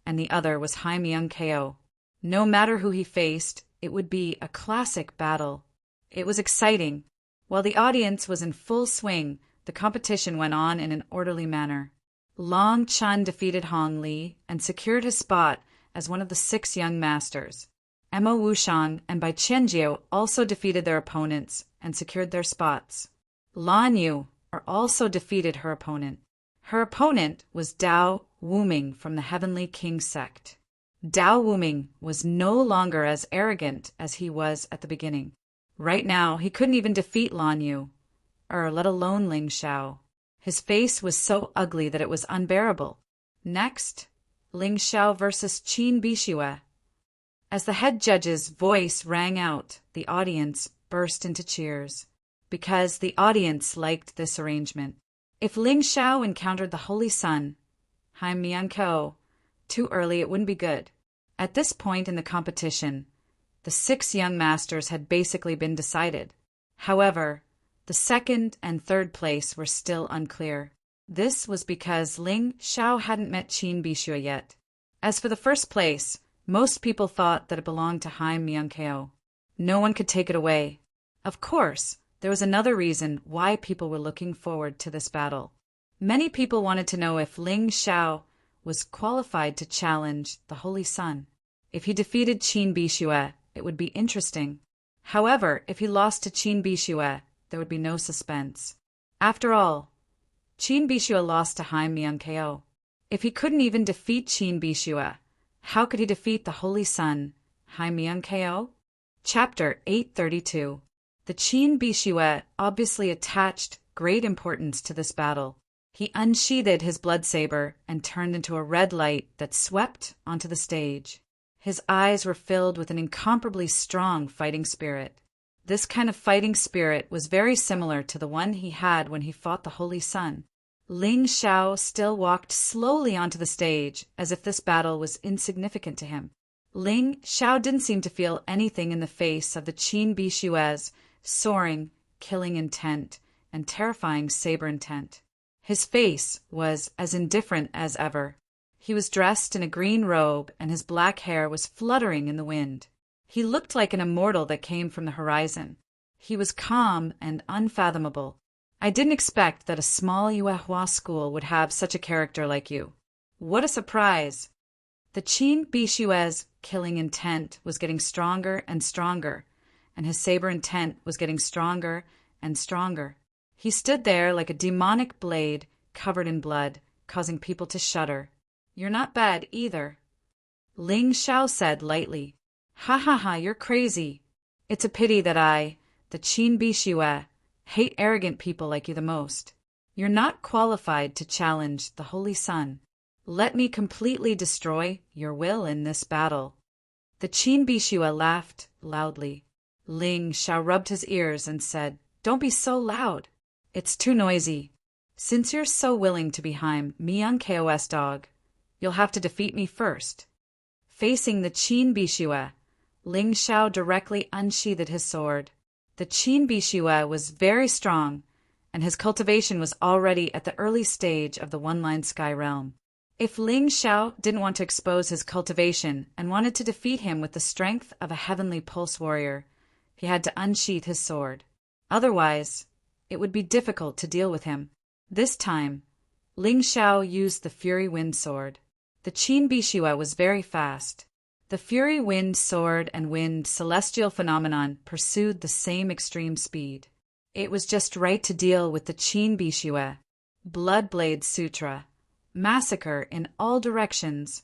and the other was Haim Myung-keo. No matter who he faced, it would be a classic battle. It was exciting. While the audience was in full swing, the competition went on in an orderly manner. Long Chun defeated Hong Li and secured his spot as one of the 6 young masters. Mo Wushang and Bai Qianjiu also defeated their opponents and secured their spots. Lan Yu also defeated her opponent. Her opponent was Dao Wuming from the Heavenly King sect. Dao Wuming was no longer as arrogant as he was at the beginning. Right now, he couldn't even defeat Lan Yu, let alone Ling Xiao. His face was so ugly that it was unbearable. Next, Ling Xiao versus Qin Bixue. As the head judge's voice rang out, the audience burst into cheers, because the audience liked this arrangement. If Ling Xiao encountered the Holy Sun, Haim Myung-keo, too early, it wouldn't be good. At this point in the competition, the 6 young masters had basically been decided. However, the second and third place were still unclear. This was because Ling Xiao hadn't met Qin Bixue yet. As for the first place, most people thought that it belonged to Haim Myung-keo. No one could take it away. Of course, there was another reason why people were looking forward to this battle. Many people wanted to know if Ling Xiao was qualified to challenge the Holy Sun. If he defeated Qin Bixue, it would be interesting. However, if he lost to Qin Bixue, there would be no suspense. After all, Qin Bixue lost to Haim Myung-keo. If he couldn't even defeat Qin Bixue, how could he defeat the Holy Sun, Haim Myung-keo? Chapter 832. The Qin Bixue obviously attached great importance to this battle. He unsheathed his blood saber and turned into a red light that swept onto the stage. His eyes were filled with an incomparably strong fighting spirit. This kind of fighting spirit was very similar to the one he had when he fought the Holy Sun. Ling Xiao still walked slowly onto the stage, as if this battle was insignificant to him. Ling Xiao didn't seem to feel anything in the face of the Qin Bixue's soaring, killing intent and terrifying saber intent. His face was as indifferent as ever. He was dressed in a green robe, and his black hair was fluttering in the wind. He looked like an immortal that came from the horizon. He was calm and unfathomable. I didn't expect that a small Yuehua school would have such a character like you. What a surprise! The Qin Bixue's killing intent was getting stronger and stronger, and his saber intent was getting stronger and stronger. He stood there like a demonic blade covered in blood, causing people to shudder. You're not bad either, Ling Xiao said lightly. Ha ha ha, you're crazy. It's a pity that I, the Qin Bixue, hate arrogant people like you the most. You're not qualified to challenge the Holy Sun. Let me completely destroy your will in this battle. The Qin Bixue laughed loudly. Ling Xiao rubbed his ears and said, Don't be so loud. It's too noisy. Since you're so willing to be Haim Myung-keo's dog, you'll have to defeat me first. Facing the Qin Bixue, Ling Xiao directly unsheathed his sword. The Qin Bixue was very strong, and his cultivation was already at the early stage of the One-Line Sky Realm. If Ling Xiao didn't want to expose his cultivation and wanted to defeat him with the strength of a heavenly pulse warrior, he had to unsheath his sword. Otherwise, it would be difficult to deal with him. This time, Ling Xiao used the Fury Wind Sword. The Qin Bixue was very fast. The Fury Wind Sword and Wind Celestial phenomenon pursued the same extreme speed. It was just right to deal with the Qin Bixue. Bloodblade Sutra. Massacre in all directions.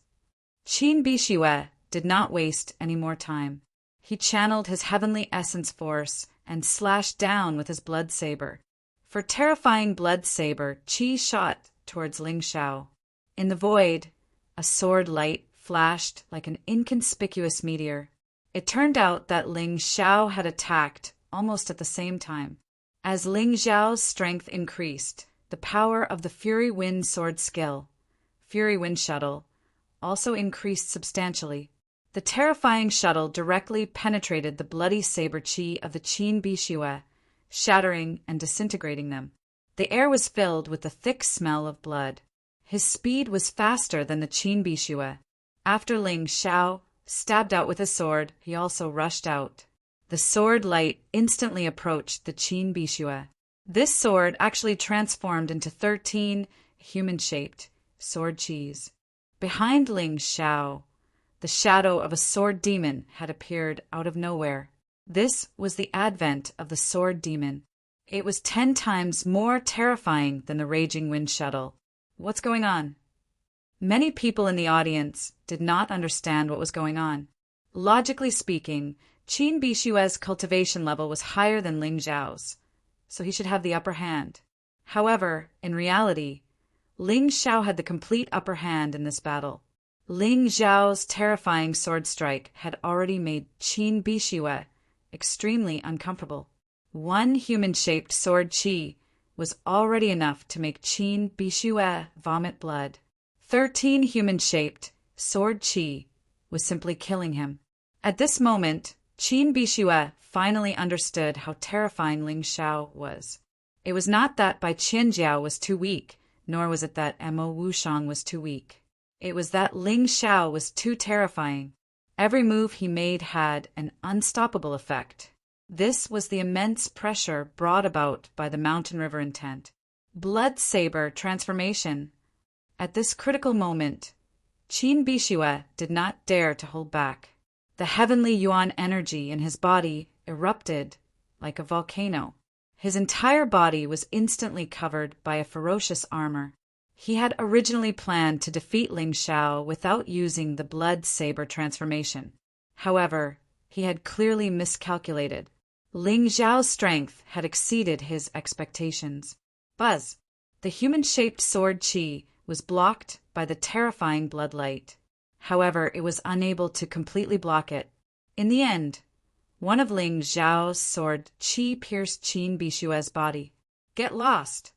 Qin Bixue did not waste any more time. He channeled his heavenly essence force and slashed down with his blood saber. For terrifying blood saber, Qi shot towards Ling Xiao. In the void, a sword light flashed like an inconspicuous meteor. It turned out that Ling Xiao had attacked almost at the same time. As Ling Xiao's strength increased, the power of the Fury Wind Sword skill, Fury Wind Shuttle, also increased substantially. The terrifying shuttle directly penetrated the bloody saber qi of the Qin Bixue, shattering and disintegrating them. The air was filled with the thick smell of blood. His speed was faster than the Qin Bixue. After Ling Xiao stabbed out with his sword, he also rushed out. The sword light instantly approached the Qin Bixue. This sword actually transformed into 13 human-shaped sword qis. Behind Ling Xiao, the shadow of a sword demon had appeared out of nowhere. This was the advent of the sword demon. It was 10 times more terrifying than the raging wind shuttle. What's going on? Many people in the audience did not understand what was going on. Logically speaking, Qin Bixue's cultivation level was higher than Ling Xiao's, so he should have the upper hand. However, in reality, Ling Xiao had the complete upper hand in this battle. Ling Xiao's terrifying sword strike had already made Qin Bixue extremely uncomfortable. One human-shaped sword qi was already enough to make Qin Bixue vomit blood. 13 human-shaped sword qi was simply killing him. At this moment, Qin Bixue finally understood how terrifying Ling Xiao was. It was not that Bai Qianjiao was too weak, nor was it that Mo Wushang was too weak. It was that Ling Xiao was too terrifying. Every move he made had an unstoppable effect. This was the immense pressure brought about by the mountain river intent. Blood saber transformation. At this critical moment, Qin Bixue did not dare to hold back. The heavenly yuan energy in his body erupted like a volcano. His entire body was instantly covered by a ferocious armor. He had originally planned to defeat Ling Xiao without using the blood saber transformation. However, he had clearly miscalculated. Ling Xiao's strength had exceeded his expectations. Buzz! The human-shaped sword qi was blocked by the terrifying blood light. However, it was unable to completely block it. In the end, one of Ling Xiao's sword qi pierced Qin Bixue's body. Get lost!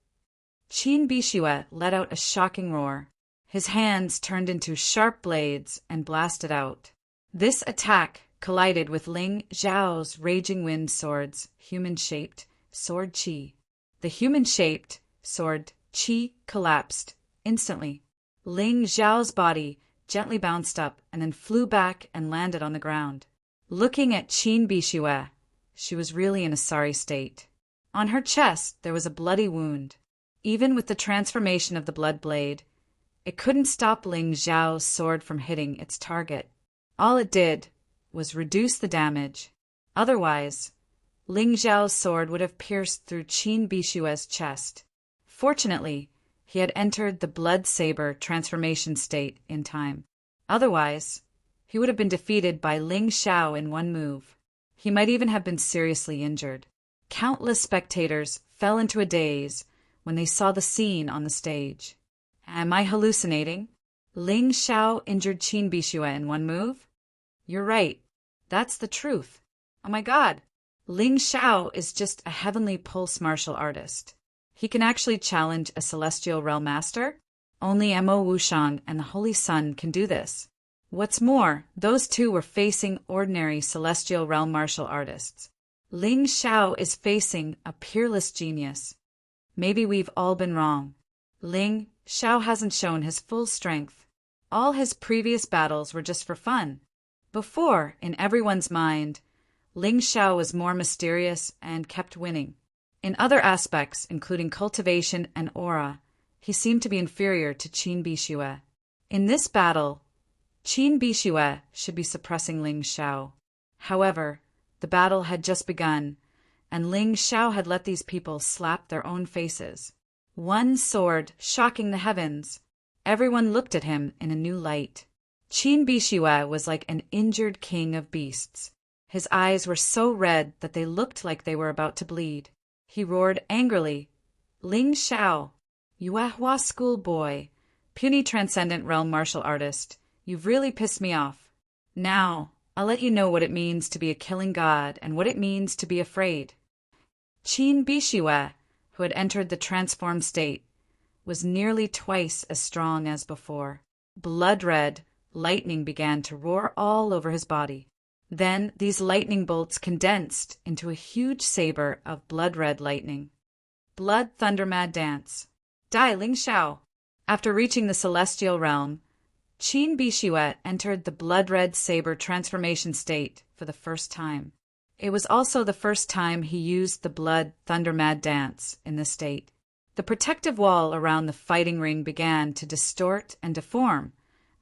Qin Bixue let out a shocking roar. His hands turned into sharp blades and blasted out. This attack collided with Ling Xiao's raging wind sword's human-shaped sword qi. The human-shaped sword qi collapsed instantly. Ling Xiao's body gently bounced up and then flew back and landed on the ground. Looking at Qin Bixue, she was really in a sorry state. On her chest there was a bloody wound. Even with the transformation of the blood blade, it couldn't stop Ling Xiao's sword from hitting its target. All it did was reduce the damage. Otherwise, Ling Xiao's sword would have pierced through Qin Bixue's chest. Fortunately, he had entered the blood saber transformation state in time. Otherwise, he would have been defeated by Ling Xiao in one move. He might even have been seriously injured. Countless spectators fell into a daze when they saw the scene on the stage. Am I hallucinating? Ling Xiao injured Qin Bixue in one move? You're right. That's the truth. Oh my God! Ling Xiao is just a heavenly pulse martial artist. He can actually challenge a celestial realm master? Only Mo Wushang and the Holy Sun can do this. What's more, those two were facing ordinary celestial realm martial artists. Ling Xiao is facing a peerless genius. Maybe we've all been wrong. Ling Xiao hasn't shown his full strength. All his previous battles were just for fun. Before, in everyone's mind, Ling Xiao was more mysterious and kept winning. In other aspects, including cultivation and aura, he seemed to be inferior to Qin Bixue. In this battle, Qin Bixue should be suppressing Ling Xiao. However, the battle had just begun, and Ling Xiao had let these people slap their own faces. One sword shocking the heavens. Everyone looked at him in a new light. Qin Bixue was like an injured king of beasts. His eyes were so red that they looked like they were about to bleed. He roared angrily, "Ling Xiao, Yuehua schoolboy, puny transcendent realm martial artist, you've really pissed me off. Now, I'll let you know what it means to be a killing god and what it means to be afraid." Qin Bixue, who had entered the transformed state, was nearly twice as strong as before. Blood-red lightning began to roar all over his body. Then these lightning bolts condensed into a huge saber of blood-red lightning. Blood Thunder Mad Dance. Die, Ling Xiao! After reaching the celestial realm, Qin Bixue entered the blood-red saber transformation state for the first time. It was also the first time he used the Blood Thunder Mad Dance in this state. The protective wall around the fighting ring began to distort and deform,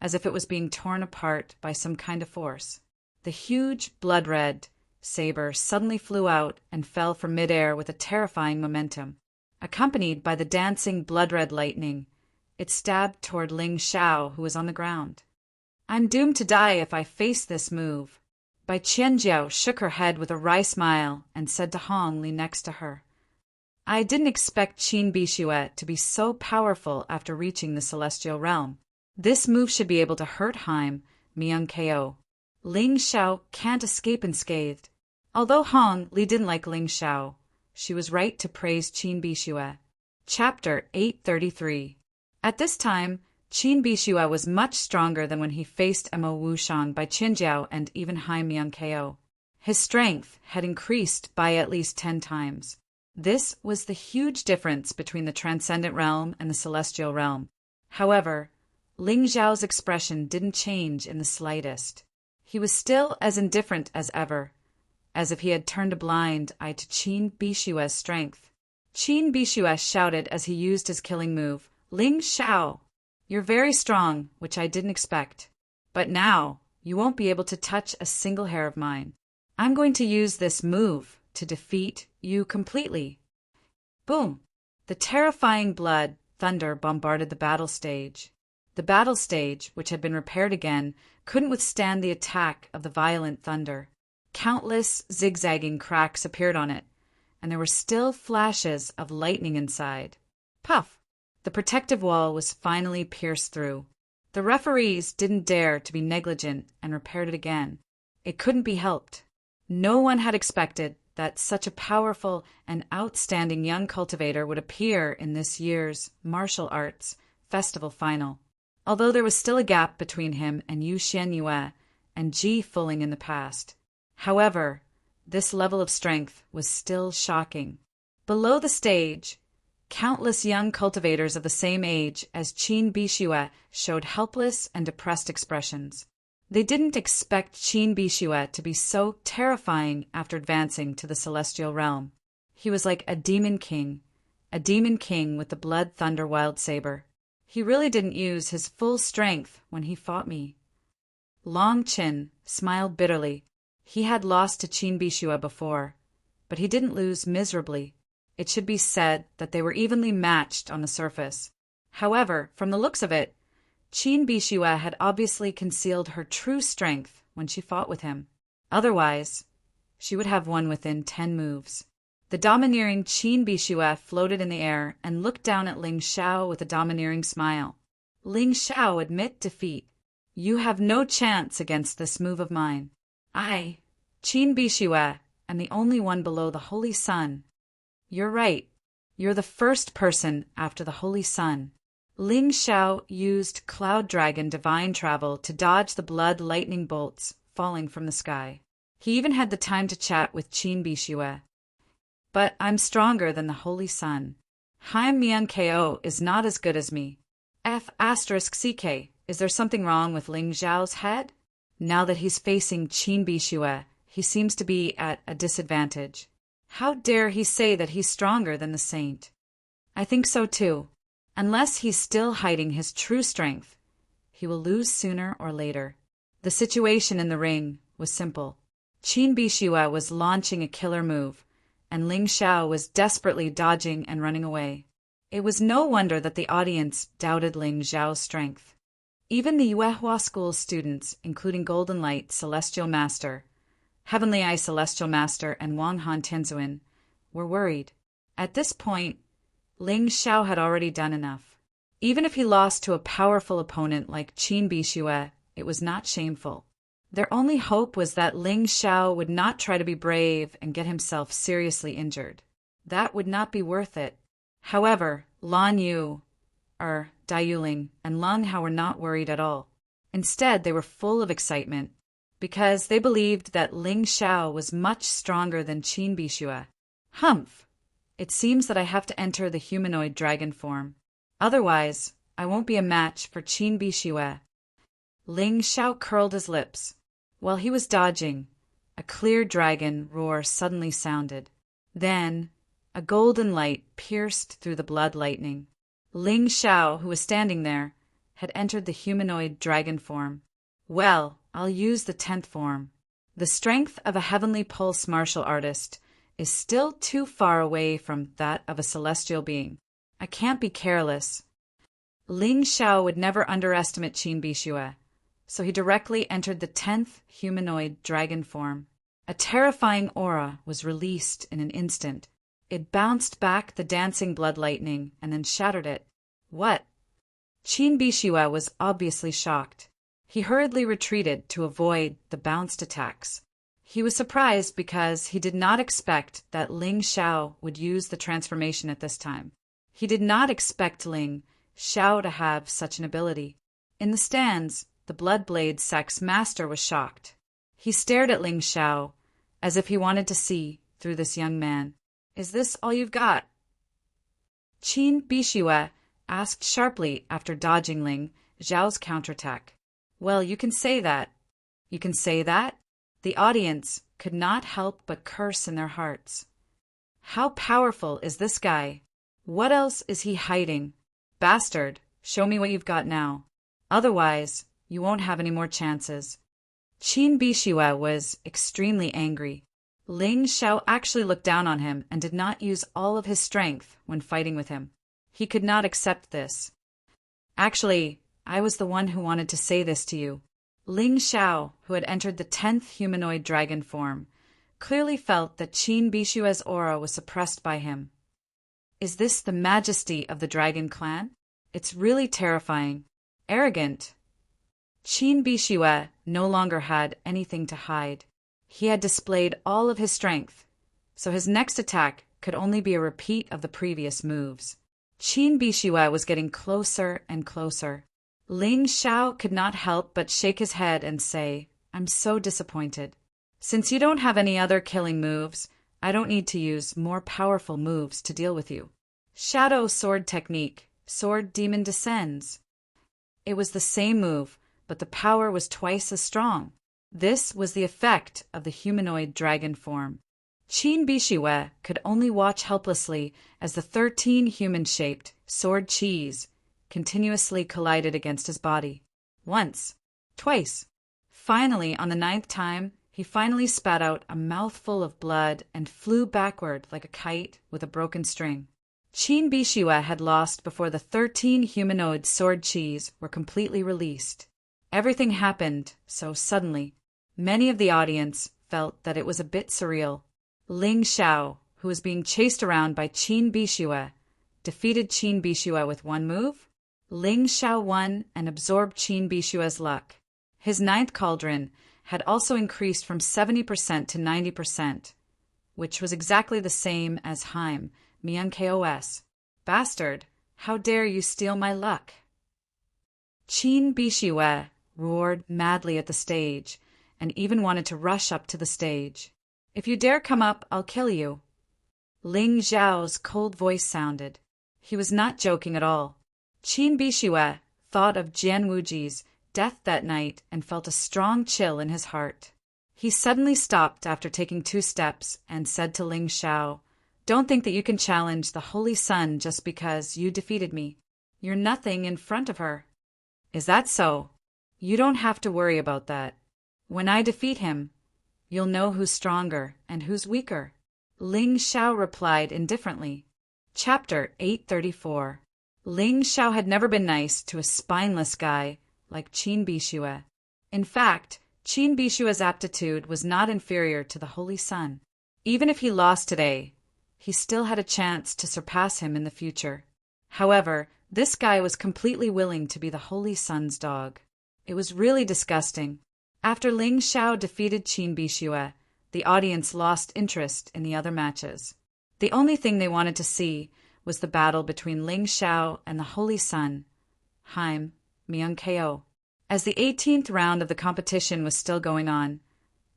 as if it was being torn apart by some kind of force. The huge blood-red saber suddenly flew out and fell from midair with a terrifying momentum. Accompanied by the dancing blood-red lightning, it stabbed toward Ling Xiao, who was on the ground. "I'm doomed to die if I face this move." Bai Qianjiao shook her head with a wry smile and said to Hong Li next to her, "I didn't expect Qin Bixue to be so powerful after reaching the celestial realm. This move should be able to hurt Haim, Myung KO. Ling Xiao can't escape unscathed." Although Hong Li didn't like Ling Xiao, she was right to praise Qin Bixue. Chapter 833. At this time, Qin Bixue was much stronger than when he faced Mo Wushang Bai Qianjiao and even Haim Myung KO. His strength had increased by at least 10 times. This was the huge difference between the transcendent realm and the celestial realm. However, Ling Xiao's expression didn't change in the slightest. He was still as indifferent as ever, as if he had turned a blind eye to Qin Bixue's strength. Qin Bixue shouted as he used his killing move, "Ling Xiao, you're very strong, which I didn't expect. But now, you won't be able to touch a single hair of mine. I'm going to use this move to defeat you completely." Boom! The terrifying blood thunder bombarded the battle stage. The battle stage, which had been repaired again, couldn't withstand the attack of the violent thunder. Countless zigzagging cracks appeared on it, and there were still flashes of lightning inside. Puff! The protective wall was finally pierced through. The referees didn't dare to be negligent and repaired it again. It couldn't be helped. No one had expected that such a powerful and outstanding young cultivator would appear in this year's martial arts festival final. Although there was still a gap between him and Yu Xianyue and Ji Fuling in the past. However, this level of strength was still shocking. Below the stage, countless young cultivators of the same age as Qin Bixue showed helpless and depressed expressions. They didn't expect Qin Bixue to be so terrifying after advancing to the celestial realm. He was like a demon king with the blood thunder wild saber. He really didn't use his full strength when he fought me. Long Qin smiled bitterly. He had lost to Qin Bixue before, but he didn't lose miserably. It should be said that they were evenly matched on the surface. However, from the looks of it, Qin Bixue had obviously concealed her true strength when she fought with him. Otherwise, she would have won within 10 moves. The domineering Qin Bixue floated in the air and looked down at Ling Xiao with a domineering smile. "Ling Xiao, admit defeat. You have no chance against this move of mine. I, Qin Bixue, am the only one below the Holy Sun." "You're right. You're the first person after the Holy Sun." Ling Xiao used Cloud Dragon Divine Travel to dodge the blood lightning bolts falling from the sky. He even had the time to chat with Qin Bixue. "But I'm stronger than the Holy Sun. Haim Myung KO is not as good as me. F***CK, is there something wrong with Ling Xiao's head? Now that he's facing Qin Bixue, he seems to be at a disadvantage. How dare he say that he's stronger than the saint? I think so too. Unless he's still hiding his true strength, he will lose sooner or later. The situation in the ring was simple. Qin Bishue was launching a killer move, and Ling Xiao was desperately dodging and running away. It was no wonder that the audience doubted Ling Xiao's strength. Even the Yuehua School students, including Golden Light Celestial Master, Heavenly Eye Celestial Master, and Wang Han Tianzuan, were worried. At this point, Ling Xiao had already done enough. Even if he lost to a powerful opponent like Qin Bishue, it was not shameful. Their only hope was that Ling Xiao would not try to be brave and get himself seriously injured. That would not be worth it. However, Lan Yu, Dai Yuling, and Lan Hao were not worried at all. Instead, they were full of excitement, because they believed that Ling Xiao was much stronger than Qin Bishue. Humph! It seems that I have to enter the humanoid dragon form. Otherwise, I won't be a match for Qin Bishue. Ling Xiao curled his lips. While he was dodging, a clear dragon roar suddenly sounded. Then, a golden light pierced through the blood lightning. Ling Xiao, who was standing there, had entered the humanoid dragon form. Well, I'll use the 10th form. The strength of a heavenly pulse martial artist is still too far away from that of a celestial being. I can't be careless. Ling Xiao would never underestimate Qin Bishue, so he directly entered the 10th humanoid dragon form. A terrifying aura was released in an instant. It bounced back the dancing blood lightning and then shattered it. What? Qin Bishue was obviously shocked. He hurriedly retreated to avoid the bounced attacks. He was surprised because he did not expect that Ling Xiao would use the transformation at this time. He did not expect Ling Xiao to have such an ability. In the stands, the Bloodblade sect's master was shocked. He stared at Ling Xiao as if he wanted to see through this young man. Is this all you've got? Qin Bishue asked sharply after dodging Ling Xiao's counterattack. Well, you can say that. You can say that? The audience could not help but curse in their hearts. How powerful is this guy? What else is he hiding? Bastard, show me what you've got now. Otherwise, you won't have any more chances. Qin Bishue was extremely angry. Ling Xiao actually looked down on him and did not use all of his strength when fighting with him. He could not accept this. Actually, I was the one who wanted to say this to you. Ling Xiao, who had entered the 10th humanoid dragon form, clearly felt that Qin Bishue's aura was suppressed by him. Is this the majesty of the dragon clan? It's really terrifying. Arrogant. Qin Bishue no longer had anything to hide. He had displayed all of his strength, so his next attack could only be a repeat of the previous moves. Qin Bishue was getting closer and closer. Ling Xiao could not help but shake his head and say, I'm so disappointed. Since you don't have any other killing moves, I don't need to use more powerful moves to deal with you. Shadow Sword Technique, Sword Demon Descends. It was the same move, but the power was twice as strong. This was the effect of the humanoid dragon form. Qin Bishue could only watch helplessly as the 13 human-shaped sword cheese continuously collided against his body. Once. Twice. Finally, on the 9th time, he finally spat out a mouthful of blood and flew backward like a kite with a broken string. Qin Bishue had lost before the 13 humanoid sword cheese were completely released. Everything happened so suddenly. Many of the audience felt that it was a bit surreal. Ling Xiao, who was being chased around by Qin Bishue, defeated Qin Bishue with one move. Ling Xiao won and absorbed Qin Bishue's luck. His 9th cauldron had also increased from 70% to 90%, which was exactly the same as Haim, Mian KOS. Bastard, how dare you steal my luck? Qin Bishue roared madly at the stage and even wanted to rush up to the stage. If you dare come up, I'll kill you. Ling Xiao's cold voice sounded. He was not joking at all. Qin Bishue thought of Jian Wuji's death that night and felt a strong chill in his heart. He suddenly stopped after taking 2 steps and said to Ling Xiao, "Don't think that you can challenge the Holy Sun just because you defeated me. You're nothing in front of her." "Is that so? You don't have to worry about that. When I defeat him, you'll know who's stronger and who's weaker," Ling Xiao replied indifferently. Chapter 834. Ling Xiao had never been nice to a spineless guy like Qin Bixue. In fact, Qin Bixue's aptitude was not inferior to the Holy Sun. Even if he lost today, he still had a chance to surpass him in the future. However, this guy was completely willing to be the Holy Sun's dog. It was really disgusting. After Ling Xiao defeated Qin Bixue, the audience lost interest in the other matches. The only thing they wanted to see was the battle between Ling Xiao and the Holy Sun, Haim Myung-ko. As the 18th round of the competition was still going on,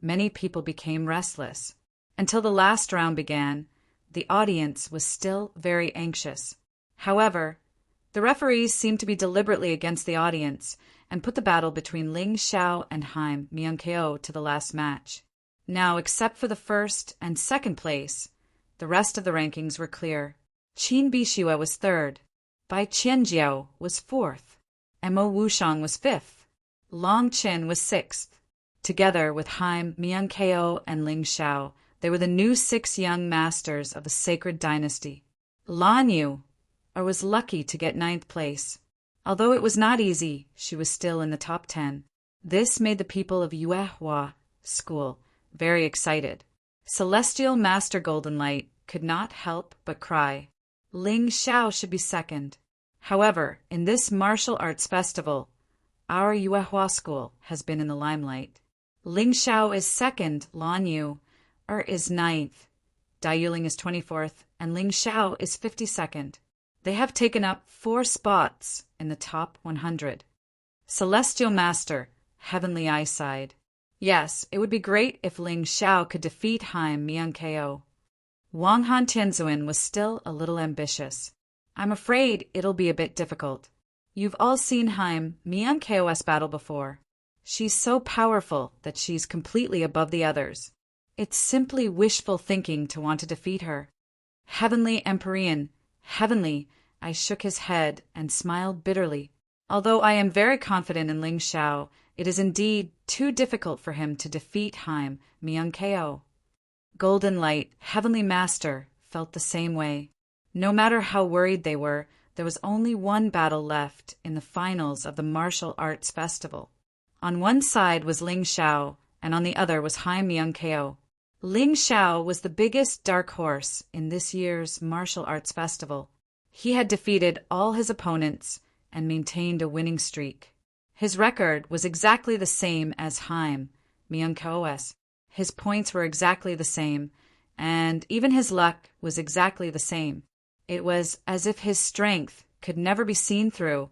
many people became restless. Until the last round began, the audience was still very anxious. However, the referees seemed to be deliberately against the audience and put the battle between Ling Xiao and Haim Myung-ko to the last match. Now, except for the first and second place, the rest of the rankings were clear. Qin Bixue was 3rd, Bai Qianjiao was 4th, and Mo Wushang was 5th. Long Qin was 6th. Together with Haim Myung-ko and Ling Xiao, they were the new 6 young masters of the sacred dynasty. Lan Yu was lucky to get 9th place. Although it was not easy, she was still in the top 10. This made the people of Yuehua School very excited. Celestial Master Golden Light could not help but cry. Ling Xiao should be 2nd. However, in this martial arts festival, our Yuehua School has been in the limelight. Ling Xiao is 2nd, Lan Yu is 9th, Dai Yuling is 24th, and Ling Xiao is 52nd. They have taken up 4 spots in the top 100. Celestial Master, Heavenly Eye sighed. Yes, it would be great if Ling Xiao could defeat Haim Myung-ko. Wang Han Tianzuan was still a little ambitious. "I'm afraid it'll be a bit difficult. You've all seen Haim Myung-ko's battle before. She's so powerful that she's completely above the others. It's simply wishful thinking to want to defeat her." Heavenly Empyrean, Heavenly, I shook his head and smiled bitterly. Although I am very confident in Ling Xiao, it is indeed too difficult for him to defeat Haim Myung-ko. Golden Light, Heavenly Master, felt the same way. No matter how worried they were, there was only one battle left in the finals of the Martial Arts Festival. On one side was Ling Xiao, and on the other was Haim Myung-ko. Ling Xiao was the biggest dark horse in this year's Martial Arts Festival. He had defeated all his opponents and maintained a winning streak. His record was exactly the same as Haim Myung-ko's. His points were exactly the same, and even his luck was exactly the same. It was as if his strength could never be seen through,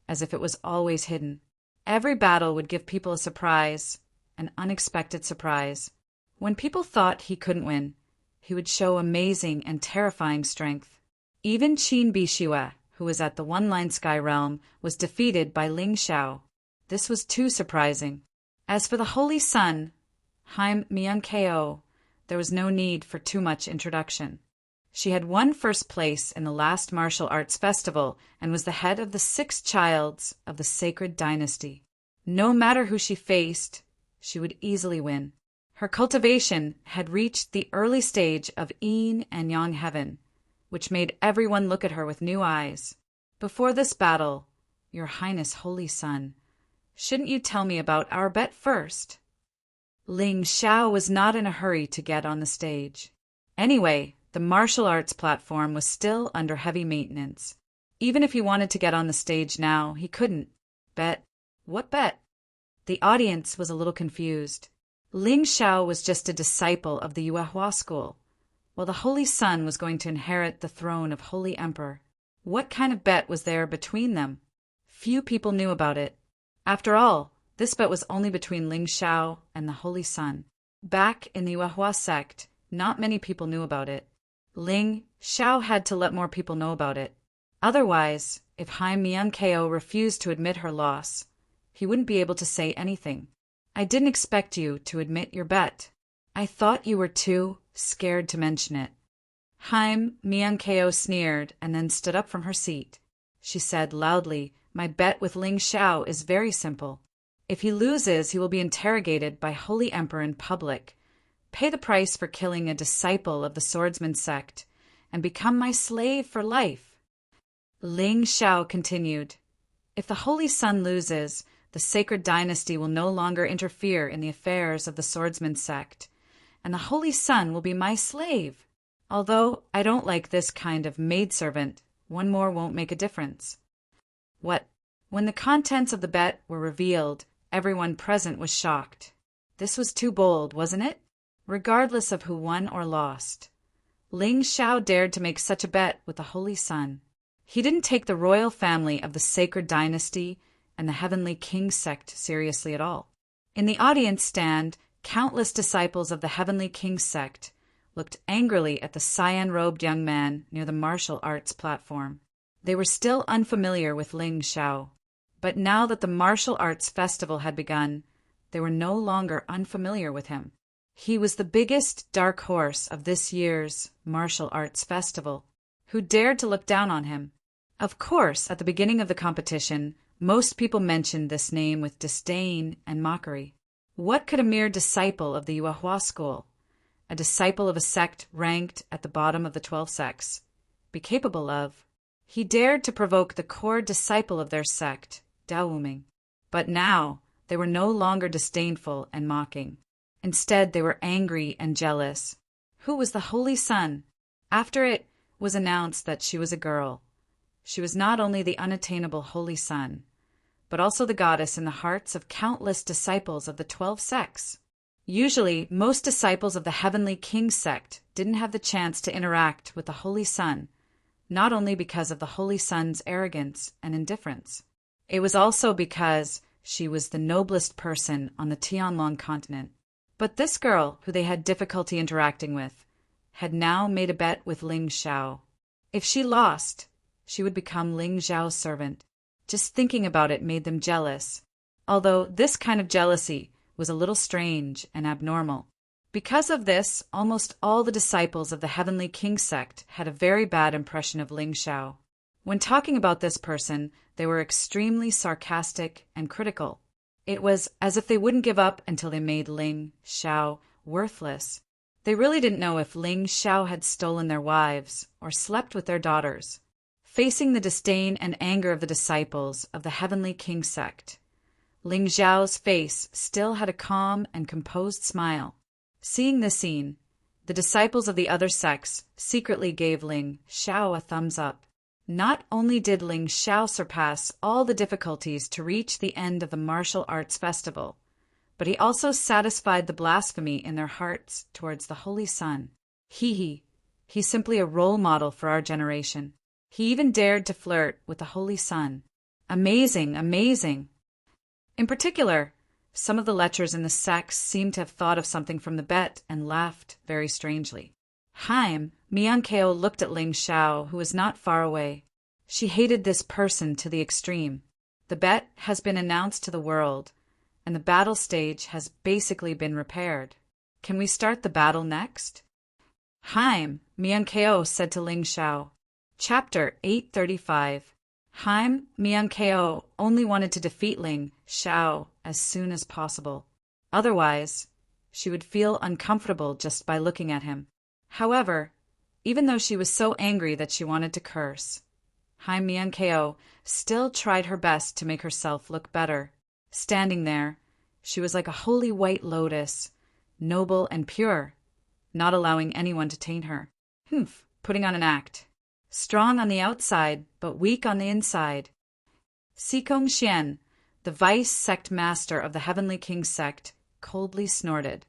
as if it was always hidden. Every battle would give people a surprise, an unexpected surprise. When people thought he couldn't win, he would show amazing and terrifying strength. Even Qin Bixue, who was at the One-Line Sky Realm, was defeated by Ling Xiao. This was too surprising. As for the Holy Sun, Haim Myung-ko, there was no need for too much introduction. She had won 1st place in the last martial arts festival and was the head of the 6 childs of the sacred dynasty. No matter who she faced, she would easily win. Her cultivation had reached the early stage of yin and yang heaven, which made everyone look at her with new eyes. "Before this battle, Your Highness Holy Sun, shouldn't you tell me about our bet first?" Ling Xiao was not in a hurry to get on the stage. Anyway, the martial arts platform was still under heavy maintenance. Even if he wanted to get on the stage now, he couldn't. Bet? What bet? The audience was a little confused. Ling Xiao was just a disciple of the Yuehua School, while the Holy Sun was going to inherit the throne of Holy Emperor. What kind of bet was there between them? Few people knew about it. After all, this bet was only between Ling Xiao and the Holy Sun. Back in the Yuehua sect, not many people knew about it. Ling Xiao had to let more people know about it. Otherwise, if Haim Myung-ko refused to admit her loss, he wouldn't be able to say anything. I didn't expect you to admit your bet. I thought you were too scared to mention it. Haim Miankeo sneered and then stood up from her seat. She said loudly, "My bet with Ling Xiao is very simple. If he loses, he will be interrogated by Holy Emperor in public, pay the price for killing a disciple of the swordsman sect, and become my slave for life." Ling Xiao continued, "If the Holy Sun loses, the sacred dynasty will no longer interfere in the affairs of the swordsman sect, and the Holy Sun will be my slave. Although I don't like this kind of maidservant, one more won't make a difference." What? When the contents of the bet were revealed, everyone present was shocked. This was too bold, wasn't it? Regardless of who won or lost, Ling Xiao dared to make such a bet with the Holy Sun. He didn't take the royal family of the sacred dynasty and the heavenly king sect seriously at all. In the audience stand, countless disciples of the heavenly king sect looked angrily at the cyan-robed young man near the martial arts platform. They were still unfamiliar with Ling Xiao, but now that the martial arts festival had begun, they were no longer unfamiliar with him. He was the biggest dark horse of this year's martial arts festival. Who dared to look down on him? Of course, at the beginning of the competition, most people mentioned this name with disdain and mockery. What could a mere disciple of the Yuehua school, a disciple of a sect ranked at the bottom of the 12 sects, be capable of? He dared to provoke the core disciple of their sect, Daowuming. But now, they were no longer disdainful and mocking. Instead, they were angry and jealous. Who was the Holy Sun? After it was announced that she was a girl, she was not only the unattainable Holy Sun, but also the goddess in the hearts of countless disciples of the 12 sects. Usually, most disciples of the Heavenly King sect didn't have the chance to interact with the Holy Sun, not only because of the Holy Sun's arrogance and indifference. It was also because she was the noblest person on the Tianlong continent. But this girl, who they had difficulty interacting with, had now made a bet with Ling Xiao. If she lost, she would become Ling Xiao's servant. Just thinking about it made them jealous, although this kind of jealousy was a little strange and abnormal. Because of this, almost all the disciples of the Heavenly King sect had a very bad impression of Ling Xiao. When talking about this person, they were extremely sarcastic and critical. It was as if they wouldn't give up until they made Ling Xiao worthless. They really didn't know if Ling Xiao had stolen their wives or slept with their daughters. Facing the disdain and anger of the disciples of the Heavenly King sect, Ling Xiao's face still had a calm and composed smile. Seeing this scene, the disciples of the other sects secretly gave Ling Xiao a thumbs up. Not only did Ling Xiao surpass all the difficulties to reach the end of the martial arts festival, but he also satisfied the blasphemy in their hearts towards the Holy Sun. He's simply a role model for our generation. He even dared to flirt with the Holy Sun. Amazing, amazing. In particular, some of the lechers in the sects seemed to have thought of something from the bet and laughed very strangely. Haim Miankeo looked at Ling Xiao, who was not far away. She hated this person to the extreme. The bet has been announced to the world, and the battle stage has basically been repaired. Can we start the battle next? Haim Miankeo said to Ling Xiao. Chapter 835. Haim Miankeo only wanted to defeat Ling Xiao as soon as possible. Otherwise, she would feel uncomfortable just by looking at him. However, even though she was so angry that she wanted to curse, Haim Miankeo still tried her best to make herself look better. Standing there, she was like a holy white lotus, noble and pure, not allowing anyone to taint her. Putting on an act. Strong on the outside, but weak on the inside. Sikong Xian, the vice sect master of the Heavenly King sect, coldly snorted.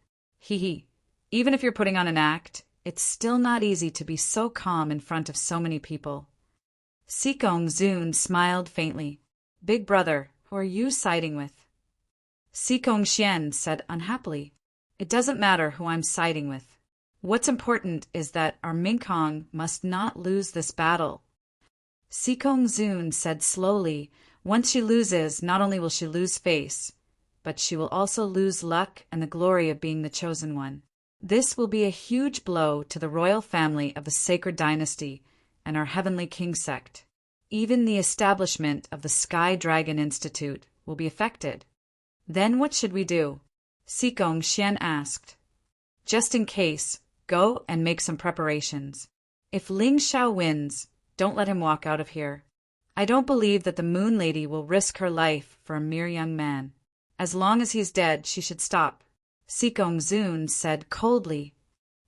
Even if you're putting on an act, it's still not easy to be so calm in front of so many people. Sikong Zun smiled faintly. Big brother, who are you siding with? Sikong Xian said unhappily. It doesn't matter who I'm siding with. What's important is that our Minkong must not lose this battle. Sikong Zun said slowly, once she loses, not only will she lose face, but she will also lose luck and the glory of being the chosen one. This will be a huge blow to the royal family of the sacred dynasty and our heavenly king sect. Even the establishment of the Sky Dragon Institute will be affected. Then what should we do? Sikong Xian asked. Just in case, go and make some preparations. If Ling Xiao wins, don't let him walk out of here. I don't believe that the Moon Lady will risk her life for a mere young man. As long as he's dead, she should stop. Sikong Zun said coldly.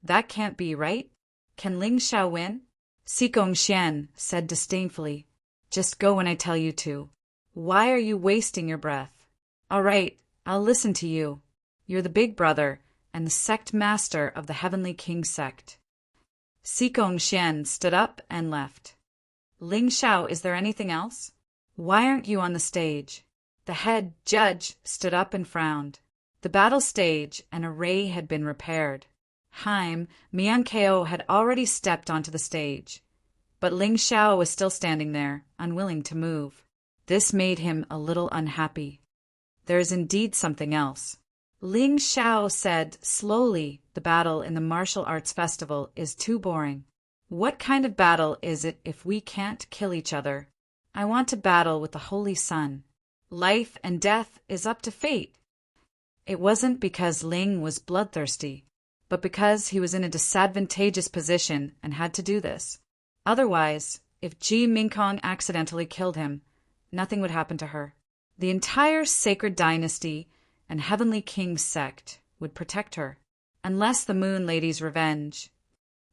That can't be, right? Can Ling Xiao win? Sikong Xian said disdainfully. Just go when I tell you to. Why are you wasting your breath? All right, I'll listen to you. You're the big brother and the sect master of the Heavenly King sect. Sikong Xian stood up and left. Ling Xiao, is there anything else? Why aren't you on the stage? The head judge stood up and frowned. The battle stage and array had been repaired. Haim Miankeo had already stepped onto the stage, but Ling Xiao was still standing there, unwilling to move. This made him a little unhappy. There is indeed something else. Ling Xiao said slowly, the battle in the martial arts festival is too boring. What kind of battle is it if we can't kill each other? I want to battle with the Holy Sun. Life and death is up to fate. It wasn't because Ling was bloodthirsty, but because he was in a disadvantageous position and had to do this. Otherwise, if Ji Mingkong accidentally killed him, nothing would happen to her. The entire sacred dynasty and Heavenly King sect would protect her, unless the Moon Lady's revenge.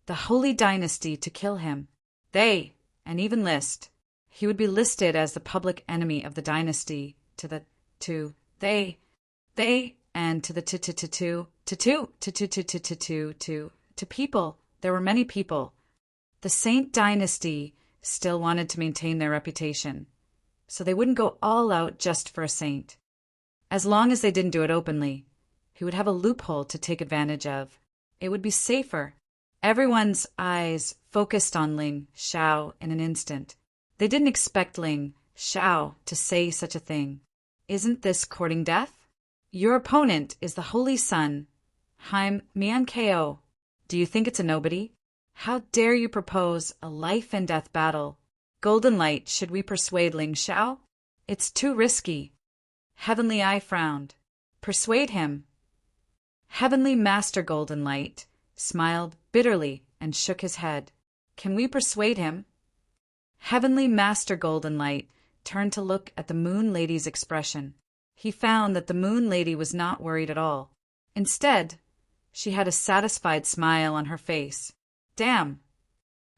The Holy Dynasty to kill him. They, and even list. He would be listed as the public enemy of the dynasty and to people. There were many people. The Saint dynasty still wanted to maintain their reputation, so they wouldn't go all out just for a saint. As long as they didn't do it openly, he would have a loophole to take advantage of. It would be safer. Everyone's eyes focused on Ling Xiao in an instant. They didn't expect Ling Xiao to say such a thing. Isn't this courting death? Your opponent is the Holy Sun, Haim Miankeo. Do you think it's a nobody? How dare you propose a life and death battle? Golden Light, should we persuade Ling Xiao? It's too risky. Heavenly Eye frowned. Persuade him. Heavenly Master Golden Light smiled bitterly and shook his head. Can we persuade him? Heavenly Master Golden Light turned to look at the Moon Lady's expression. He found that the Moon Lady was not worried at all. Instead, she had a satisfied smile on her face. Damn!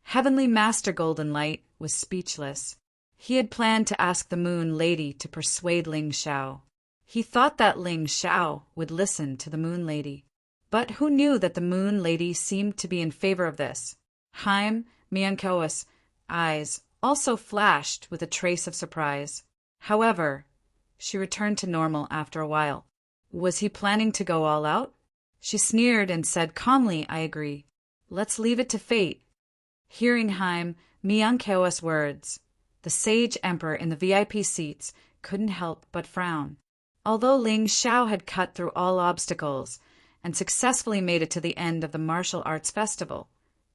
Heavenly Master Golden Light was speechless. He had planned to ask the Moon Lady to persuade Ling Xiao. He thought that Ling Xiao would listen to the Moon Lady. But who knew that the Moon Lady seemed to be in favor of this? Haim Mianko's eyes also flashed with a trace of surprise. However, she returned to normal after a while. Was he planning to go all out? She sneered and said calmly, I agree. Let's leave it to fate. Hearing Haim Mianko's words, the sage emperor in the VIP seats couldn't help but frown. Although Ling Xiao had cut through all obstacles and successfully made it to the end of the martial arts festival,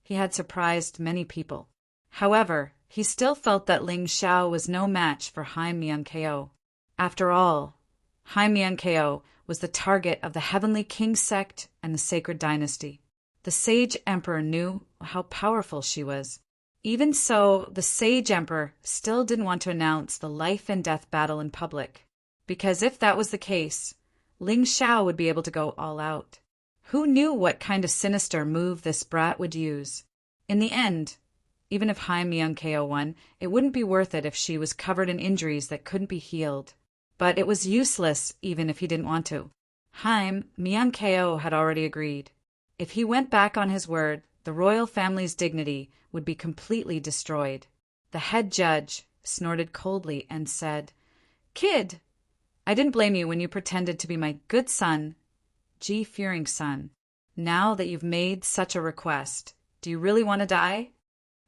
he had surprised many people. However, he still felt that Ling Xiao was no match for Haim Miankeo. After all, Haim Miankeo was the target of the Heavenly King sect and the Sacred Dynasty. The Sage Emperor knew how powerful she was. Even so, the Sage Emperor still didn't want to announce the life and death battle in public, because if that was the case, Ling Xiao would be able to go all out. Who knew what kind of sinister move this brat would use? In the end, even if Haim Miankeo won, it wouldn't be worth it if she was covered in injuries that couldn't be healed. But it was useless even if he didn't want to. Haim Miankeo had already agreed. If he went back on his word, the royal family's dignity would be completely destroyed. The head judge snorted coldly and said, Kid, I didn't blame you when you pretended to be my good son, Ji Fearing's son. Now that you've made such a request, do you really want to die?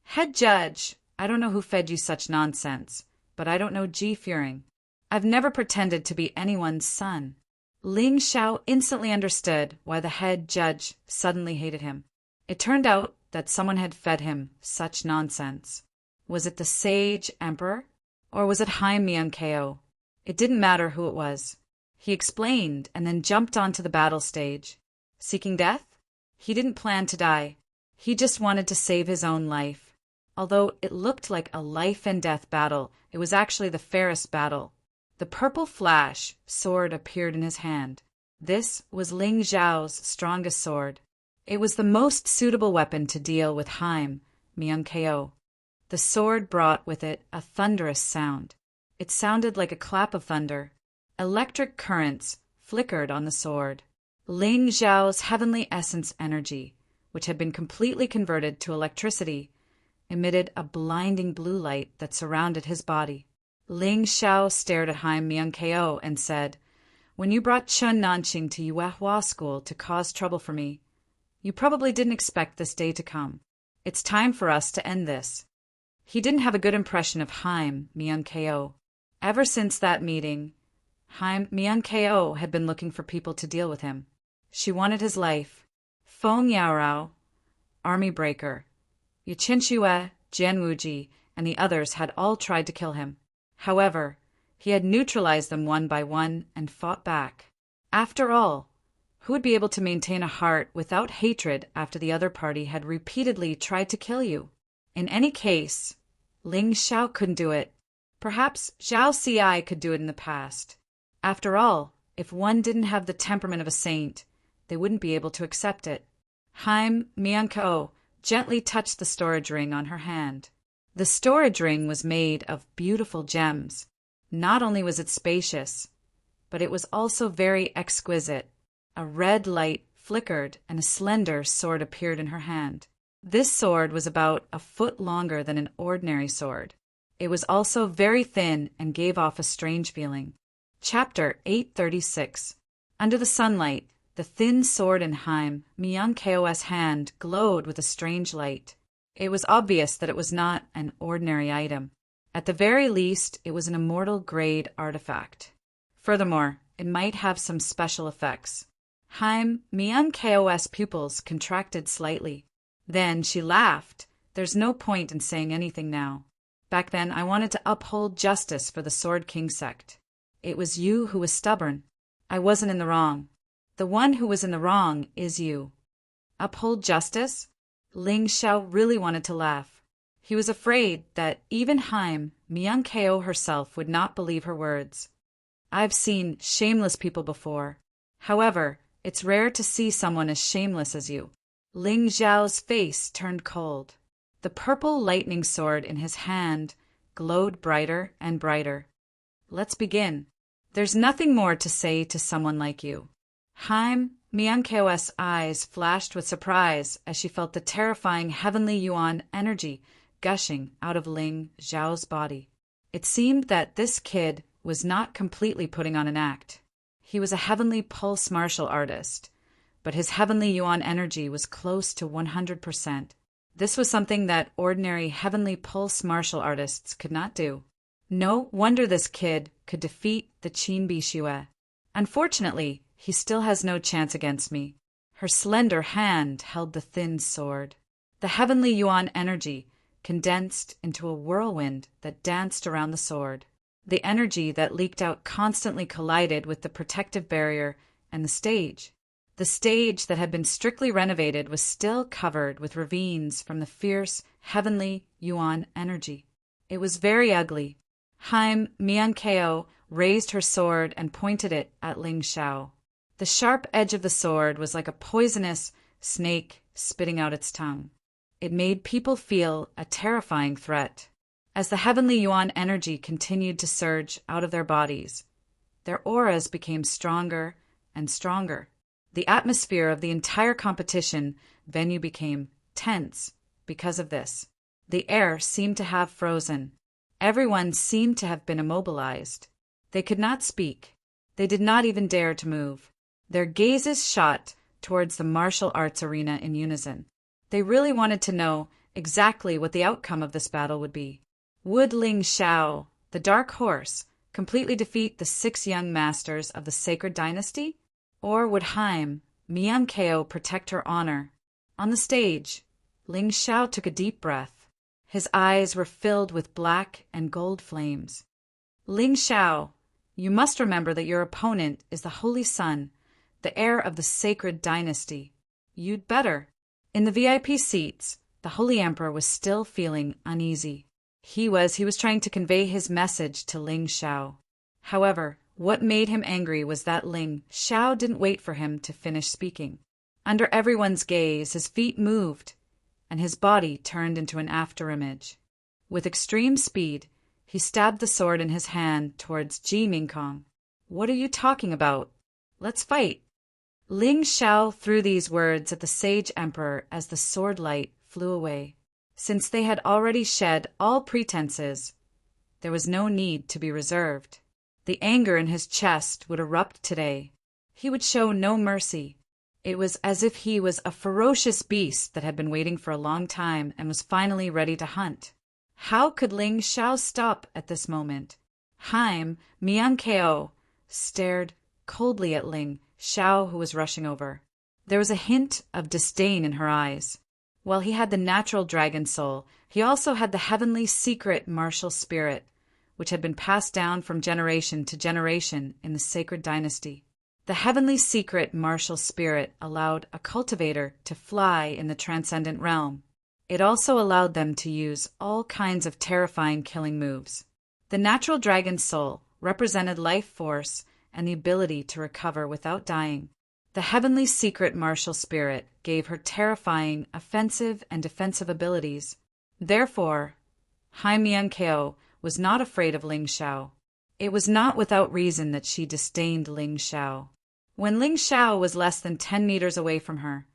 Head judge, I don't know who fed you such nonsense, but I don't know Ji Fearing. I've never pretended to be anyone's son. Ling Xiao instantly understood why the head judge suddenly hated him. It turned out that someone had fed him such nonsense. Was it the sage emperor? Or was it Haim Myung-keo? It didn't matter who it was. He explained and then jumped onto the battle stage. Seeking death? He didn't plan to die. He just wanted to save his own life. Although it looked like a life-and-death battle, it was actually the fairest battle. The purple flash sword appeared in his hand. This was Ling Xiao's strongest sword. It was the most suitable weapon to deal with Haim Myung-keo. The sword brought with it a thunderous sound. It sounded like a clap of thunder. Electric currents flickered on the sword. Ling Xiao's heavenly essence energy, which had been completely converted to electricity, emitted a blinding blue light that surrounded his body. Ling Xiao stared at Haim Myung-keo and said, "When you brought Chun Nanqing to Yuehua School to cause trouble for me, you probably didn't expect this day to come. It's time for us to end this." He didn't have a good impression of Haim Myung-keo. Ever since that meeting, Haim Myung-keo had been looking for people to deal with him. She wanted his life. Feng Yaorao, Army Breaker, Yachin Xue, Jian Wuji, and the others had all tried to kill him. However, he had neutralized them one by one and fought back. After all, who would be able to maintain a heart without hatred after the other party had repeatedly tried to kill you? In any case, Ling Xiao couldn't do it. Perhaps Zhao Ci could do it in the past. After all, if one didn't have the temperament of a saint, they wouldn't be able to accept it. Haim Myung-keo gently touched the storage ring on her hand. The storage ring was made of beautiful gems. Not only was it spacious, but it was also very exquisite. A red light flickered and a slender sword appeared in her hand. This sword was about a foot longer than an ordinary sword. It was also very thin and gave off a strange feeling. Chapter 836. Under the sunlight, the thin sword in Haim Myung-keo's hand glowed with a strange light. It was obvious that it was not an ordinary item. At the very least, it was an immortal-grade artifact. Furthermore, it might have some special effects. Haim Myung-keo's pupils contracted slightly. Then she laughed. "There's no point in saying anything now. Back then, I wanted to uphold justice for the Sword King sect. It was you who was stubborn. I wasn't in the wrong. The one who was in the wrong is you." Uphold justice? Ling Xiao really wanted to laugh. He was afraid that even Haim Myung-keo herself would not believe her words. "I've seen shameless people before. However, it's rare to see someone as shameless as you." Ling Xiao's face turned cold. The purple lightning sword in his hand glowed brighter and brighter. "Let's begin. There's nothing more to say to someone like you." Haim Myung-keo's eyes flashed with surprise as she felt the terrifying heavenly yuan energy gushing out of Ling Xiao's body. It seemed that this kid was not completely putting on an act. He was a heavenly pulse martial artist, but his heavenly yuan energy was close to 100%. This was something that ordinary heavenly pulse martial artists could not do. No wonder this kid could defeat the Qin Bishue. Unfortunately, he still has no chance against me. Her slender hand held the thin sword. The heavenly yuan energy condensed into a whirlwind that danced around the sword. The energy that leaked out constantly collided with the protective barrier and the stage. The stage that had been strictly renovated was still covered with ravines from the fierce heavenly yuan energy. It was very ugly. Haim Myung-keo raised her sword and pointed it at Ling Xiao. The sharp edge of the sword was like a poisonous snake spitting out its tongue. It made people feel a terrifying threat. As the heavenly yuan energy continued to surge out of their bodies, their auras became stronger and stronger. The atmosphere of the entire competition venue became tense because of this. The air seemed to have frozen. Everyone seemed to have been immobilized. They could not speak. They did not even dare to move. Their gazes shot towards the martial arts arena in unison. They really wanted to know exactly what the outcome of this battle would be. Would Ling Xiao, the dark horse, completely defeat the 6 young masters of the sacred dynasty? Or would Haim, Miankeo, protect her honor? On the stage, Ling Xiao took a deep breath. His eyes were filled with black and gold flames. Ling Xiao, you must remember that your opponent is the Holy Sun, the heir of the sacred dynasty. You'd better. In the VIP seats, the Holy Emperor was still feeling uneasy. He was trying to convey his message to Ling Xiao. However, what made him angry was that Ling Xiao didn't wait for him to finish speaking. Under everyone's gaze, his feet moved, and his body turned into an afterimage. With extreme speed, he stabbed the sword in his hand towards Ji Mingkong. What are you talking about? Let's fight. Ling Xiao threw these words at the sage emperor as the sword light flew away. Since they had already shed all pretenses, there was no need to be reserved. The anger in his chest would erupt today. He would show no mercy. It was as if he was a ferocious beast that had been waiting for a long time and was finally ready to hunt. How could Ling Xiao stop at this moment? Haim, Miankeo, stared coldly at Ling Xiao, who was rushing over. There was a hint of disdain in her eyes. While he had the natural dragon soul, he also had the heavenly secret martial spirit, which had been passed down from generation to generation in the sacred dynasty. The heavenly secret martial spirit allowed a cultivator to fly in the transcendent realm. It also allowed them to use all kinds of terrifying killing moves. The natural dragon soul represented life force and the ability to recover without dying. The heavenly secret martial spirit gave her terrifying offensive and defensive abilities. Therefore, Hai Miankeo was not afraid of Ling Xiao. It was not without reason that she disdained Ling Xiao. When Ling Xiao was less than 10 meters away from her,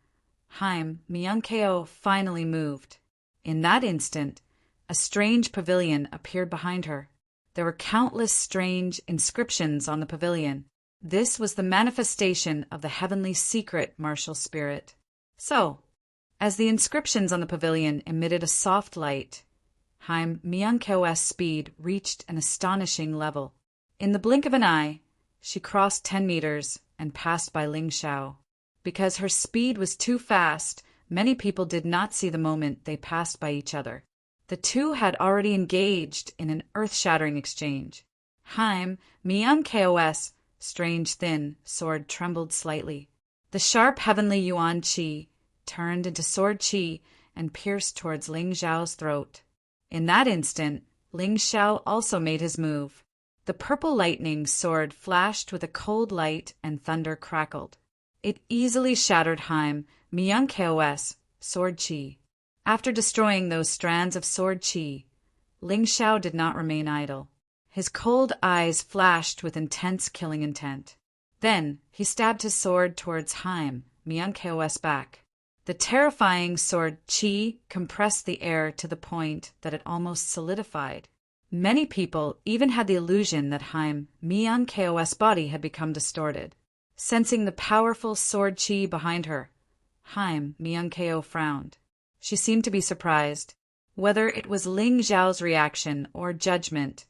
Haim Miankeo finally moved. In that instant, a strange pavilion appeared behind her. There were countless strange inscriptions on the pavilion. This was the manifestation of the heavenly secret martial spirit. So, as the inscriptions on the pavilion emitted a soft light, Haim Miankeo's speed reached an astonishing level. In the blink of an eye, she crossed 10 meters and passed by Ling Xiao. Because her speed was too fast, many people did not see the moment they passed by each other. The two had already engaged in an earth-shattering exchange. Haim Miankeo's strange thin sword trembled slightly. The sharp heavenly yuan qi turned into sword qi and pierced towards Ling Xiao's throat. In that instant, Ling Xiao also made his move. The purple lightning sword flashed with a cold light and thunder crackled. It easily shattered Haim Miankeo's sword qi. After destroying those strands of sword qi, Ling Xiao did not remain idle. His cold eyes flashed with intense killing intent. Then he stabbed his sword towards Haim Miankeo's back. The terrifying sword qi compressed the air to the point that it almost solidified. Many people even had the illusion that Haim Miankeo's body had become distorted. Sensing the powerful sword qi behind her, Haim Miankeo frowned. She seemed to be surprised. Whether it was Ling Xiao's reaction or judgment,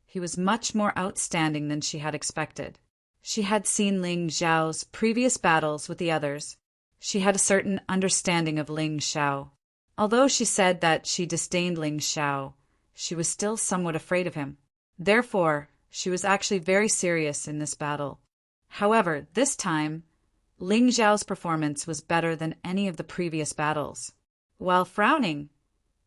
he was much more outstanding than she had expected. She had seen Ling Xiao's previous battles with the others. She had a certain understanding of Ling Xiao. Although she said that she disdained Ling Xiao, she was still somewhat afraid of him. Therefore, she was actually very serious in this battle. However, this time, Ling Xiao's performance was better than any of the previous battles. While frowning,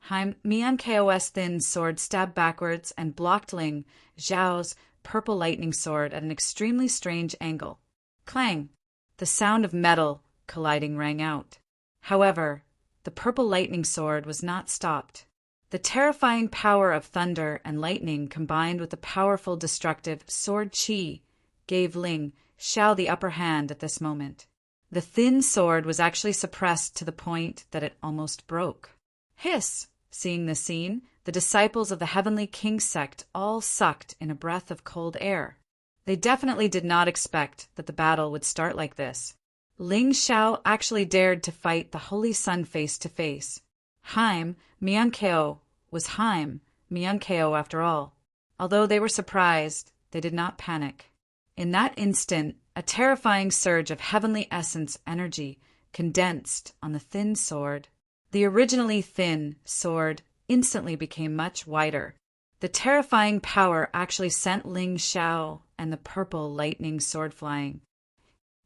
Haim Miankeo's thin sword stabbed backwards and blocked Ling Xiao's purple lightning sword at an extremely strange angle. Clang! The sound of metal colliding rang out. However, the purple lightning sword was not stopped. The terrifying power of thunder and lightning combined with the powerful destructive sword qi gave Ling Xiao the upper hand at this moment. The thin sword was actually suppressed to the point that it almost broke. Hiss! Seeing this scene, the disciples of the Heavenly King sect all sucked in a breath of cold air. They definitely did not expect that the battle would start like this. Ling Xiao actually dared to fight the Holy Sun face to face. Haim Miankeo was Haim Miankeo after all. Although they were surprised, they did not panic. In that instant, a terrifying surge of heavenly essence energy condensed on the thin sword. The originally thin sword instantly became much wider. The terrifying power actually sent Ling Xiao and the purple lightning sword flying.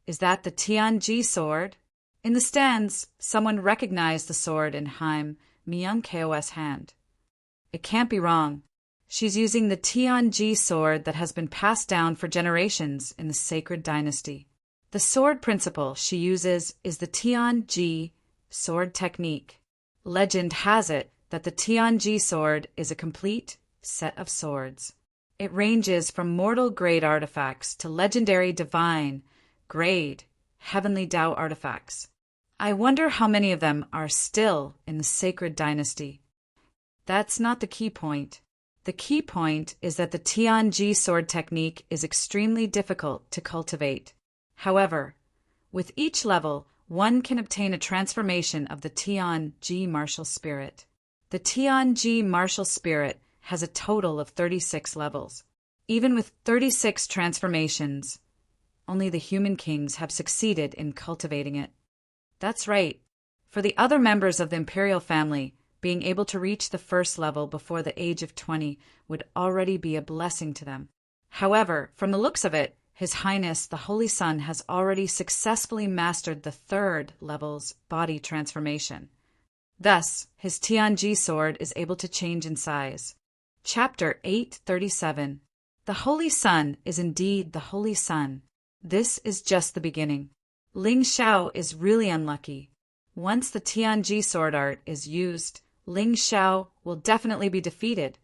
Is that the Tianji sword? In the stands, someone recognized the sword in Haim Myung-Ko's hand. It can't be wrong. She's using the Tianji sword that has been passed down for generations in the sacred dynasty. The sword principle she uses is the Tianji sword technique. Legend has it that the Tianji sword is a complete set of swords. It ranges from mortal grade artifacts to legendary divine grade heavenly Dao artifacts. I wonder how many of them are still in the sacred dynasty. That's not the key point. The key point is that the Tianji sword technique is extremely difficult to cultivate. However, with each level, one can obtain a transformation of the Tianji martial spirit. The Tianji martial spirit has a total of 36 levels. Even with 36 transformations, only the human kings have succeeded in cultivating it. That's right. For the other members of the imperial family, being able to reach the first level before the age of 20 would already be a blessing to them. However, from the looks of it, His Highness the Holy Sun has already successfully mastered the third level's body transformation. Thus, his Tianji sword is able to change in size. Chapter 837. The Holy Sun is indeed the Holy Sun. This is just the beginning. Ling Xiao is really unlucky. Once the Tianji sword art is used, Ling Xiao will definitely be defeated.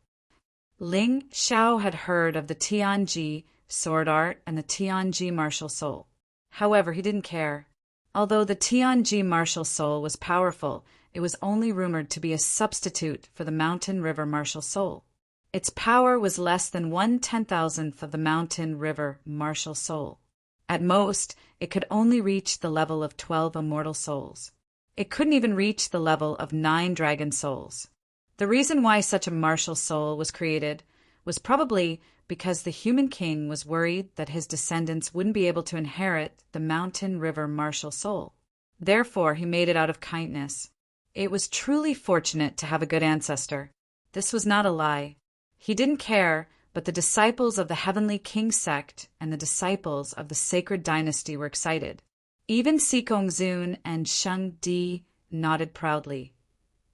Ling Xiao had heard of the Tianji sword art and the Tianji martial soul. However, he didn't care. Although the Tianji martial soul was powerful, it was only rumored to be a substitute for the Mountain River martial soul. Its power was less than 1/10,000th of the Mountain River martial soul. At most, it could only reach the level of 12 immortal souls. It couldn't even reach the level of 9 dragon souls. The reason why such a martial soul was created was probably because the human king was worried that his descendants wouldn't be able to inherit the Mountain River martial soul. Therefore, he made it out of kindness. It was truly fortunate to have a good ancestor. This was not a lie. He didn't care, but the disciples of the Heavenly King sect and the disciples of the Sacred Dynasty were excited. Even Sikongzun and Sheng Di nodded proudly,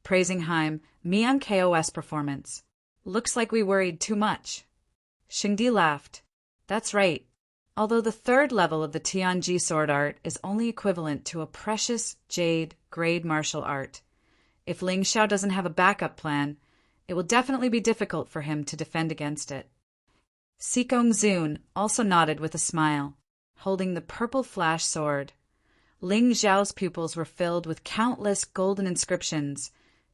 praising Haim Myung-Ko's performance. Looks like we worried too much. Sheng Di laughed. That's right. Although the third level of the Tianji sword art is only equivalent to a precious jade grade martial art, if Ling Xiao doesn't have a backup plan, it will definitely be difficult for him to defend against it. Sikongzun also nodded with a smile, holding the purple flash sword. Ling Xiao's pupils were filled with countless golden inscriptions,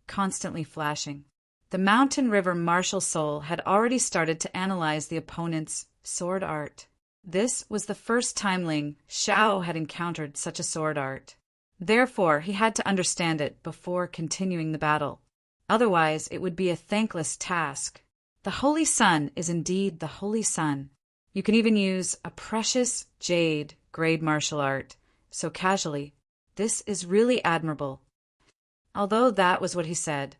constantly flashing. The Mountain River martial soul had already started to analyze the opponent's sword art. This was the first time Ling Xiao had encountered such a sword art. Therefore, he had to understand it before continuing the battle. Otherwise, it would be a thankless task. The Holy Sun is indeed the Holy Sun. You can even use a precious jade grade martial art so casually. This is really admirable. Although that was what he said,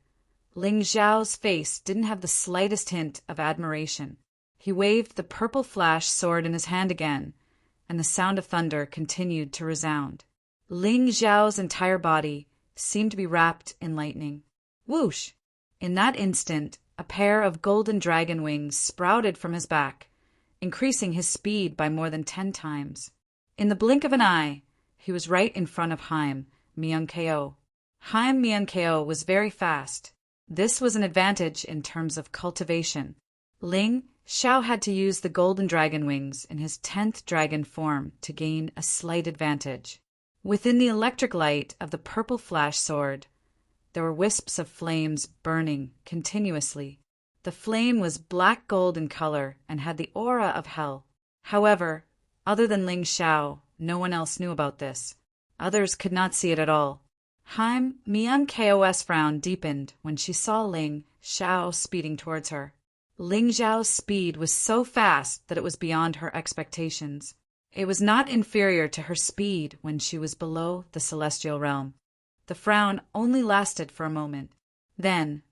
Ling Xiao's face didn't have the slightest hint of admiration. He waved the purple flash sword in his hand again, and the sound of thunder continued to resound. Ling Xiao's entire body seemed to be wrapped in lightning. Whoosh! In that instant, a pair of golden dragon wings sprouted from his back, increasing his speed by more than 10 times. In the blink of an eye, he was right in front of Haim Myung-Ko. Haim Myung-Ko was very fast. This was an advantage in terms of cultivation. Ling Xiao had to use the golden dragon wings in his 10th dragon form to gain a slight advantage. Within the electric light of the purple flash sword, there were wisps of flames burning continuously. The flame was black gold in color and had the aura of hell. However, other than Ling Xiao, no one else knew about this. Others could not see it at all. Haim Myung-Ko's frown deepened when she saw Ling Xiao speeding towards her. Ling Zhao's speed was so fast that it was beyond her expectations. It was not inferior to her speed when she was below the celestial realm. The frown only lasted for a moment. Then,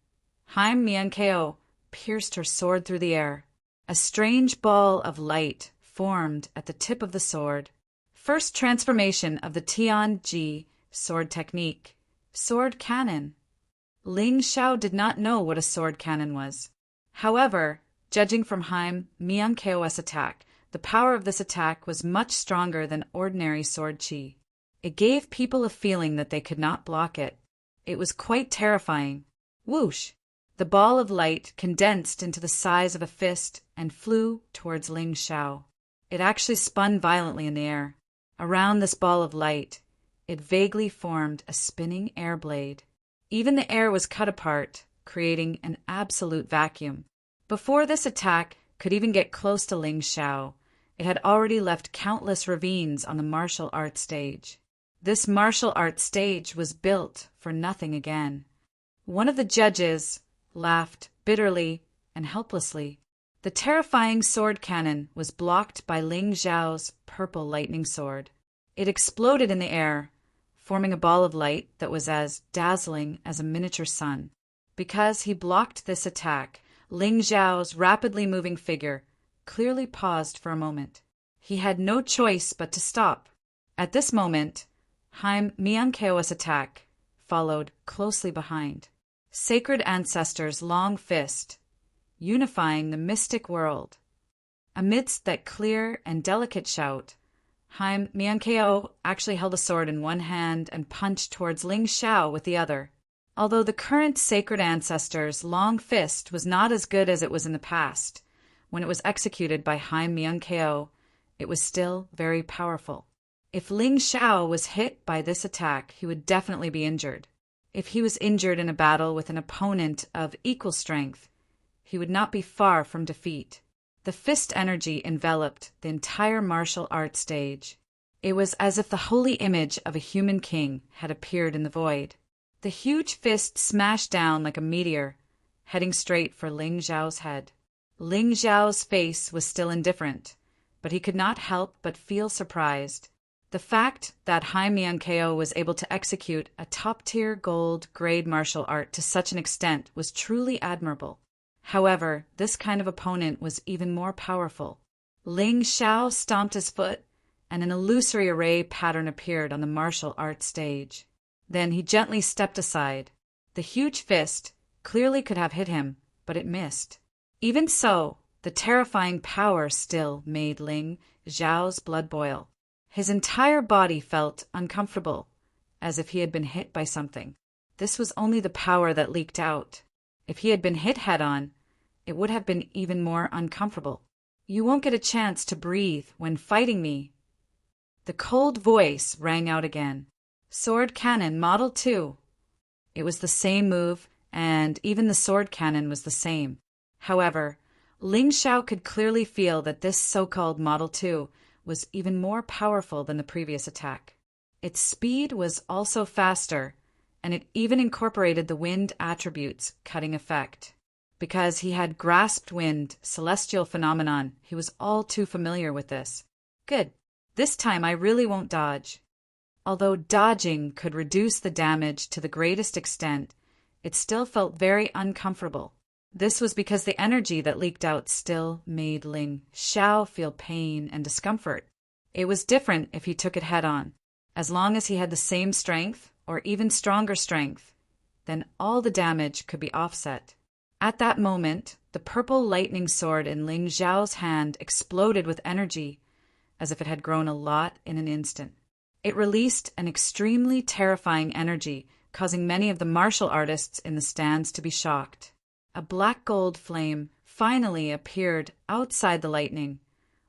Haim Miankeo pierced her sword through the air. A strange ball of light formed at the tip of the sword. First transformation of the Tianji sword technique. Sword cannon. Ling Zhao did not know what a sword cannon was. However, judging from Haim Miankeo's attack, the power of this attack was much stronger than ordinary sword chi. It gave people a feeling that they could not block it. It was quite terrifying. Whoosh! The ball of light condensed into the size of a fist and flew towards Ling Zhao. It actually spun violently in the air. Around this ball of light, it vaguely formed a spinning air blade. Even the air was cut apart, creating an absolute vacuum. Before this attack could even get close to Ling Zhao, it had already left countless ravines on the martial arts stage. This martial arts stage was built for nothing again. One of the judges laughed bitterly and helplessly. The terrifying sword cannon was blocked by Ling Zhao's purple lightning sword. It exploded in the air, forming a ball of light that was as dazzling as a miniature sun. Because he blocked this attack, Ling Zhao's rapidly moving figure clearly paused for a moment. He had no choice but to stop. At this moment, Haim Miankeo's attack followed closely behind. Sacred Ancestors' long fist, unifying the mystic world. Amidst that clear and delicate shout, Haim Miankeo actually held a sword in one hand and punched towards Ling Zhao with the other. Although the current Sacred Ancestors' long fist was not as good as it was in the past, when it was executed by Haim Miankeo, it was still very powerful. If Ling Zhao was hit by this attack, he would definitely be injured. If he was injured in a battle with an opponent of equal strength, he would not be far from defeat. The fist energy enveloped the entire martial arts stage. It was as if the holy image of a human king had appeared in the void. The huge fist smashed down like a meteor, heading straight for Ling Zhao's head. Ling Zhao's face was still indifferent, but he could not help but feel surprised. The fact that Haim Miankeo was able to execute a top-tier gold-grade martial art to such an extent was truly admirable. However, this kind of opponent was even more powerful. Ling Zhao stomped his foot, and an illusory array pattern appeared on the martial arts stage. Then he gently stepped aside. The huge fist clearly could have hit him, but it missed. Even so, the terrifying power still made Ling Zhao's blood boil. His entire body felt uncomfortable, as if he had been hit by something. This was only the power that leaked out. If he had been hit head-on, it would have been even more uncomfortable. "You won't get a chance to breathe when fighting me." The cold voice rang out again. "Sword Cannon Model 2. It was the same move, and even the sword cannon was the same. However, Ling Zhao could clearly feel that this so-called Model 2 was even more powerful than the previous attack. Its speed was also faster, and it even incorporated the wind attributes' cutting effect. Because he had grasped wind, celestial phenomenon, he was all too familiar with this. Good. This time I really won't dodge. Although dodging could reduce the damage to the greatest extent, it still felt very uncomfortable. This was because the energy that leaked out still made Ling Zhao feel pain and discomfort. It was different if he took it head-on. As long as he had the same strength, or even stronger strength, then all the damage could be offset. At that moment, the purple lightning sword in Ling Zhao's hand exploded with energy, as if it had grown a lot in an instant. It released an extremely terrifying energy, causing many of the martial artists in the stands to be shocked. A black gold flame finally appeared outside the lightning,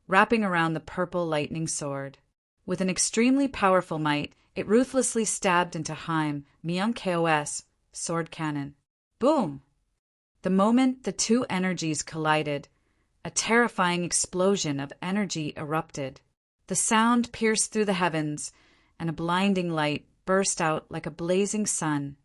wrapping around the purple lightning sword. With an extremely powerful might, it ruthlessly stabbed into Haim Miankeo's sword cannon. Boom! The moment the two energies collided, a terrifying explosion of energy erupted. The sound pierced through the heavens, and a blinding light burst out like a blazing sun,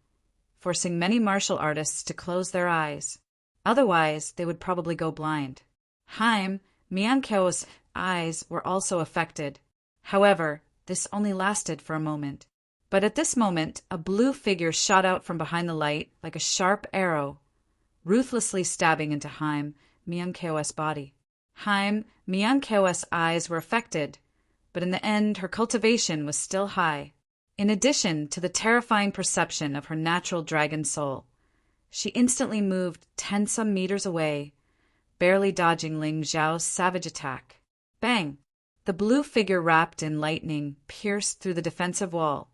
forcing many martial artists to close their eyes. Otherwise, they would probably go blind. Haim Miankeo's eyes were also affected. However, this only lasted for a moment. But at this moment, a blue figure shot out from behind the light like a sharp arrow, ruthlessly stabbing into Haim Miankeo's body. Haim Miankeo's eyes were affected, but in the end her cultivation was still high. In addition to the terrifying perception of her natural dragon soul, she instantly moved 10-some meters away, barely dodging Ling Zhao's savage attack. Bang! The blue figure wrapped in lightning pierced through the defensive wall,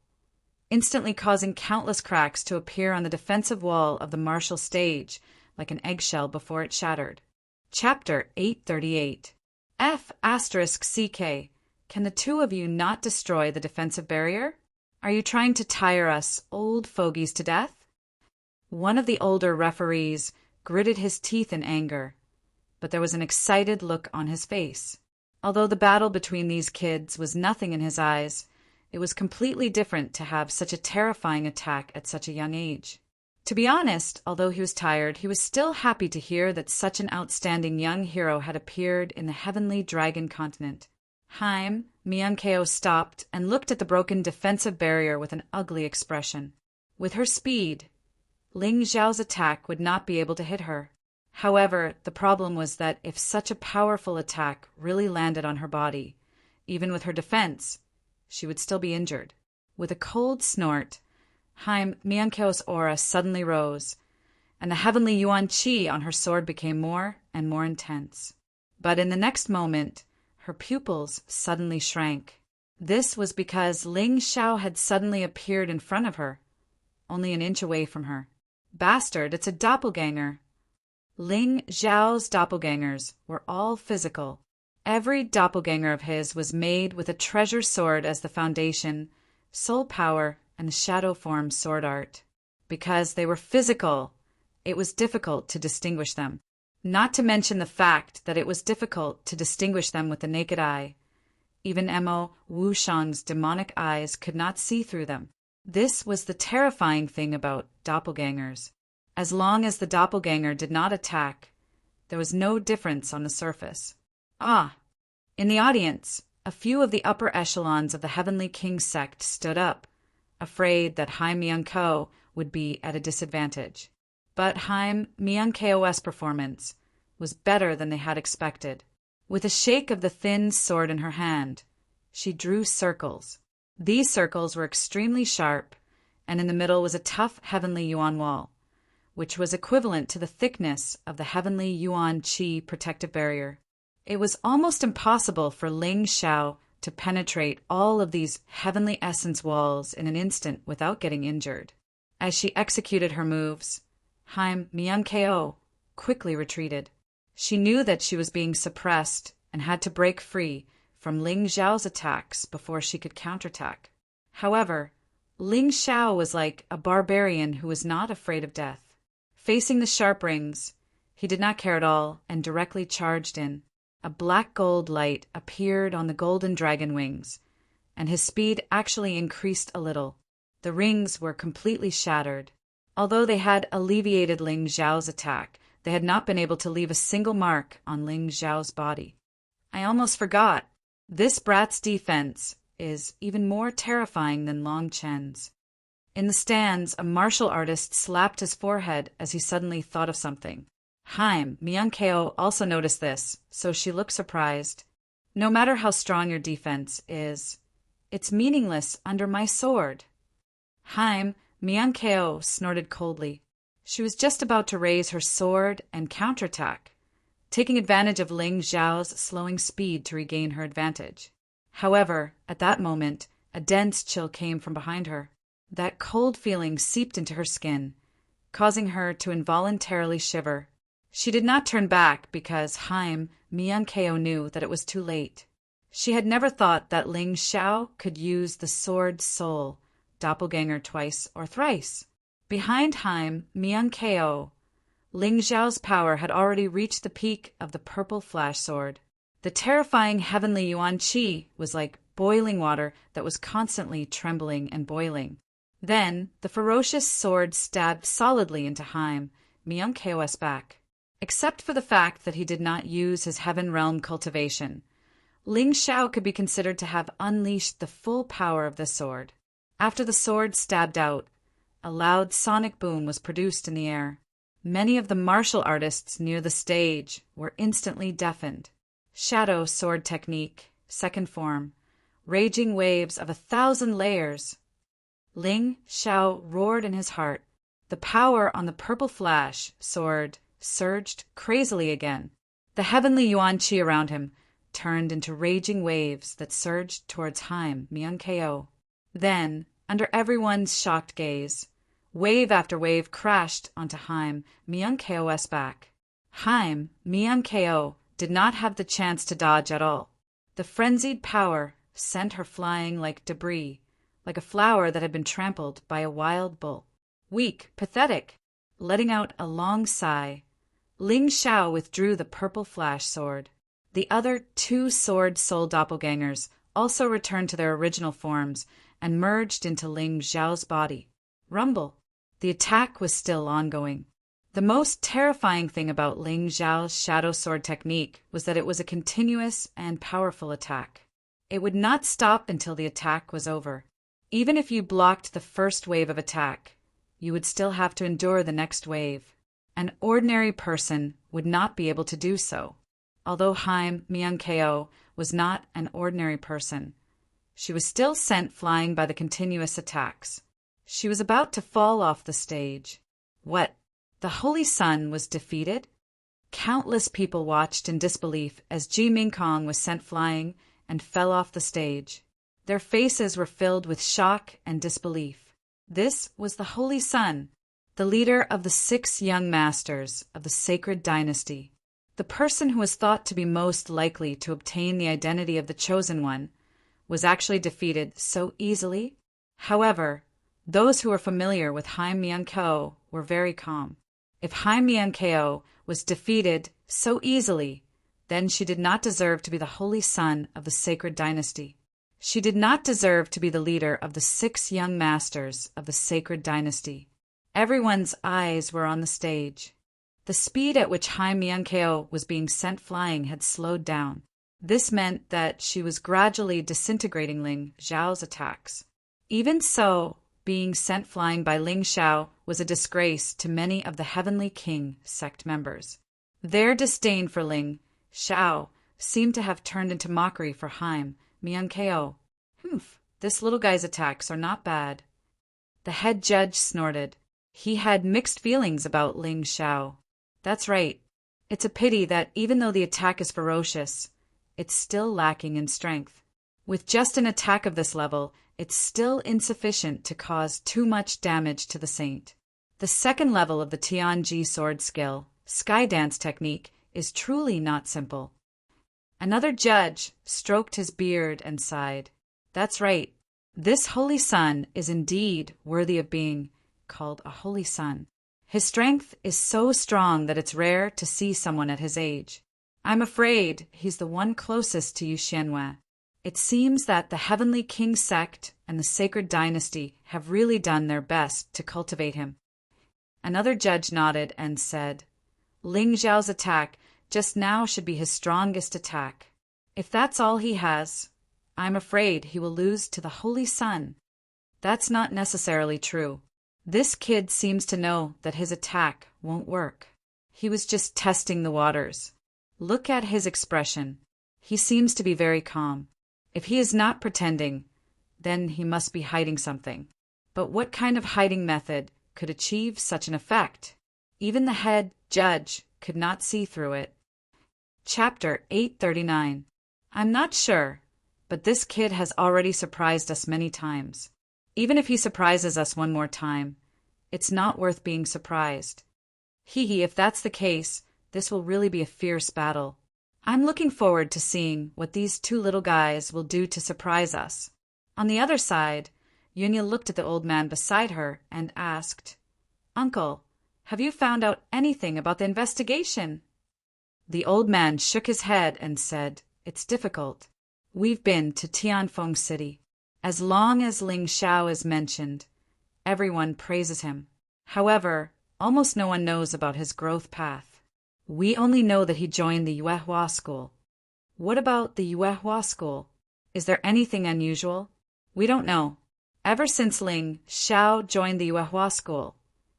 instantly causing countless cracks to appear on the defensive wall of the martial stage like an eggshell before it shattered. Chapter 838. F***CK. Can the two of you not destroy the defensive barrier? Are you trying to tire us old fogies to death? One of the older referees gritted his teeth in anger, but there was an excited look on his face. Although the battle between these kids was nothing in his eyes, it was completely different to have such a terrifying attack at such a young age. To be honest, although he was tired, he was still happy to hear that such an outstanding young hero had appeared in the heavenly dragon continent. Haim Miankeo stopped and looked at the broken defensive barrier with an ugly expression. With her speed, Ling Zhao's attack would not be able to hit her. However, the problem was that if such a powerful attack really landed on her body, even with her defense, she would still be injured. With a cold snort, Haim Miankeo's aura suddenly rose, and the heavenly yuan qi on her sword became more and more intense. But in the next moment, her pupils suddenly shrank. This was because Ling Zhao had suddenly appeared in front of her, only an inch away from her. Bastard, it's a doppelganger. Ling Zhao's doppelgangers were all physical. Every doppelganger of his was made with a treasure sword as the foundation, soul power, and the shadow form sword art. Because they were physical, it was difficult to distinguish them. Not to mention the fact that it was difficult to distinguish them with the naked eye. Even Mo Wushang's demonic eyes could not see through them. This was the terrifying thing about doppelgangers. As long as the doppelganger did not attack, there was no difference on the surface. In the audience, a few of the upper echelons of the Heavenly King sect stood up, afraid that Haim Mianko would be at a disadvantage. But Haim Miankeo's performance was better than they had expected. With a shake of the thin sword in her hand, she drew circles. These circles were extremely sharp, and in the middle was a tough heavenly yuan wall, which was equivalent to the thickness of the heavenly yuan qi protective barrier. It was almost impossible for Ling Zhao to penetrate all of these heavenly essence walls in an instant without getting injured. As she executed her moves, Haim Miankeo quickly retreated. She knew that she was being suppressed and had to break free from Ling Zhao's attacks before she could counterattack. However, Ling Zhao was like a barbarian who was not afraid of death. Facing the sharp rings, he did not care at all and directly charged in. A black gold light appeared on the golden dragon wings, and his speed actually increased a little. The rings were completely shattered. Although they had alleviated Ling Zhao's attack, they had not been able to leave a single mark on Ling Zhao's body. I almost forgot. This brat's defense is even more terrifying than Long Chen's. In the stands, a martial artist slapped his forehead as he suddenly thought of something. Haim Miankeo also noticed this, so she looked surprised. No matter how strong your defense is, it's meaningless under my sword. Haim Miankeo snorted coldly. She was just about to raise her sword and counterattack, taking advantage of Ling Zhao's slowing speed to regain her advantage. However, at that moment, a dense chill came from behind her. That cold feeling seeped into her skin, causing her to involuntarily shiver. She did not turn back because Haim Miankeo knew that it was too late. She had never thought that Ling Zhao could use the sword soul doppelganger twice or thrice. Behind Haim Miankeo, Ling Zhao's power had already reached the peak of the purple flash sword. The terrifying heavenly yuan qi was like boiling water that was constantly trembling and boiling. Then the ferocious sword stabbed solidly into Haim Miankeo's back. Except for the fact that he did not use his heaven realm cultivation, Ling Xiao could be considered to have unleashed the full power of the sword. After the sword stabbed out, a loud sonic boom was produced in the air. Many of the martial artists near the stage were instantly deafened. Shadow sword technique, second form, raging waves of 1,000 layers. Ling Xiao roared in his heart. The power on the purple flash sword surged crazily again. The heavenly yuan qi around him turned into raging waves that surged towards Haim Myung-ko. Then, under everyone's shocked gaze, wave after wave crashed onto Haim Myung-ko's back. Haim Myung-ko did not have the chance to dodge at all. The frenzied power sent her flying like debris, like a flower that had been trampled by a wild bull. Weak, pathetic. Letting out a long sigh, Ling Xiao withdrew the purple flash sword. The other 2 sword soul doppelgangers also returned to their original forms and merged into Ling Xiao's body. Rumble. The attack was still ongoing. The most terrifying thing about Ling Xiao's shadow sword technique was that it was a continuous and powerful attack. It would not stop until the attack was over. Even if you blocked the first wave of attack, you would still have to endure the next wave. An ordinary person would not be able to do so. Although Haim Myung-ko was not an ordinary person, she was still sent flying by the continuous attacks. She was about to fall off the stage. What? The Holy Sun was defeated? Countless people watched in disbelief as Ji Mingkong was sent flying and fell off the stage. Their faces were filled with shock and disbelief. This was the Holy Sun, the leader of the 6 young masters of the sacred dynasty. The person who was thought to be most likely to obtain the identity of the Chosen One was actually defeated so easily. However, those who were familiar with Haim Myung-ko were very calm. If Haim Myung-ko was defeated so easily, then she did not deserve to be the Holy Son of the sacred dynasty. She did not deserve to be the leader of the 6 young masters of the sacred dynasty. Everyone's eyes were on the stage. The speed at which Haim Myung-ko was being sent flying had slowed down. This meant that she was gradually disintegrating Ling Xiao's attacks. Even so, being sent flying by Ling Xiao was a disgrace to many of the Heavenly King sect members. Their disdain for Ling Xiao seemed to have turned into mockery for Haim Myung-ko. This little guy's attacks are not bad. The head judge snorted. He had mixed feelings about Ling Xiao. That's right. It's a pity that even though the attack is ferocious, it's still lacking in strength. With just an attack of this level, it's still insufficient to cause too much damage to the saint. The second level of the Tianji sword skill, Sky Dance technique, is truly not simple. Another judge stroked his beard and sighed. That's right. This Holy Sun is indeed worthy of being called a Holy Sun. His strength is so strong that it's rare to see someone at his age. I'm afraid he's the one closest to Yu Xianwei. It seems that the Heavenly King sect and the Sacred Dynasty have really done their best to cultivate him. Another judge nodded and said, Ling Xiao's attack just now should be his strongest attack. If that's all he has, I'm afraid he will lose to the Holy Sun. That's not necessarily true. This kid seems to know that his attack won't work. He was just testing the waters. Look at his expression. He seems to be very calm. If he is not pretending, then he must be hiding something. But what kind of hiding method could achieve such an effect? Even the head judge could not see through it. Chapter 839. I'm not sure, but this kid has already surprised us many times. Even if he surprises us one more time, it's not worth being surprised. If that's the case, this will really be a fierce battle. I'm looking forward to seeing what these 2 little guys will do to surprise us. On the other side, Yunya looked at the old man beside her and asked, Uncle, have you found out anything about the investigation? The old man shook his head and said, It's difficult. We've been to Tianfeng City. As long as Ling Xiao is mentioned, everyone praises him. However, almost no one knows about his growth path. We only know that he joined the Yuehua school. What about the Yuehua school? Is there anything unusual? We don't know. Ever since Ling Xiao joined the Yuehua school,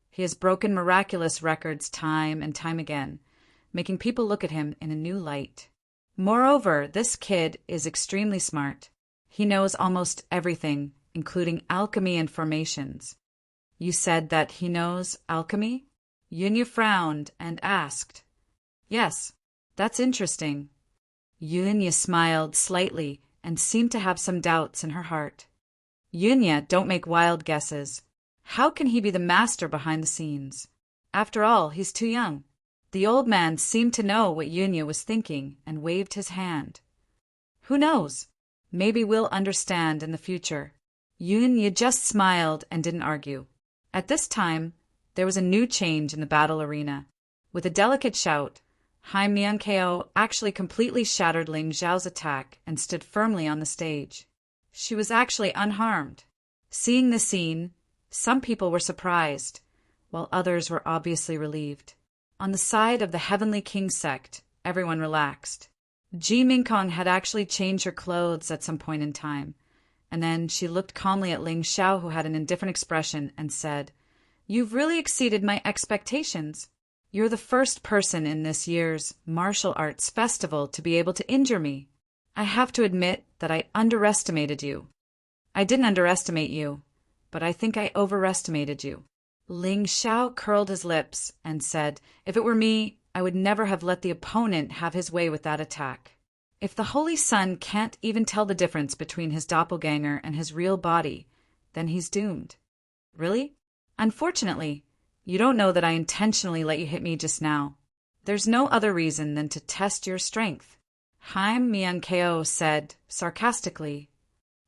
he has broken miraculous records time and time again, making people look at him in a new light. Moreover, this kid is extremely smart. He knows almost everything, including alchemy and formations. You said that he knows alchemy? Yunya frowned and asked. Yes, that's interesting. Yunya smiled slightly and seemed to have some doubts in her heart. Yunya, don't make wild guesses. How can he be the master behind the scenes? After all, he's too young. The old man seemed to know what Yunya was thinking and waved his hand. Who knows? Maybe we'll understand in the future. Yunya just smiled and didn't argue. At this time, there was a new change in the battle arena. With a delicate shout, Hai Miankeo actually completely shattered Ling Xiao's attack and stood firmly on the stage. She was actually unharmed. Seeing the scene, some people were surprised, while others were obviously relieved. On the side of the Heavenly King sect, everyone relaxed. Ji Mingkong had actually changed her clothes at some point in time, and then she looked calmly at Ling Xiao, who had an indifferent expression, and said, "You've really exceeded my expectations. You're the first person in this year's martial arts festival to be able to injure me. I have to admit that I underestimated you." "I didn't underestimate you, but I think I overestimated you." Ling Xiao curled his lips and said, "If it were me, I would never have let the opponent have his way with that attack. If the Holy Sun can't even tell the difference between his doppelganger and his real body, then he's doomed." "Really?" "Unfortunately, you don't know that I intentionally let you hit me just now. There's no other reason than to test your strength." Haim Miankeo said sarcastically,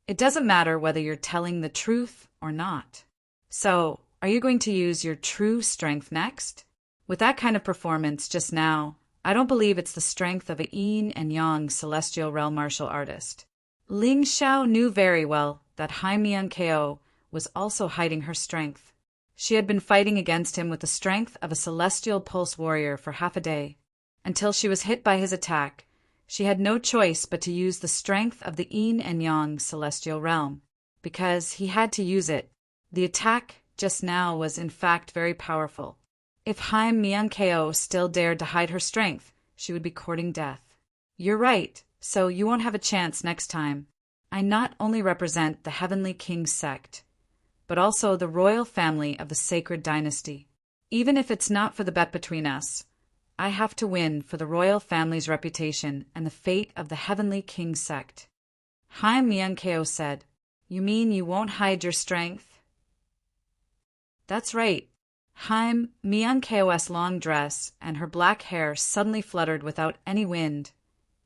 "It doesn't matter whether you're telling the truth or not. So, are you going to use your true strength next? With that kind of performance just now, I don't believe it's the strength of a yin and yang celestial realm martial artist." Ling Xiao knew very well that Hai Miankeo was also hiding her strength. She had been fighting against him with the strength of a celestial pulse warrior for half a day. Until she was hit by his attack, she had no choice but to use the strength of the yin and yang celestial realm, because he had to use it. The attack just now was in fact very powerful. If Haim Miankeo still dared to hide her strength, she would be courting death. "You're right, so you won't have a chance next time. I not only represent the Heavenly King sect, but also the royal family of the sacred dynasty. Even if it's not for the bet between us, I have to win for the royal family's reputation and the fate of the Heavenly King sect." Haim Miankeo said, "You mean you won't hide your strength?" "That's right." Haim Miankeo's long dress and her black hair suddenly fluttered without any wind,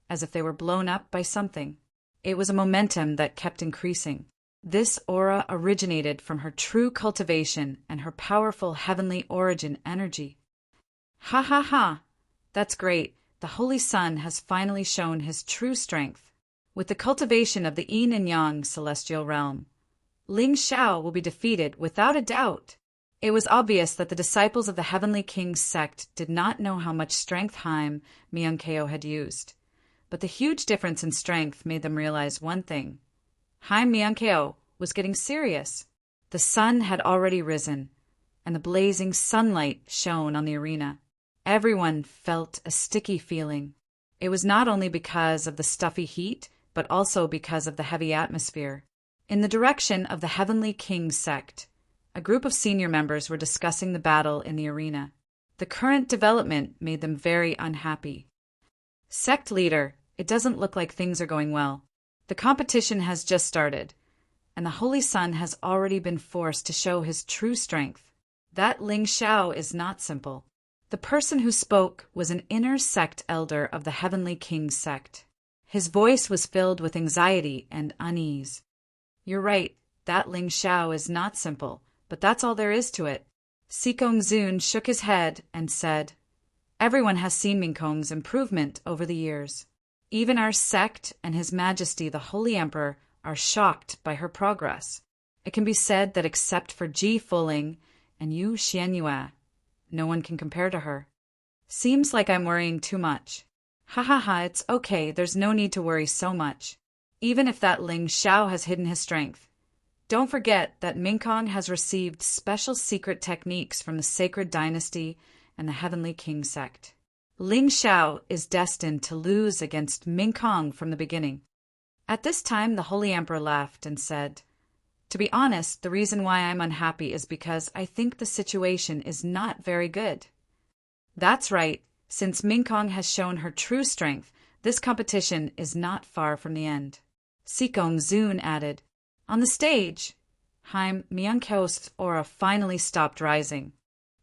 as if they were blown up by something. It was a momentum that kept increasing. This aura originated from her true cultivation and her powerful heavenly origin energy. "Ha ha ha! That's great. The Holy Sun has finally shown his true strength. With the cultivation of the yin and yang celestial realm, Ling Xiao will be defeated without a doubt." It was obvious that the disciples of the Heavenly King's sect did not know how much strength Haim Miankeo had used, but the huge difference in strength made them realize one thing. Haim Miankeo was getting serious. The sun had already risen, and the blazing sunlight shone on the arena. Everyone felt a sticky feeling. It was not only because of the stuffy heat, but also because of the heavy atmosphere. In the direction of the Heavenly King sect, a group of senior members were discussing the battle in the arena. The current development made them very unhappy. "Sect leader, it doesn't look like things are going well. The competition has just started, and the Holy Sun has already been forced to show his true strength. That Ling Xiao is not simple." The person who spoke was an inner sect elder of the Heavenly King sect. His voice was filled with anxiety and unease. "You're right, that Ling Xiao is not simple, but that's all there is to it." Sikong Zun shook his head and said, "Everyone has seen Mingkong's improvement over the years. Even our sect and His Majesty the Holy Emperor are shocked by her progress. It can be said that except for Ji Fuling and Yu Xianyue, no one can compare to her." Seems like I'm worrying too much. Ha ha ha, it's okay, there's no need to worry so much. Even if that Ling Xiao has hidden his strength. Don't forget that Mingkong has received special secret techniques from the Sacred Dynasty and the Heavenly King sect. Ling Xiao is destined to lose against Mingkong from the beginning. At this time, the Holy Emperor laughed and said, "To be honest, the reason why I'm unhappy is because I think the situation is not very good." That's right. Since Mingkong has shown her true strength, this competition is not far from the end. Sikong Zun added, "On the stage, Haim Miankeo's aura finally stopped rising.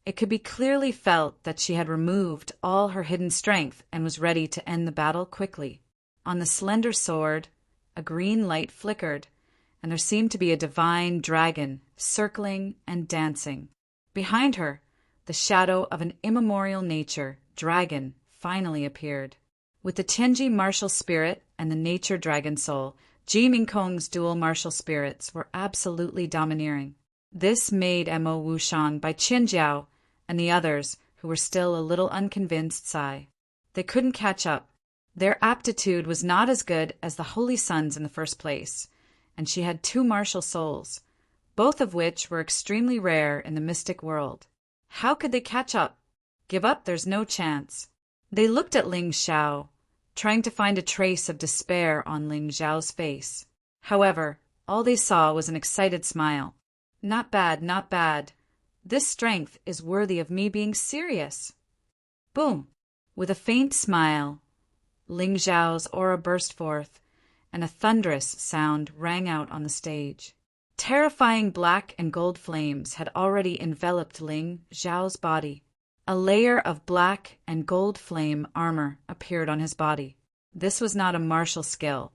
It could be clearly felt that she had removed all her hidden strength and was ready to end the battle quickly. On the slender sword, a green light flickered, and there seemed to be a divine dragon circling and dancing. Behind her, the shadow of an immemorial nature, dragon, finally appeared. With the Tianji martial spirit and the nature dragon soul, Ji Mingkong's dual martial spirits were absolutely domineering. This made Mo Wushang by Qin Jiao and the others, who were still a little unconvinced, sigh. They couldn't catch up. Their aptitude was not as good as the Holy Sun's in the first place, and she had 2 martial souls, both of which were extremely rare in the mystic world. How could they catch up? Give up, there's no chance. They looked at Ling Xiao, trying to find a trace of despair on Ling Xiao's face. However, all they saw was an excited smile. Not bad, not bad. This strength is worthy of me being serious. Boom! With a faint smile, Ling Xiao's aura burst forth, and a thunderous sound rang out on the stage. Terrifying black and gold flames had already enveloped Ling Xiao's body. A layer of black and gold flame armor appeared on his body. This was not a martial skill,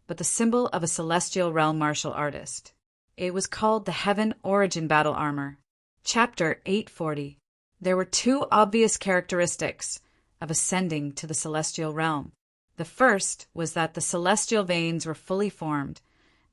but the symbol of a celestial realm martial artist. It was called the Heaven Origin Battle Armor. Chapter 840. There were 2 obvious characteristics of ascending to the celestial realm. The first was that the celestial veins were fully formed,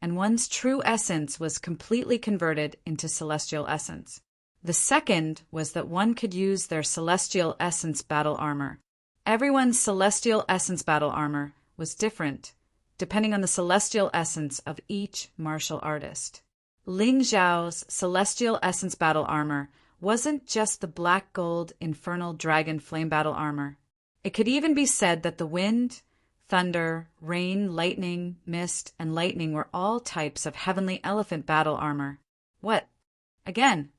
and one's true essence was completely converted into celestial essence. The second was that one could use their celestial essence battle armor. Everyone's celestial essence battle armor was different, depending on the celestial essence of each martial artist. Ling Xiao's celestial essence battle armor wasn't just the black gold infernal dragon flame battle armor. It could even be said that the wind, thunder, rain, lightning, mist, and lightning were all types of heavenly elephant battle armor. What? Again?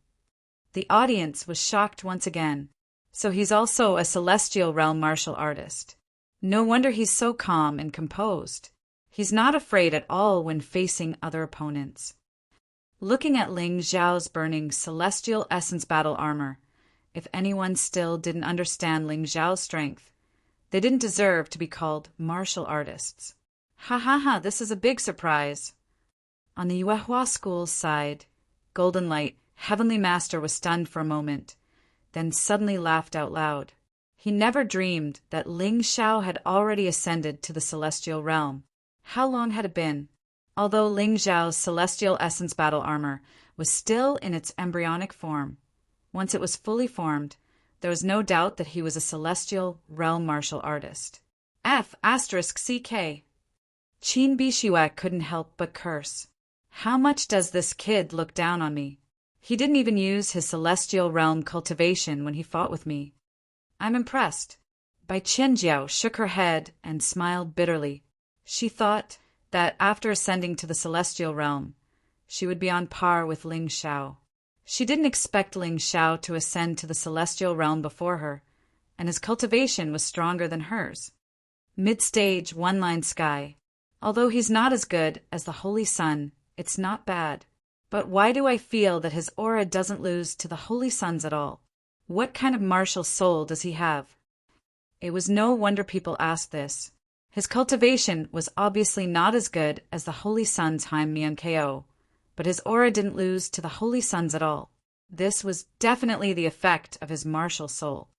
The audience was shocked once again. So he's also a celestial realm martial artist. No wonder he's so calm and composed. He's not afraid at all when facing other opponents. Looking at Ling Xiao's burning celestial essence battle armor, if anyone still didn't understand Ling Xiao's strength, they didn't deserve to be called martial artists. Ha ha ha, this is a big surprise. On the Yuehua school's side, Golden Light, Heavenly Master, was stunned for a moment, then suddenly laughed out loud. He never dreamed that Ling Xiao had already ascended to the celestial realm. How long had it been? Although Ling Xiao's celestial essence battle armor was still in its embryonic form, once it was fully formed, there was no doubt that he was a celestial realm martial artist. F***CK. Qin Bishiwak couldn't help but curse. How much does this kid look down on me? He didn't even use his celestial realm cultivation when he fought with me. I'm impressed. Bai Qianjiao shook her head and smiled bitterly. She thought that after ascending to the celestial realm, she would be on par with Ling Xiao. She didn't expect Ling Xiao to ascend to the celestial realm before her, and his cultivation was stronger than hers. Mid-stage, one-line sky. Although he's not as good as the Holy Sun, it's not bad. But why do I feel that his aura doesn't lose to the Holy Sun's at all? What kind of martial soul does he have? It was no wonder people asked this. His cultivation was obviously not as good as the Holy Sun's Haim Miankeo, but his aura didn't lose to the Holy Sun's at all. This was definitely the effect of his martial soul.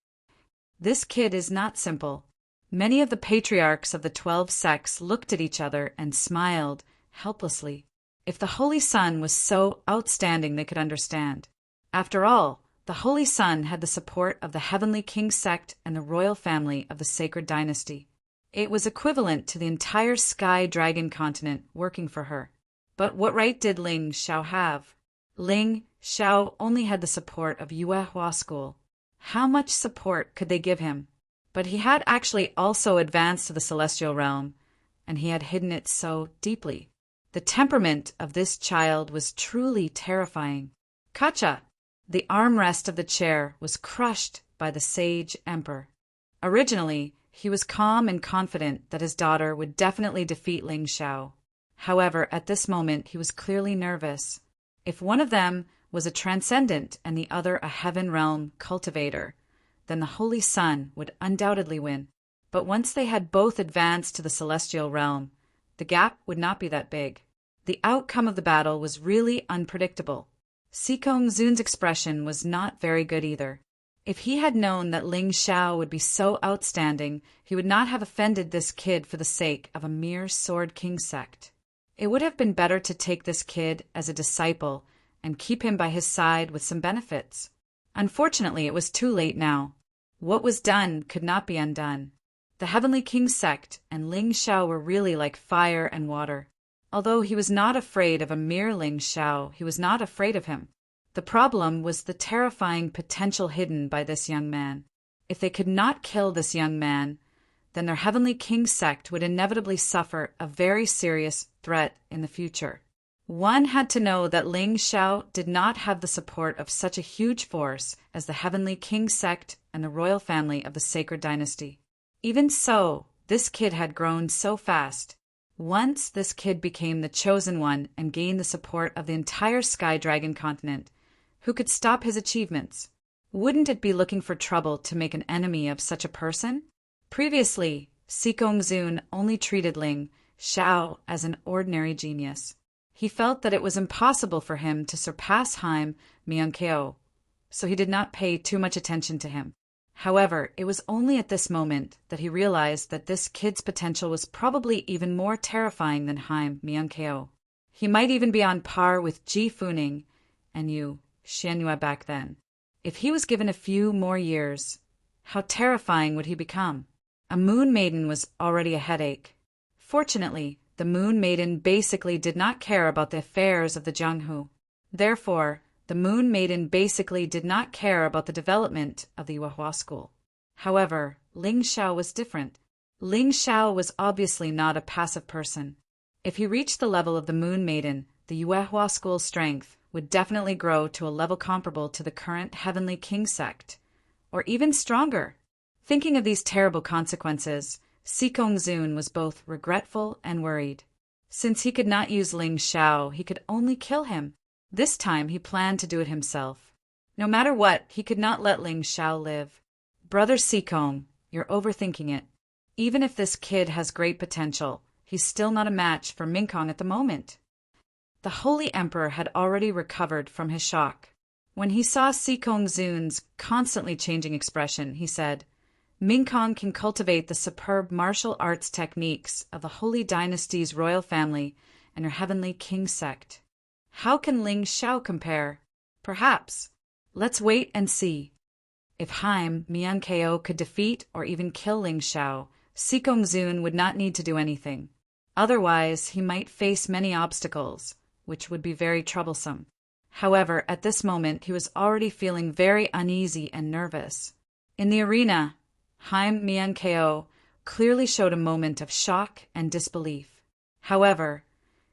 This kid is not simple. Many of the patriarchs of the 12 sects looked at each other and smiled helplessly. If the Holy Sun was so outstanding, they could understand. After all, The Holy Sun had the support of the Heavenly King sect and the royal family of the Sacred Dynasty. It was equivalent to the entire Sky Dragon continent working for her. But what right did Ling Xiao have? Ling Xiao only had the support of Yuehua School. How much support could they give him? But he had actually also advanced to the celestial realm, and he had hidden it so deeply. The temperament of this child was truly terrifying. Kacha! The armrest of the chair was crushed by the sage emperor. Originally, he was calm and confident that his daughter would definitely defeat Ling Xiao. However, at this moment he was clearly nervous. If one of them was a transcendent and the other a heaven realm cultivator, then the Holy Sun would undoubtedly win. But once they had both advanced to the celestial realm, the gap would not be that big. The outcome of the battle was really unpredictable. Sikong Zun's expression was not very good either. If he had known that Ling Xiao would be so outstanding, he would not have offended this kid for the sake of a mere Sword King sect. It would have been better to take this kid as a disciple and keep him by his side with some benefits. Unfortunately, it was too late now. What was done could not be undone. The Heavenly King sect and Ling Xiao were really like fire and water. Although he was not afraid of a mere Ling Xiao, he was not afraid of him. The problem was the terrifying potential hidden by this young man. If they could not kill this young man, then their Heavenly King sect would inevitably suffer a very serious threat in the future. One had to know that Ling Xiao did not have the support of such a huge force as the Heavenly King sect and the royal family of the Sacred Dynasty. Even so, this kid had grown so fast. Once this kid became the chosen one and gained the support of the entire Sky Dragon continent, who could stop his achievements? Wouldn't it be looking for trouble to make an enemy of such a person? Previously, Sikong Zun only treated Ling Xiao as an ordinary genius. He felt that it was impossible for him to surpass Haim Miankeo, so he did not pay too much attention to him. However, it was only at this moment that he realized that this kid's potential was probably even more terrifying than Haim Miankeo. He might even be on par with Ji Funing and Yu Xianyue back then. If he was given a few more years, how terrifying would he become? A moon maiden was already a headache. Fortunately, the moon maiden basically did not care about the affairs of the Jianghu. Therefore, the moon maiden basically did not care about the development of the Yuehua school. However, Ling Xiao was different. Ling Xiao was obviously not a passive person. If he reached the level of the moon maiden, the Yuehua school's strength would definitely grow to a level comparable to the current Heavenly King sect, or even stronger. Thinking of these terrible consequences, Sikong Zun was both regretful and worried. Since he could not use Ling Xiao, he could only kill him. This time he planned to do it himself. No matter what, he could not let Ling Xiao live. Brother Sikong, you're overthinking it. Even if this kid has great potential, he's still not a match for Minkong at the moment. The Holy Emperor had already recovered from his shock. When he saw Sikong Zun's constantly changing expression, he said, Minkong can cultivate the superb martial arts techniques of the Holy Dynasty's royal family and her Heavenly King sect. How can Ling Xiao compare? Perhaps. Let's wait and see. If Haim Miankeo could defeat or even kill Ling Xiao, Sikong Zun would not need to do anything. Otherwise, he might face many obstacles, which would be very troublesome. However, at this moment, he was already feeling very uneasy and nervous. In the arena, Haim Miankeo clearly showed a moment of shock and disbelief. However,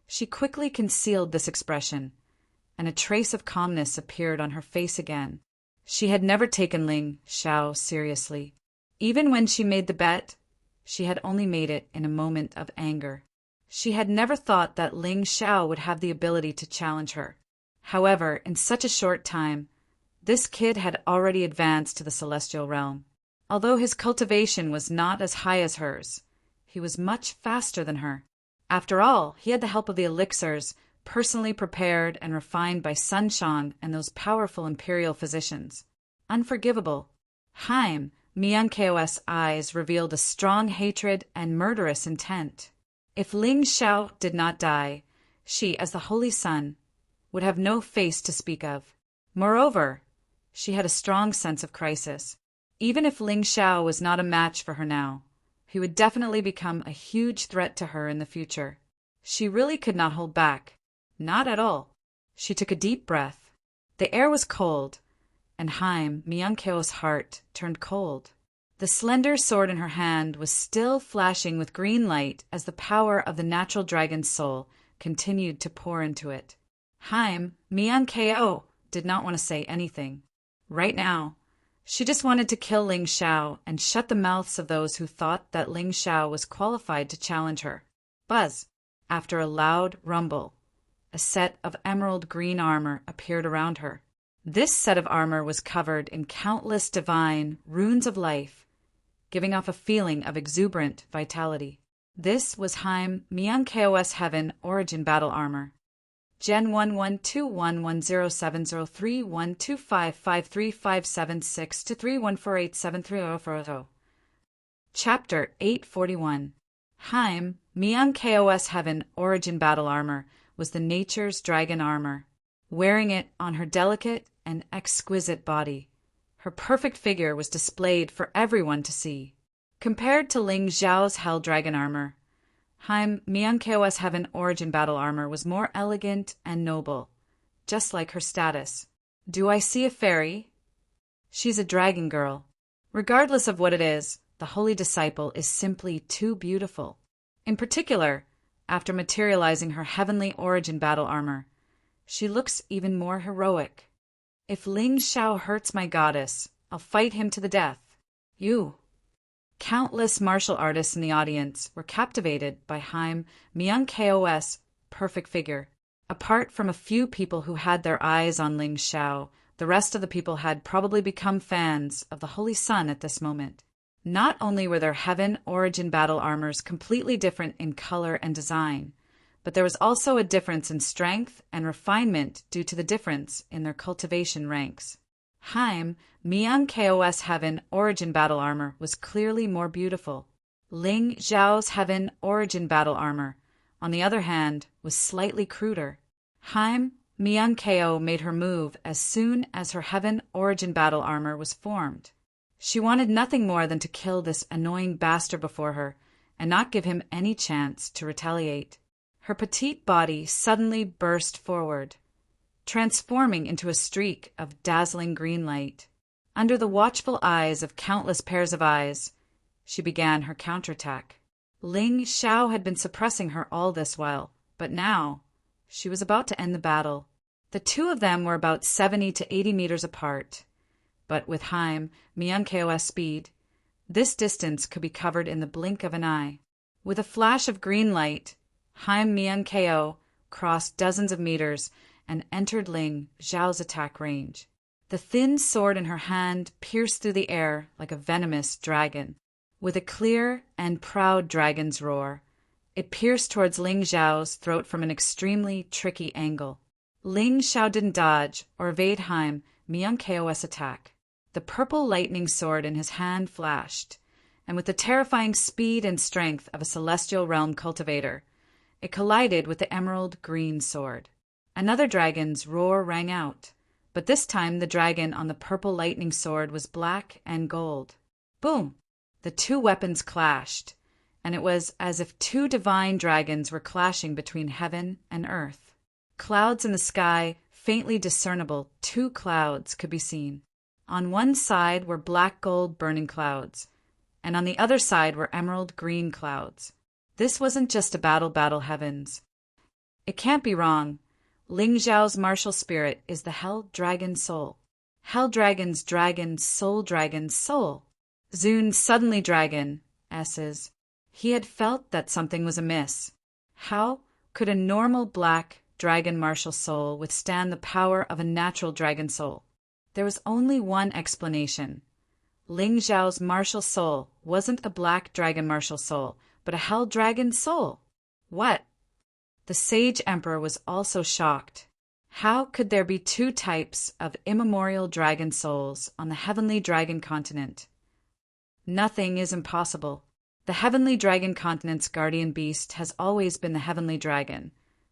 she quickly concealed this expression, and a trace of calmness appeared on her face again. She had never taken Ling Xiao seriously. Even when she made the bet, she had only made it in a moment of anger. She had never thought that Ling Xiao would have the ability to challenge her. However, in such a short time, this kid had already advanced to the celestial realm. Although his cultivation was not as high as hers, he was much faster than her. After all, he had the help of the elixirs, personally prepared and refined by Sun Shang and those powerful imperial physicians. Unforgivable. Haim Miankeo's eyes revealed a strong hatred and murderous intent. If Ling Xiao did not die, she, as the Holy Sun, would have no face to speak of. Moreover, She had a strong sense of crisis. Even if Ling Xiao was not a match for her now, he would definitely become a huge threat to her in the future. She really could not hold back. Not at all. She took a deep breath. The air was cold, and Haim, Myung-keo's heart, turned cold. The slender sword in her hand was still flashing with green light as the power of the natural dragon's soul continued to pour into it. Haim, Myung-keo, did not want to say anything. Right now, she just wanted to kill Ling Xiao and shut the mouths of those who thought that Ling Xiao was qualified to challenge her. Buzz! After a loud rumble, a set of emerald green armor appeared around her. This set of armor was covered in countless divine runes of life, giving off a feeling of exuberant vitality. This was Haim Myung-keo's Heaven Origin Battle Armor. Gen 11211070312553576314873040. Chapter 841. Haim Myung-keo's Heaven Origin Battle Armor was the nature's dragon armor. Wearing it on her delicate and exquisite body, her perfect figure was displayed for everyone to see. Compared to Ling Xiao's Hell Dragon armor, Haim Myung-keo's Heaven Origin Battle armor was more elegant and noble, just like her status. Do I see a fairy? She's a dragon girl. Regardless of what it is, the holy disciple is simply too beautiful. In particular, after materializing her heavenly origin battle armor, she looks even more heroic. If Ling Xiao hurts my goddess, I'll fight him to the death. You. Countless martial artists in the audience were captivated by Haim Myung-keo's perfect figure. Apart from a few people who had their eyes on Ling Xiao, the rest of the people had probably become fans of the Holy Sun at this moment. Not only were their Heaven Origin Battle armors completely different in color and design, but there was also a difference in strength and refinement due to the difference in their cultivation ranks. Haim Myung-keo's Heaven Origin Battle armor was clearly more beautiful. Ling Xiao's Heaven Origin Battle armor, on the other hand, was slightly cruder. Haim Myung-keo made her move as soon as her Heaven Origin Battle armor was formed. She wanted nothing more than to kill this annoying bastard before her and not give him any chance to retaliate. Her petite body suddenly burst forward, transforming into a streak of dazzling green light. Under the watchful eyes of countless pairs of eyes, she began her counterattack. Ling Xiao had been suppressing her all this while, but now she was about to end the battle. The two of them were about 70 to 80 meters apart, but with Haim Myung-keo's speed, this distance could be covered in the blink of an eye. With a flash of green light, Haim Myung-keo crossed dozens of meters and entered Ling Xiao's attack range. The thin sword in her hand pierced through the air like a venomous dragon. With a clear and proud dragon's roar, it pierced towards Ling Xiao's throat from an extremely tricky angle. Ling Xiao didn't dodge or evade Haim Myung-keo's attack. The purple lightning sword in his hand flashed, and with the terrifying speed and strength of a celestial realm cultivator, it collided with the emerald green sword. Another dragon's roar rang out, but this time the dragon on the purple lightning sword was black and gold. Boom! The two weapons clashed, and it was as if two divine dragons were clashing between heaven and earth. Clouds in the sky, faintly discernible, 2 clouds could be seen. On one side were black gold burning clouds, and on the other side were emerald green clouds. This wasn't just a battle heavens. It can't be wrong. Ling Xiao's martial spirit is the Hell Dragon Soul. Hell Dragon's dragon soul. Zun suddenly dragon, S's. He had felt that something was amiss. How could a normal black dragon martial soul withstand the power of a natural dragon soul? There was only one explanation. Ling Xiao's martial soul wasn't a black dragon martial soul, but a hell dragon soul. What? The sage emperor was also shocked. How could there be 2 types of immemorial dragon souls on the heavenly dragon continent? Nothing is impossible. The heavenly dragon continent's guardian beast has always been the heavenly dragon,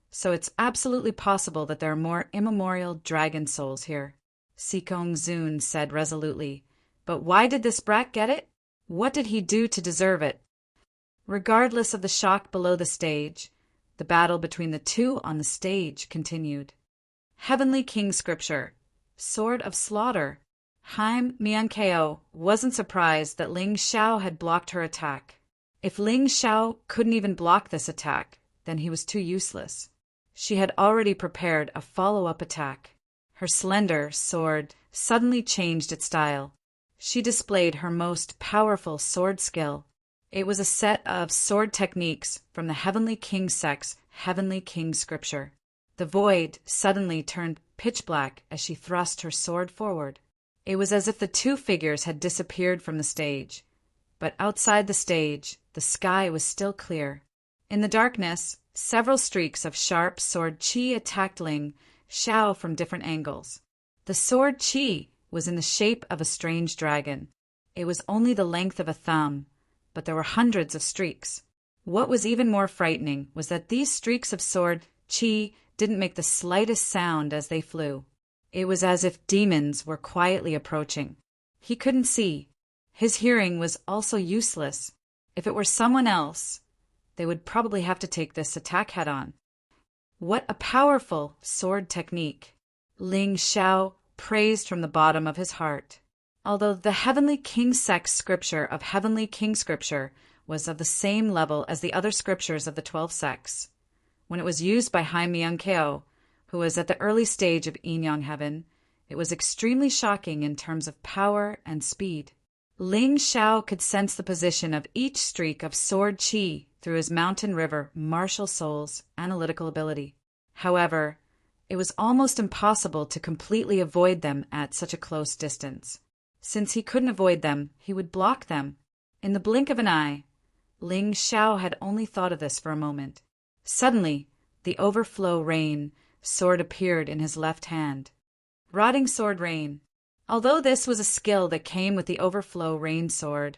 so it's absolutely possible that there are more immemorial dragon souls here. Sikong Zun said resolutely. But why did this brat get it? What did he do to deserve it? Regardless of the shock below the stage, the battle between the two on the stage continued. Heavenly King Scripture, Sword of Slaughter. Haim Miankeo wasn't surprised that Ling Xiao had blocked her attack. If Ling Xiao couldn't even block this attack, then he was too useless. She had already prepared a follow-up attack. Her slender sword suddenly changed its style. She displayed her most powerful sword skill. It was a set of sword techniques from the Heavenly King sect's Heavenly King Scripture. The void suddenly turned pitch black as she thrust her sword forward. It was as if the two figures had disappeared from the stage. But outside the stage, the sky was still clear. In the darkness, several streaks of sharp sword qi attacked Ling Xiao from different angles. The sword qi was in the shape of a strange dragon. It was only the length of a thumb, but there were hundreds of streaks. What was even more frightening was that these streaks of sword qi didn't make the slightest sound as they flew. It was as if demons were quietly approaching. He couldn't see. His hearing was also useless. If it were someone else, they would probably have to take this attack head-on. What a powerful sword technique! Ling Xiao praised from the bottom of his heart. Although the Heavenly King sect's scripture of Heavenly King Scripture was of the same level as the other scriptures of the 12 sects, when it was used by Haim Miankeo, who was at the early stage of Yin Yang Heaven, it was extremely shocking in terms of power and speed. Ling Xiao could sense the position of each streak of sword qi through his mountain river martial soul's analytical ability. However, it was almost impossible to completely avoid them at such a close distance. Since he couldn't avoid them, he would block them. In the blink of an eye, Ling Xiao had only thought of this for a moment. Suddenly, the overflow rain sword appeared in his left hand. Rotting Sword Rain. Although this was a skill that came with the overflow rain sword,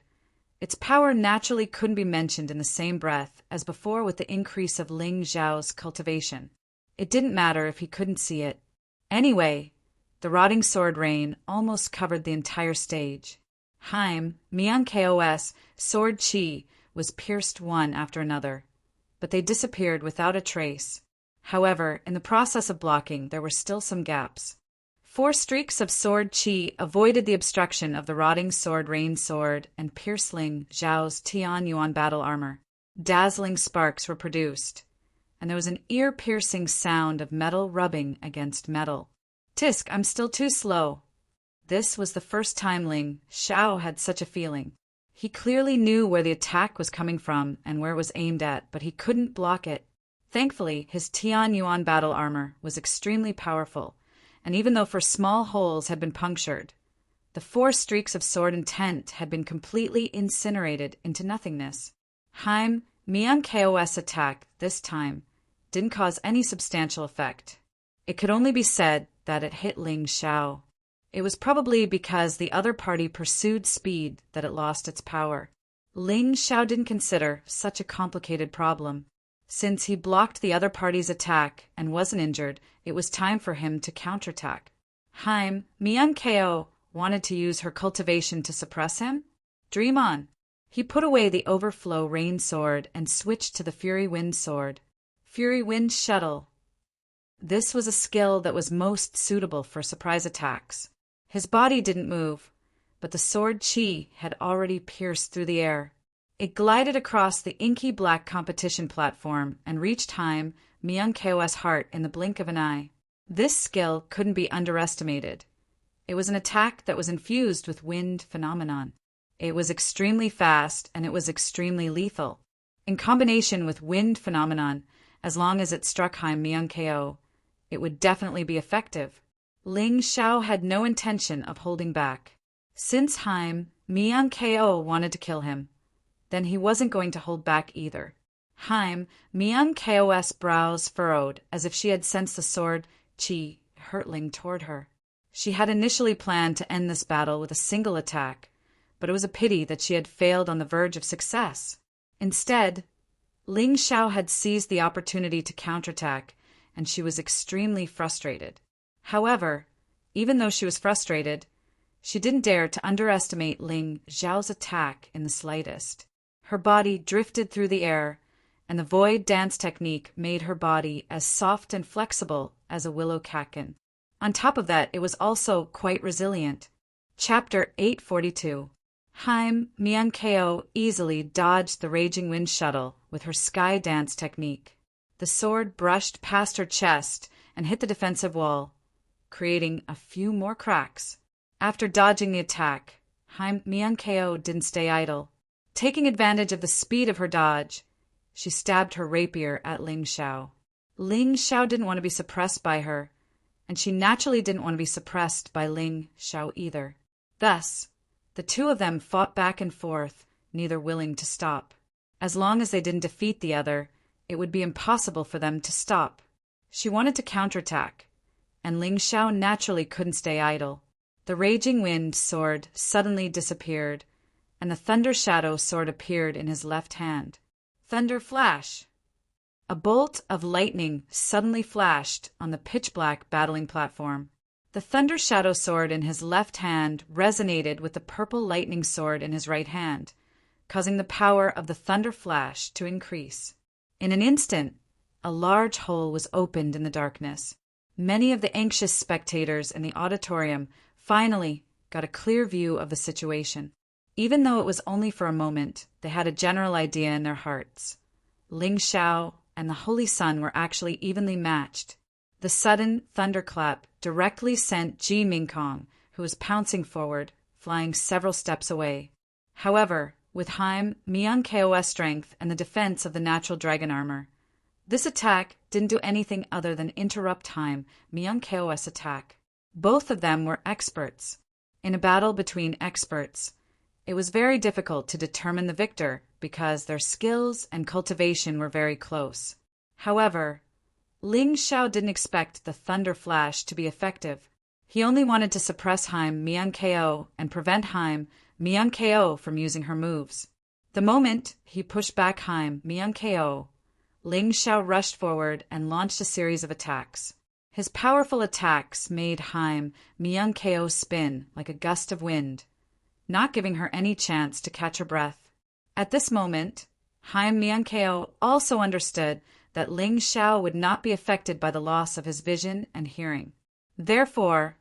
its power naturally couldn't be mentioned in the same breath as before with the increase of Ling Xiao's cultivation. It didn't matter if he couldn't see it. Anyway, the Rotting Sword Rain almost covered the entire stage. Haim Miankeo's sword qi was pierced one after another, but they disappeared without a trace. However, in the process of blocking, there were still some gaps. 4 streaks of sword qi avoided the obstruction of the Rotting Sword Rain sword and pierced Ling Xiao's Tian Yuan battle armor. Dazzling sparks were produced, and there was an ear-piercing sound of metal rubbing against metal. Tisk, I'm still too slow. This was the first time Ling Xiao had such a feeling. He clearly knew where the attack was coming from and where it was aimed at, but he couldn't block it. Thankfully, his Tian Yuan battle armor was extremely powerful, and even though small holes had been punctured, the 4 streaks of sword intent had been completely incinerated into nothingness. Haim Miankeo's attack, this time, didn't cause any substantial effect. It could only be said that it hit Ling Xiao. It was probably because the other party pursued speed that it lost its power. Ling Xiao didn't consider such a complicated problem. Since he blocked the other party's attack and wasn't injured, it was time for him to counterattack. Haim Miankeo wanted to use her cultivation to suppress him? Dream on. He put away the Overflow Rain sword and switched to the Fury Wind sword. Fury Wind Shuttle. This was a skill that was most suitable for surprise attacks. His body didn't move, but the sword qi had already pierced through the air. It glided across the inky black competition platform and reached Haim Miankeo's heart in the blink of an eye. This skill couldn't be underestimated. It was an attack that was infused with wind phenomenon. It was extremely fast and it was extremely lethal. In combination with wind phenomenon, as long as it struck Haim Miankeo, it would definitely be effective. Ling Xiao had no intention of holding back. Since Haim Miankeo wanted to kill him, then he wasn't going to hold back either. Haim Miankeo's brows furrowed as if she had sensed the sword qi hurtling toward her. She had initially planned to end this battle with a single attack, but it was a pity that she had failed on the verge of success. Instead, Ling Xiao had seized the opportunity to counterattack, and she was extremely frustrated. However, Even though she was frustrated, she didn't dare to underestimate Ling Xiao's attack in the slightest. Her body drifted through the air, and the void dance technique made her body as soft and flexible as a willow catkin. On top of that, it was also quite resilient. Chapter 842. Haim Miankeo easily dodged the raging wind shuttle with her sky dance technique. The sword brushed past her chest and hit the defensive wall, creating a few more cracks. After dodging the attack, Haim Miankeo didn't stay idle. Taking advantage of the speed of her dodge, she stabbed her rapier at Ling Xiao. Ling Xiao didn't want to be suppressed by her, and she naturally didn't want to be suppressed by Ling Xiao either. Thus, the two of them fought back and forth, neither willing to stop. As long as they didn't defeat the other, it would be impossible for them to stop. She wanted to counterattack, and Ling Xiao naturally couldn't stay idle. The raging wind sword suddenly disappeared, and the thunder shadow sword appeared in his left hand. Thunder flash! A bolt of lightning suddenly flashed on the pitch-black battling platform. The thunder shadow sword in his left hand resonated with the purple lightning sword in his right hand, causing the power of the thunder flash to increase. In an instant, a large hole was opened in the darkness. Many of the anxious spectators in the auditorium finally got a clear view of the situation. Even though it was only for a moment, they had a general idea in their hearts. Ling Xiao and the Holy Sun were actually evenly matched. The sudden thunderclap directly sent Ji Mingkong, who was pouncing forward, flying several steps away. However, with Haim Miankeo's strength and the defense of the natural dragon armor, this attack didn't do anything other than interrupt Haim Miankeo's attack. Both of them were experts. In a battle between experts, it was very difficult to determine the victor because their skills and cultivation were very close. However, Ling Xiao didn't expect the thunder flash to be effective. He only wanted to suppress Haim Miankeo and prevent Haim Miankeo from using her moves. The moment he pushed back Haim Miankeo, Ling Xiao rushed forward and launched a series of attacks. His powerful attacks made Haim Miankeo spin like a gust of wind, not giving her any chance to catch her breath. At this moment, Haim Miankeo also understood that Ling Xiao would not be affected by the loss of his vision and hearing. Therefore,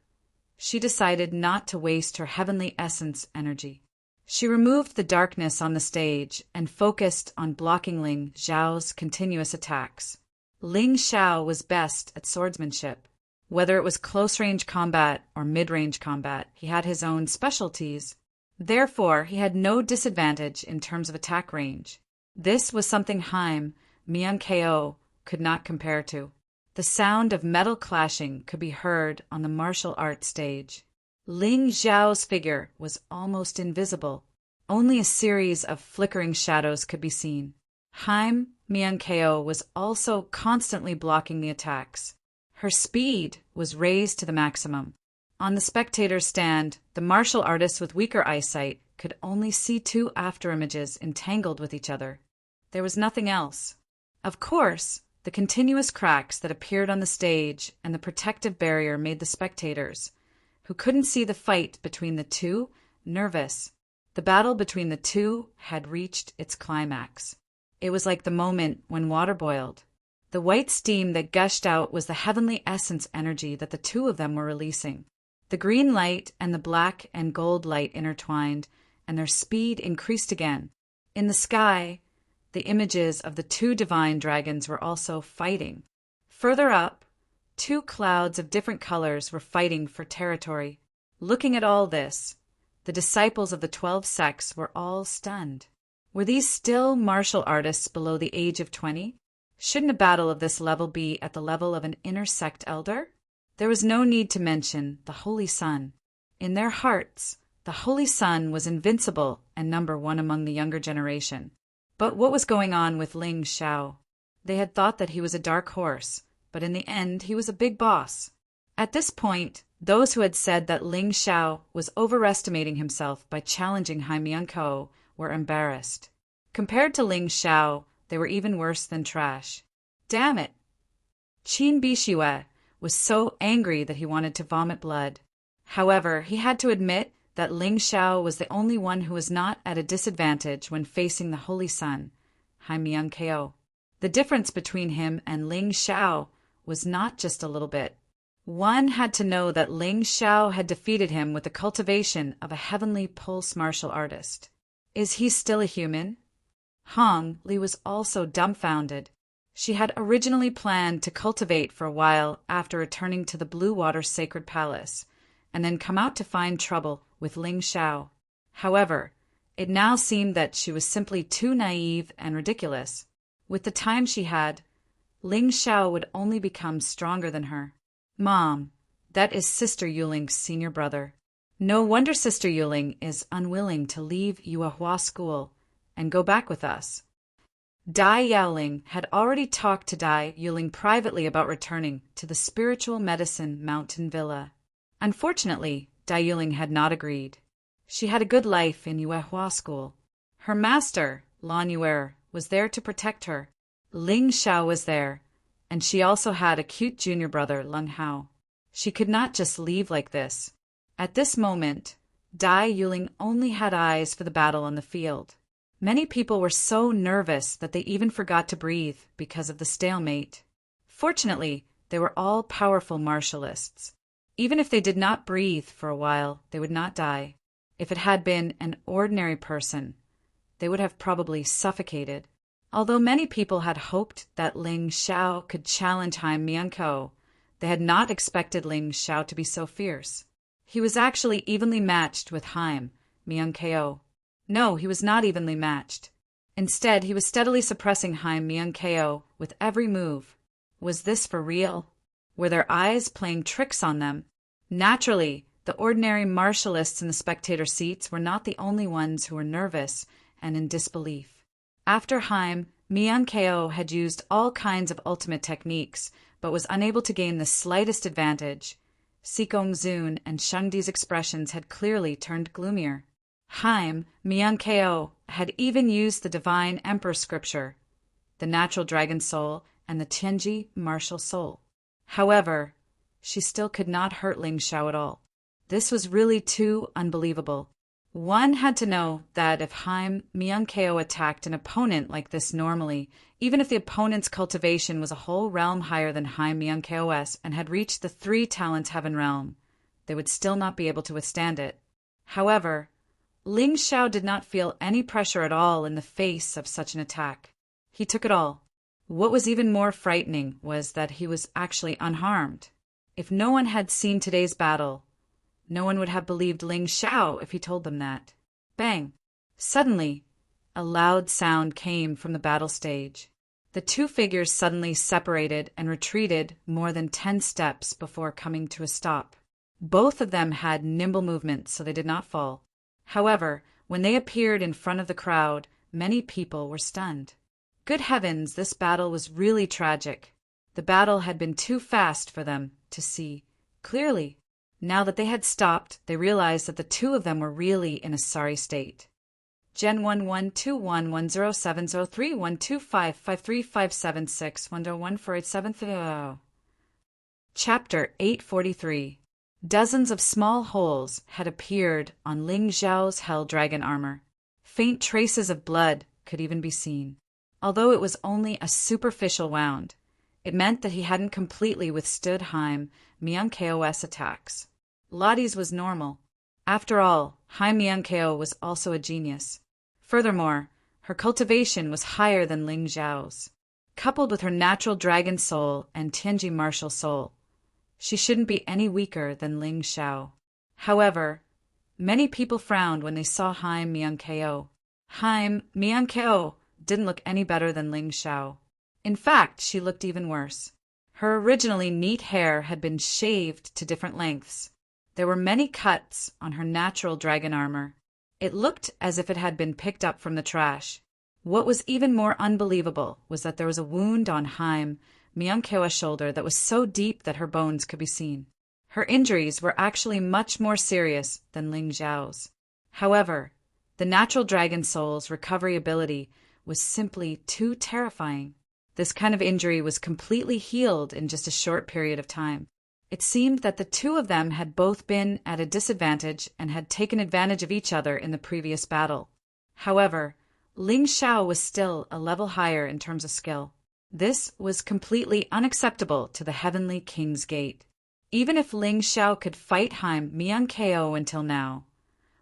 she decided not to waste her heavenly essence energy. She removed the darkness on the stage and focused on blocking Ling Xiao's continuous attacks. Ling Xiao was best at swordsmanship. Whether it was close-range combat or mid-range combat, he had his own specialties. Therefore, he had no disadvantage in terms of attack range. This was something Haim Miankeo could not compare to. The sound of metal clashing could be heard on the martial arts stage. Ling Xiao's figure was almost invisible. Only a series of flickering shadows could be seen. Haim Miankeo was also constantly blocking the attacks. Her speed was raised to the maximum. On the spectator's stand, the martial artist with weaker eyesight could only see two afterimages entangled with each other. There was nothing else. Of course, the continuous cracks that appeared on the stage and the protective barrier made the spectators, who couldn't see the fight between the two, nervous. The battle between the two had reached its climax. It was like the moment when water boiled. The white steam that gushed out was the heavenly essence energy that the two of them were releasing. The green light and the black and gold light intertwined, and their speed increased again. In the sky, the images of the two divine dragons were also fighting. Further up, two clouds of different colors were fighting for territory. Looking at all this, the disciples of the 12 sects were all stunned. Were these still martial artists below the age of 20? Shouldn't a battle of this level be at the level of an inner sect elder? There was no need to mention the Holy Sun. In their hearts, the Holy Sun was invincible and number one among the younger generation. But what was going on with Ling Xiao? They had thought that he was a dark horse, but in the end he was a big boss. At this point, those who had said that Ling Xiao was overestimating himself by challenging Haim Miankeo were embarrassed. Compared to Ling Xiao, they were even worse than trash. Damn it! Qin Bishue was so angry that he wanted to vomit blood. However, he had to admit that Ling Xiao was the only one who was not at a disadvantage when facing the Holy Sun, Hai Myung-ko. The difference between him and Ling Xiao was not just a little bit. One had to know that Ling Xiao had defeated him with the cultivation of a heavenly pulse martial artist. Is he still a human? Hong Li was also dumbfounded. She had originally planned to cultivate for a while after returning to the Blue Water Sacred Palace, and then come out to find trouble with Ling Xiao. However, it now seemed that she was simply too naive and ridiculous. With the time she had, Ling Xiao would only become stronger than her. Mom, that is Sister Yuling's senior brother. No wonder Sister Yuling is unwilling to leave Yuehua School and go back with us. Dai Yaoling had already talked to Dai Yuling privately about returning to the Spiritual Medicine Mountain Villa. Unfortunately, Dai Yuling had not agreed. She had a good life in Yuehua School. Her master, Lan Yuer, was there to protect her. Ling Xiao was there, and she also had a cute junior brother, Lung Hao. She could not just leave like this. At this moment, Dai Yuling only had eyes for the battle on the field. Many people were so nervous that they even forgot to breathe because of the stalemate. Fortunately, they were all powerful martialists. Even if they did not breathe for a while, they would not die. If it had been an ordinary person, they would have probably suffocated. Although many people had hoped that Ling Xiao could challenge Hai Myung-ko, they had not expected Ling Xiao to be so fierce. He was actually evenly matched with Hai Myung-ko. No, he was not evenly matched. Instead, he was steadily suppressing Hai Myung-ko with every move. Was this for real? Were their eyes playing tricks on them? Naturally, the ordinary martialists in the spectator seats were not the only ones who were nervous and in disbelief. After Hai Myung-ko had used all kinds of ultimate techniques, but was unable to gain the slightest advantage, Sikong Zun and Shengdi's expressions had clearly turned gloomier. Hai Myung-ko had even used the Divine Emperor Scripture, the Natural Dragon Soul, and the Tianji Martial Soul. However, she still could not hurt Ling Xiao at all. This was really too unbelievable. One had to know that if Hai Myung-ko attacked an opponent like this normally, even if the opponent's cultivation was a whole realm higher than Hai Myung-ko's and had reached the 3 talents heaven realm, they would still not be able to withstand it. However, Ling Xiao did not feel any pressure at all in the face of such an attack. He took it all. What was even more frightening was that he was actually unharmed. If no one had seen today's battle, no one would have believed Ling Xiao if he told them that. Bang! Suddenly, a loud sound came from the battle stage. The 2 figures suddenly separated and retreated more than 10 steps before coming to a stop. Both of them had nimble movements, so they did not fall. However, when they appeared in front of the crowd, many people were stunned. Good heavens, this battle was really tragic. The battle had been too fast for them to see clearly. Now that they had stopped, they realized that the 2 of them were really in a sorry state. Gen 112110703125535761014873. Chapter 843. Dozens of small holes had appeared on Ling Xiao's Hell Dragon armor. Faint traces of blood could even be seen. Although it was only a superficial wound, it meant that he hadn't completely withstood Hai Myung-ko's attacks. Lottie's was normal. After all, Hai Myung-ko was also a genius. Furthermore, her cultivation was higher than Ling Xiao's. Coupled with her natural dragon soul and Tianji martial soul, she shouldn't be any weaker than Ling Xiao. However, many people frowned when they saw Hai Myung-ko. Hai Myung-ko didn't look any better than Ling Xiao. In fact, she looked even worse. Her originally neat hair had been shaved to different lengths. There were many cuts on her natural dragon armor. It looked as if it had been picked up from the trash. What was even more unbelievable was that there was a wound on Hai Myung-ko's shoulder that was so deep that her bones could be seen. Her injuries were actually much more serious than Ling Xiao's. However, the natural dragon soul's recovery ability was simply too terrifying. This kind of injury was completely healed in just a short period of time. It seemed that the two of them had both been at a disadvantage and had taken advantage of each other in the previous battle. However, Ling Xiao was still a level higher in terms of skill. This was completely unacceptable to the Heavenly King's Gate. Even if Ling Xiao could fight Haim Mian-Ko until now,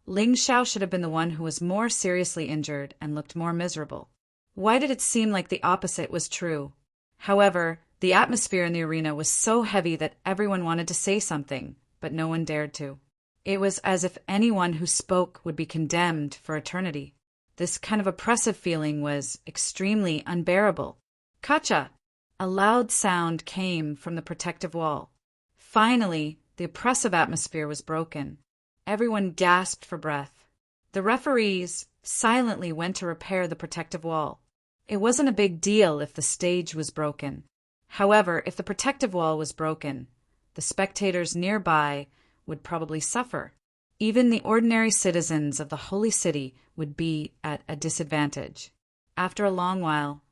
Ling Xiao should have been the one who was more seriously injured and looked more miserable. Why did it seem like the opposite was true? However, the atmosphere in the arena was so heavy that everyone wanted to say something, but no one dared to. It was as if anyone who spoke would be condemned for eternity. This kind of oppressive feeling was extremely unbearable. Kacha! A loud sound came from the protective wall. Finally, the oppressive atmosphere was broken. Everyone gasped for breath. The referees silently went to repair the protective wall. It wasn't a big deal if the stage was broken. However, if the protective wall was broken, the spectators nearby would probably suffer. Even the ordinary citizens of the holy city would be at a disadvantage. After a long while,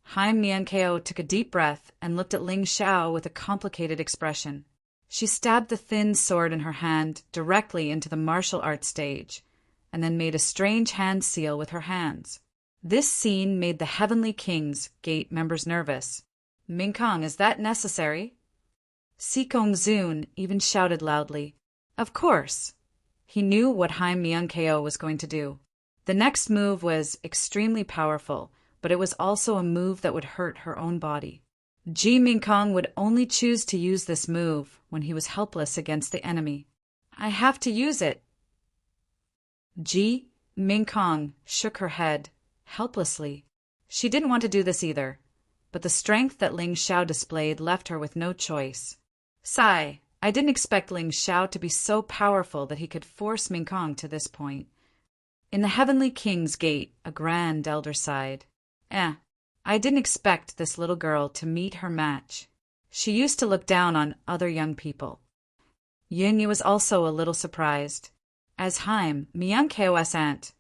Haim Mian-Ko took a deep breath and looked at Ling Xiao with a complicated expression. She stabbed the thin sword in her hand directly into the martial arts stage, and then made a strange hand seal with her hands. This scene made the Heavenly King's Gate members nervous. "Minkong, is that necessary?" Sikong Zun even shouted loudly. Of course. He knew what Haim Mian-Ko was going to do. The next move was extremely powerful, but it was also a move that would hurt her own body. Ji Minkong would only choose to use this move when he was helpless against the enemy. "I have to use it." Ji Minkong shook her head, helplessly. She didn't want to do this either, but the strength that Ling Xiao displayed left her with no choice. "Sigh, I didn't expect Ling Xiao to be so powerful that he could force Minkong to this point." In the Heavenly King's Gate, a grand elder sighed. I didn't expect this little girl to meet her match. She used to look down on other young people." Yunya was also a little surprised. As Haim Mian-Ko's aunt,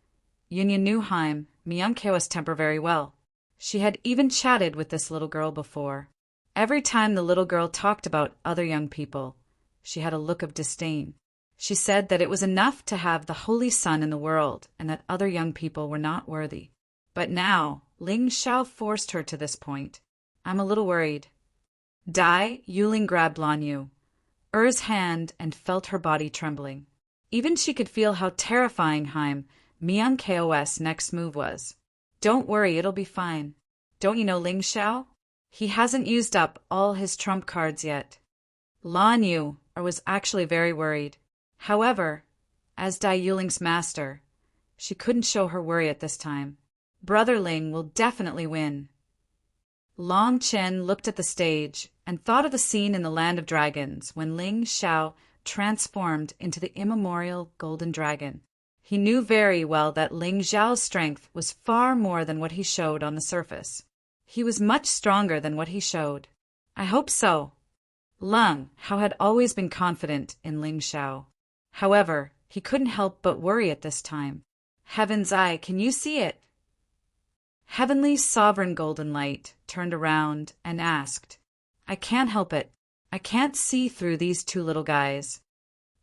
Yunya knew Haim Mian-Ko's temper very well. She had even chatted with this little girl before. Every time the little girl talked about other young people, she had a look of disdain. She said that it was enough to have the holy son in the world and that other young people were not worthy. But now, Ling Xiao forced her to this point. "I'm a little worried." Dai Yuling grabbed Lan Yu, Er's hand, and felt her body trembling. Even she could feel how terrifying Haim Mian-Ko's next move was. "Don't worry, it'll be fine. Don't you know Ling Xiao? He hasn't used up all his trump cards yet." Lan Yu was actually very worried. However, as Dai Yuling's master, she couldn't show her worry at this time. Brother Ling will definitely win. Long Chen looked at the stage and thought of the scene in the Land of Dragons when Ling Xiao transformed into the immemorial Golden Dragon. He knew very well that Ling Xiao's strength was far more than what he showed on the surface. He was much stronger than what he showed. "I hope so." Leng Hao had always been confident in Ling Xiao. However, he couldn't help but worry at this time. "Heaven's Eye, can you see it?" Heavenly Sovereign Golden Light turned around and asked, "I can't help it. I can't see through these two little guys."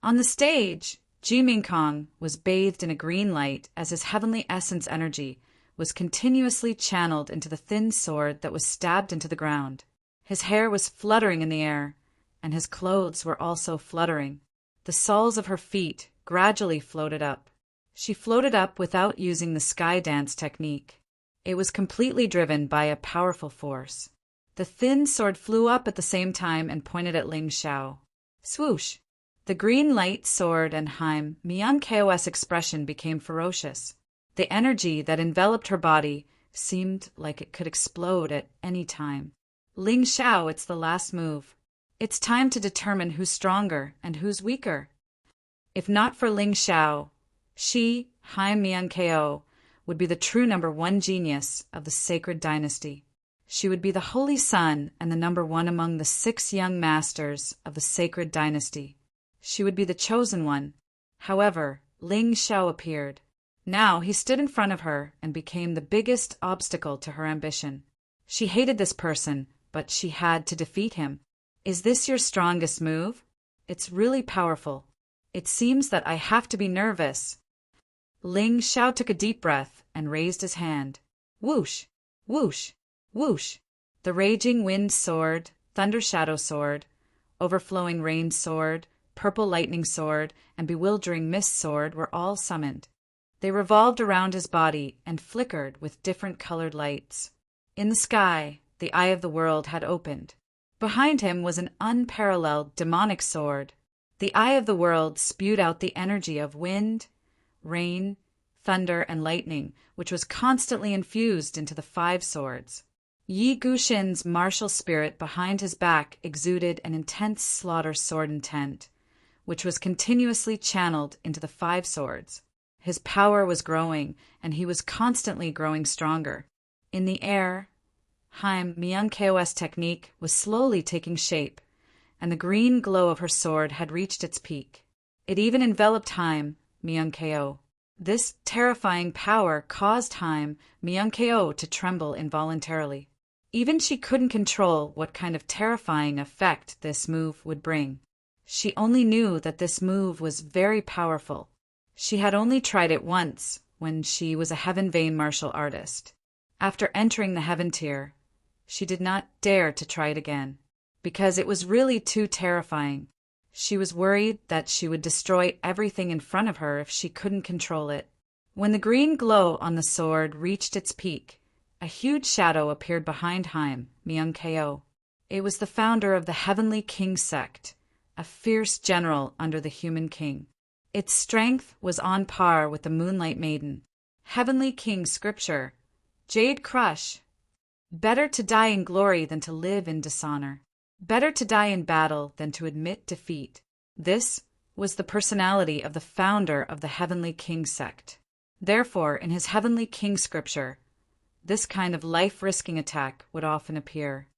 On the stage, Ji Minkong was bathed in a green light as his heavenly essence energy was continuously channeled into the thin sword that was stabbed into the ground. His hair was fluttering in the air, and his clothes were also fluttering. The soles of her feet gradually floated up. She floated up without using the sky dance technique. It was completely driven by a powerful force. The thin sword flew up at the same time and pointed at Ling Xiao. Swoosh! The green light sword and Haim Mian-Ko's expression became ferocious. The energy that enveloped her body seemed like it could explode at any time. "Ling Xiao, it's the last move. It's time to determine who's stronger and who's weaker." If not for Ling Xiao, she, Haim Mian-Ko, would be the true #1 genius of the sacred dynasty. She would be the holy son and the #1 among the 6 young masters of the sacred dynasty. She would be the chosen one. However, Ling Xiao appeared. Now he stood in front of her and became the biggest obstacle to her ambition. She hated this person, but she had to defeat him. Is this your strongest move? It's really powerful. It seems that I have to be nervous. Ling Xiao took a deep breath and raised his hand. Whoosh! Whoosh! Whoosh! The raging wind sword, thunder shadow sword, overflowing rain sword, purple lightning sword, and bewildering mist sword were all summoned. They revolved around his body and flickered with different colored lights. In the sky, the eye of the world had opened. Behind him was an unparalleled demonic sword. The eye of the world spewed out the energy of wind, rain, thunder, and lightning, which was constantly infused into the 5 swords. Yi Guxin's martial spirit behind his back exuded an intense slaughter sword intent, which was continuously channeled into the 5 swords. His power was growing, and he was constantly growing stronger. In the air, Haim Myung-Ko's technique was slowly taking shape, and the green glow of her sword had reached its peak. It even enveloped Haim Myung-Ko. This terrifying power caused Haim Myung-Ko to tremble involuntarily. Even she couldn't control what kind of terrifying effect this move would bring. She only knew that this move was very powerful. She had only tried it once, when she was a Heaven Vein martial artist. After entering the Heaven tier, she did not dare to try it again, because it was really too terrifying. She was worried that she would destroy everything in front of her if she couldn't control it. When the green glow on the sword reached its peak, a huge shadow appeared behind Haim Myung-Ko. It was the founder of the Heavenly King sect, a fierce general under the human king. Its strength was on par with the Moonlight Maiden. Heavenly King scripture, Jade Crush. Better to die in glory than to live in dishonor. Better to die in battle than to admit defeat. This was the personality of the founder of the Heavenly King sect. Therefore, in his Heavenly King scripture, this kind of life-risking attack would often appear.